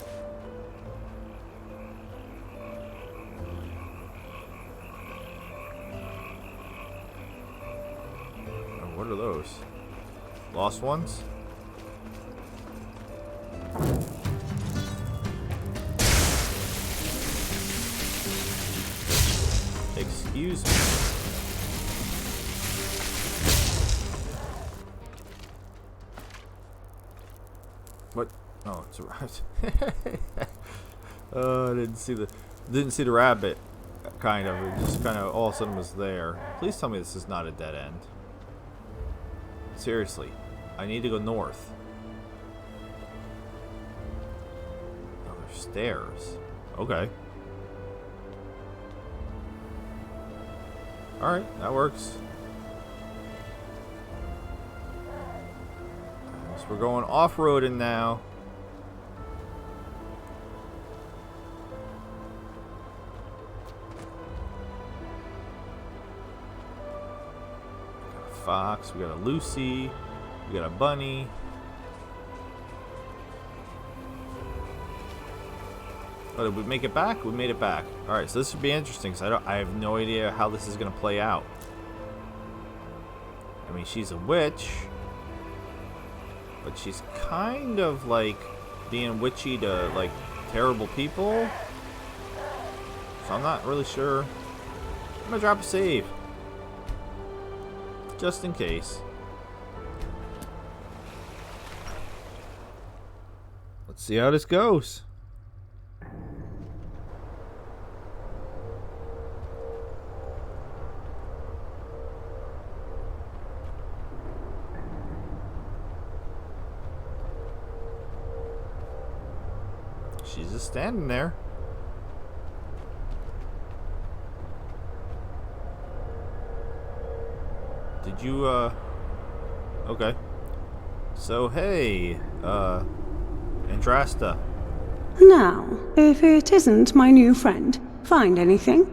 S1: Oh, what are those? Lost ones? Excuse me. What? Oh, it's a rabbit. I didn't see the rabbit. Kind of. It just kind of all of a sudden was there. Please tell me this is not a dead end. Seriously, I need to go north. Oh, there's stairs. Okay. All right, that works. So we're going off-roading now. Fox, we got a Lucy, we got a bunny. Oh, did we make it back? We made it back. All right, so this should be interesting because I have no idea how this is gonna play out. I mean, she's a witch, but she's kind of like being witchy to like terrible people. So I'm not really sure. I'm gonna drop a save. Just in case. Let's see how this goes. She's just standing there. Did you, okay. So, hey, Andrasta.
S2: Now, if it isn't my new friend, find anything?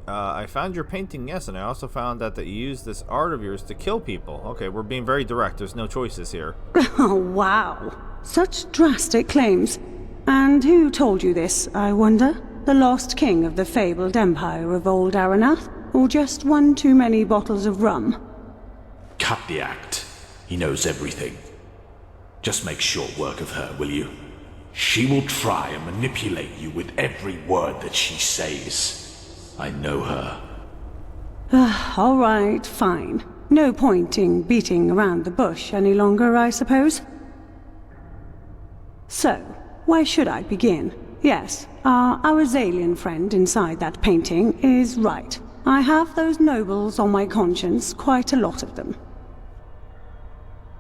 S1: I found your painting, yes, and I also found that you use this art of yours to kill people. Okay, we're being very direct. There's no choices here.
S2: Oh, wow. Such drastic claims. And who told you this, I wonder? The lost king of the fabled empire of old Aranath? Or just one too many bottles of rum?
S5: Cut the act. He knows everything. Just make short work of her, will you? She will try and manipulate you with every word that she says. I know her.
S2: All right, fine. No point in beating around the bush any longer, I suppose. So, where should I begin? Yes, our Arizalian friend inside that painting is right. I have those nobles on my conscience, quite a lot of them.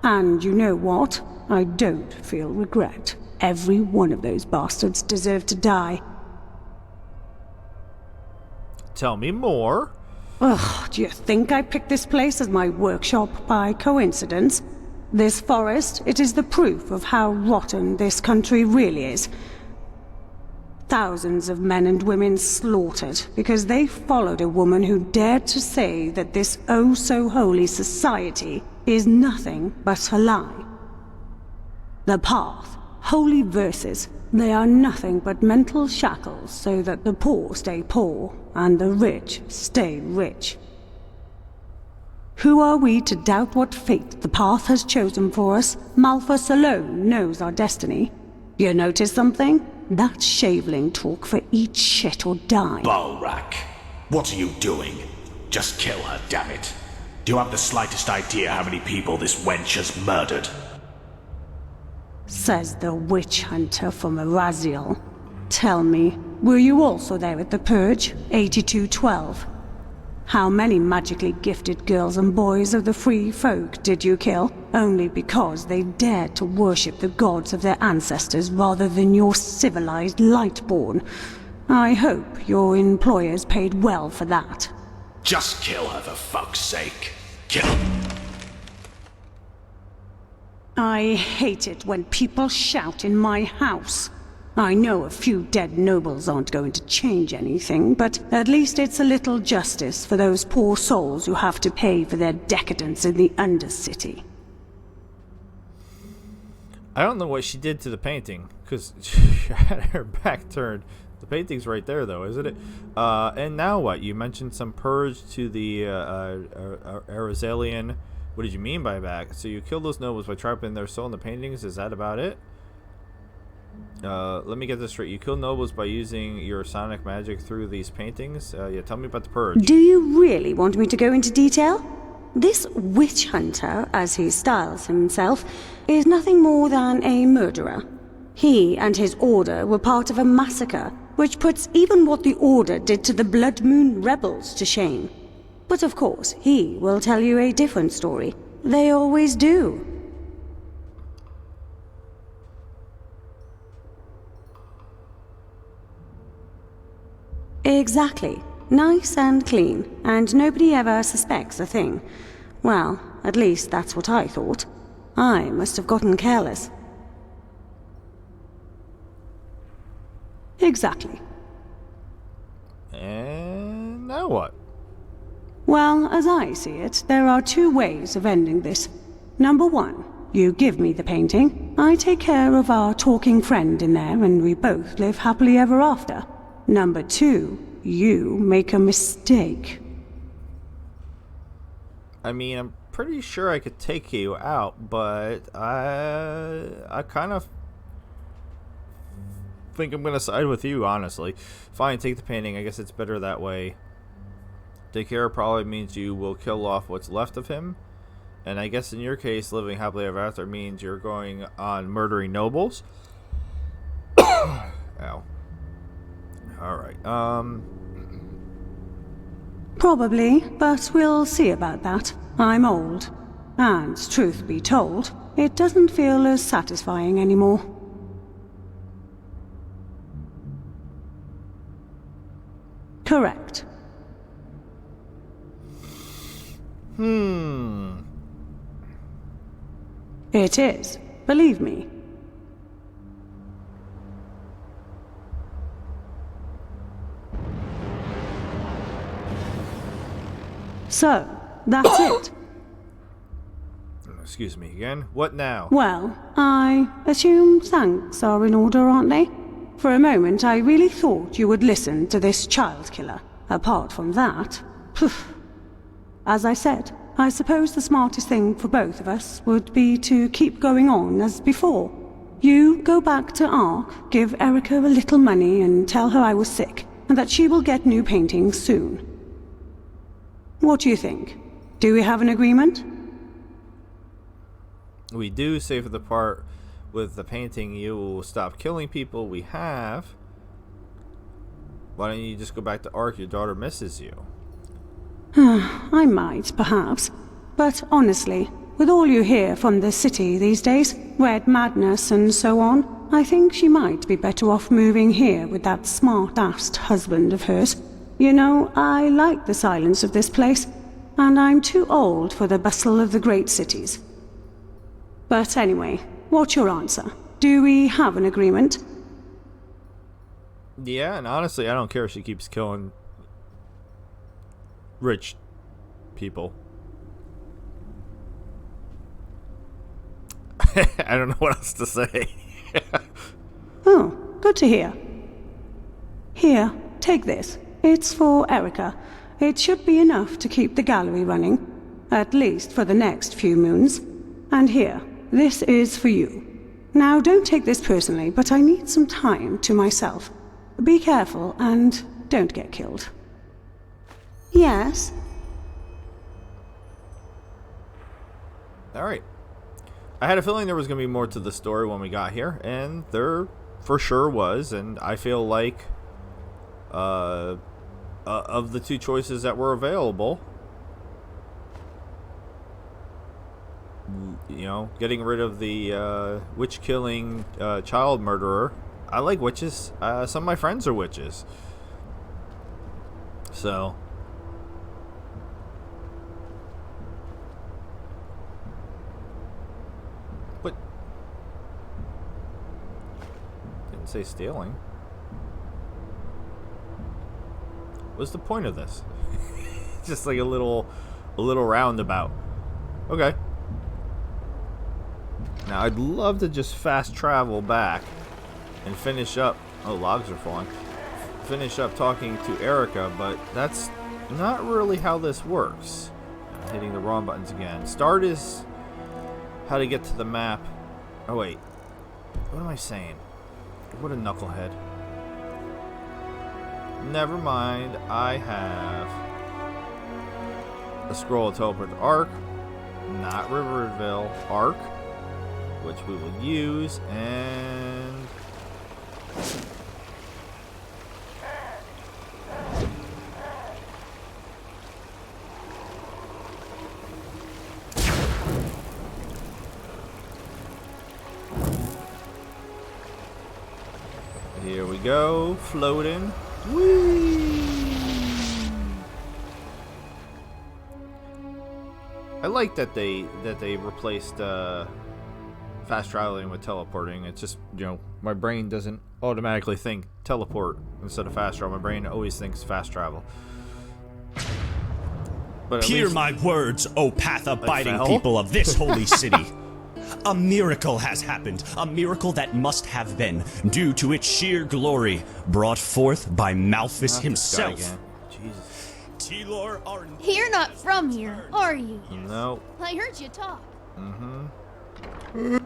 S2: And you know what? I don't feel regret. Every one of those bastards deserved to die.
S1: Tell me more.
S2: Ugh, do you think I picked this place as my workshop by coincidence? This forest, it is the proof of how rotten this country really is. Thousands of men and women slaughtered because they followed a woman who dared to say that this oh-so-holy society is nothing but a lie. The path, holy verses, they are nothing but mental shackles so that the poor stay poor and the rich stay rich. Who are we to doubt what fate the path has chosen for us? Malthus alone knows our destiny. You notice something? That shaveling talk for eat shit or die.
S5: Balrak, what are you doing? Just kill her, damn it. Do you have the slightest idea how many people this wench has murdered?
S2: Says the witch hunter from Araziel. Tell me, were you also there at the Purge, 8212? How many magically gifted girls and boys of the free folk did you kill? Only because they dared to worship the gods of their ancestors rather than your civilized Lightborn. I hope your employers paid well for that.
S5: Just kill her for fuck's sake. Kill her.
S2: I hate it when people shout in my house. I know a few dead nobles aren't going to change anything, but at least it's a little justice for those poor souls who have to pay for their decadence in the Undercity.
S1: I don't know what she did to the painting, because she had her back turned. The painting's right there, though, isn't it? And now what? You mentioned some purge to the Arizalian. What did you mean by that? So you killed those nobles by trapping their soul in the paintings? Is that about it? Let me get this straight. You kill nobles by using your sonic magic through these paintings? Yeah, tell me about the purge.
S2: Do you really want me to go into detail? This witch hunter, as he styles himself, is nothing more than a murderer. He and his order were part of a massacre, which puts even what the order did to the Blood Moon rebels to shame. But of course, he will tell you a different story. They always do. Exactly. Nice and clean, and nobody ever suspects a thing. Well, at least that's what I thought. I must have gotten careless. Exactly.
S1: And now what?
S2: Well, as I see it, there are two ways of ending this. Number one, you give me the painting, I take care of our talking friend in there, and we both live happily ever after. Number two, you make a mistake.
S1: I mean, I'm pretty sure I could take you out, but I kind of think I'm going to side with you, honestly. Fine, take the painting. I guess it's better that way. Take care probably means you will kill off what's left of him. And I guess in your case, living happily ever after means you're going on murdering nobles. Ow. Alright,
S2: Probably, but we'll see about that. I'm old. And, truth be told, it doesn't feel as satisfying anymore. Correct. It is. Believe me. So, that's it.
S1: Excuse me again. What now?
S2: Well, I assume thanks are in order, aren't they? For a moment, I really thought you would listen to this child killer. Apart from that, poof. As I said, I suppose the smartest thing for both of us would be to keep going on as before. You go back to Ark, give Erica a little money and tell her I was sick, and that she will get new paintings soon. What do you think? Do we have an agreement?
S1: We do, save for the part with the painting you will stop killing people. We have. Why don't you just go back to Ark? Your daughter misses you.
S2: I might, perhaps. But honestly, with all you hear from the city these days, red madness and so on, I think she might be better off moving here with that smart-assed husband of hers. You know, I like the silence of this place, and I'm too old for the bustle of the great cities. But anyway, what's your answer? Do we have an agreement?
S1: Yeah, and honestly, I don't care if she keeps killing rich people. I don't know what else to say.
S2: Oh, good to hear. Here, take this. It's for Erica. It should be enough to keep the gallery running, at least for the next few moons. And here, this is for you. Now, don't take this personally, but I need some time to myself. Be careful and don't get killed. Yes?
S1: Alright. I had a feeling there was going to be more to the story when we got here, and there for sure was, and I feel like of the two choices that were available, you know, getting rid of the witch-killing child murderer. I like witches. Some of my friends are witches. So... What? Didn't say stealing. What's the point of this? Just like a little roundabout. Okay. Now I'd love to just fast travel back and finish up. Oh, logs are falling. Finish up talking to Erica, but that's not really how this works. I'm hitting the wrong buttons again. Start is how to get to the map. Oh wait, what am I saying? What a knucklehead. Never mind, I have a scroll to teleport to Ark, not Riverville, Ark, which we will use, and here we go, floating. Whee! I like that they replaced fast traveling with teleporting. It's just, you know, my brain doesn't automatically think teleport instead of fast travel. My brain always thinks fast travel. But
S3: hear my words, O path-abiding people of this holy city. A miracle has happened, a miracle that must have been, due to its sheer glory, brought forth by Malphus himself. Telor are...
S10: You're not from here, are you?
S1: No.
S10: I heard you talk.
S1: Mm-hmm.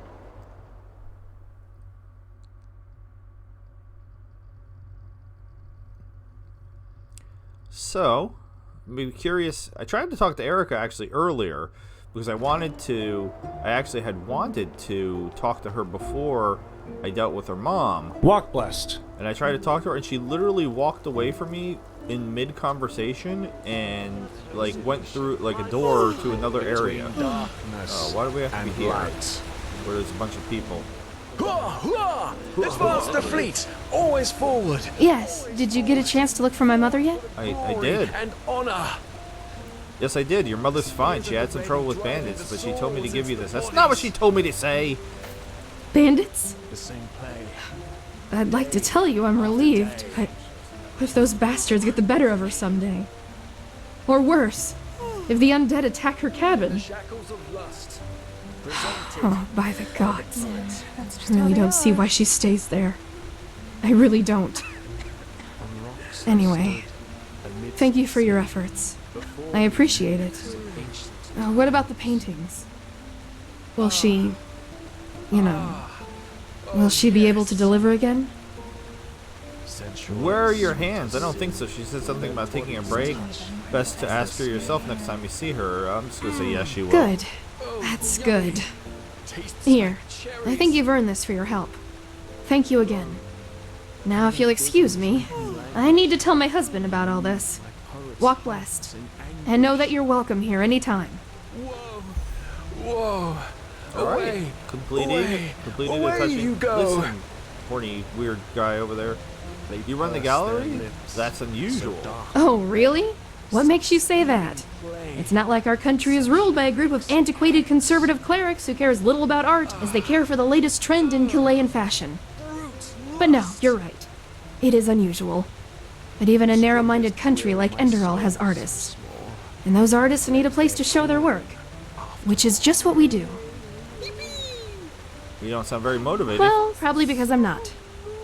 S1: So, I'm curious. I tried to talk to Erica actually earlier because I actually had wanted to talk to her before I dealt with her mom.
S7: Walk blessed.
S1: And I tried to talk to her, and she literally walked away from me in mid-conversation and like went through like a door to another area. Why do we have to be here? Where there's a bunch of people.
S15: Advance the fleet! Always forward!
S9: Yes. Did you get a chance to look for my mother yet?
S1: I did.
S15: And honor!
S1: Yes, I did. Your mother's fine. She had some trouble with bandits, but she told me to give you this. That's not what she told me to say.
S9: Bandits?
S15: The same play.
S9: I'd like to tell you I'm relieved, but what if those bastards get the better of her someday? Or worse? if the undead attack her cabin? Oh, by the gods. I really don't see why she stays there. I really don't. Anyway, thank you for your efforts. I appreciate it. What about the paintings? Will she, will she be able to deliver again?
S1: Where are your hands? I don't think so. She said something about taking a break. Best to ask her yourself next time you see her. I'm just going to say yes, she will.
S9: Good. That's good. Here, I think you've earned this for your help. Thank you again. Now, if you'll excuse me, I need to tell my husband about all this. Walk blessed, and know that you're welcome here anytime.
S11: Whoa!
S1: Alright, completed the touching.
S11: You go.
S1: Listen, horny, weird guy over there. You run the gallery? That's unusual.
S9: Oh, really? What makes you say that? It's not like our country is ruled by a group of antiquated conservative clerics who care as little about art as they care for the latest trend in Chilean fashion. But no, you're right. It is unusual. But even a narrow-minded country like Enderal has artists. And those artists need a place to show their work. Which is just what we do.
S1: You don't sound very motivated.
S9: Well, probably because I'm not.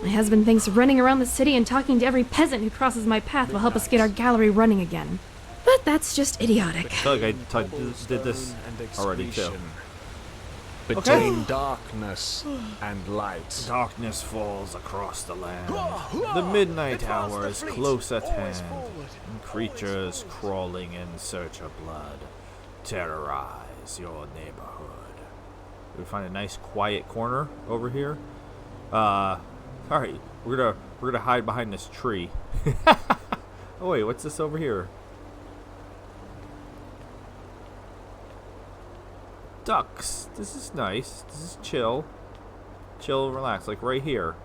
S9: My husband thinks running around the city and talking to every peasant who crosses my path will help us get our gallery running again. But that's just idiotic.
S1: I feel like I did this already too.
S11: Between darkness and light.
S1: Darkness falls across the land. The midnight hour is close at hand. And creatures crawling in search of blood terrorize your neighborhood. We find a nice quiet corner over here. Alright, we're gonna hide behind this tree. Oh wait, what's this over here? Ducks. This is nice. This is chill. Chill, relax, like right here.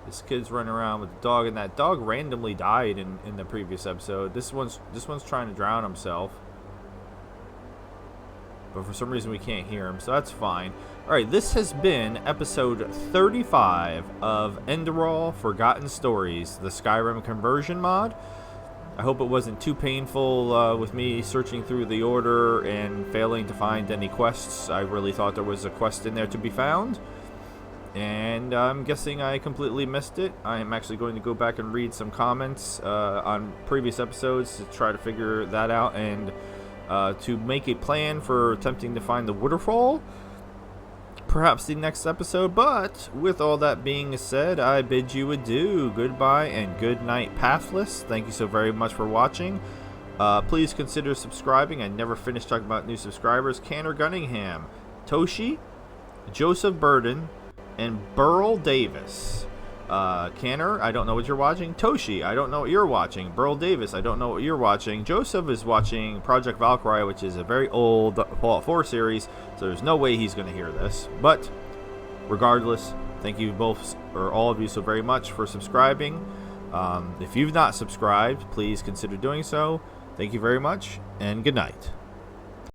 S1: This kid's running around with the dog, and that dog randomly died in the previous episode. This one's trying to drown himself. But for some reason we can't hear him, so that's fine. Alright, this has been episode 35 of Enderal Forgotten Stories, the Skyrim conversion mod. I hope it wasn't too painful with me searching through the order and failing to find any quests. I really thought there was a quest in there to be found. And I'm guessing I completely missed it. I am actually going to go back and read some comments on previous episodes to try to figure that out and to make a plan for attempting to find the waterfall. Perhaps the next episode, but with all that being said, I bid you adieu, goodbye, and good night, Pathless. Thank you so very much for watching. Please consider subscribing. I never finished talking about new subscribers. Canner Gunningham, Toshi, Joseph Burden, and Burl Davis. Canner, I don't know what you're watching. Toshi, I don't know what you're watching. Burl Davis, I don't know what you're watching. Joseph is watching Project Valkyrie, which is a very old Fallout 4 series, so there's no way he's going to hear this. But regardless, thank you both, or all of you, so very much for subscribing. If you've not subscribed, please consider doing so. Thank you very much, and good night.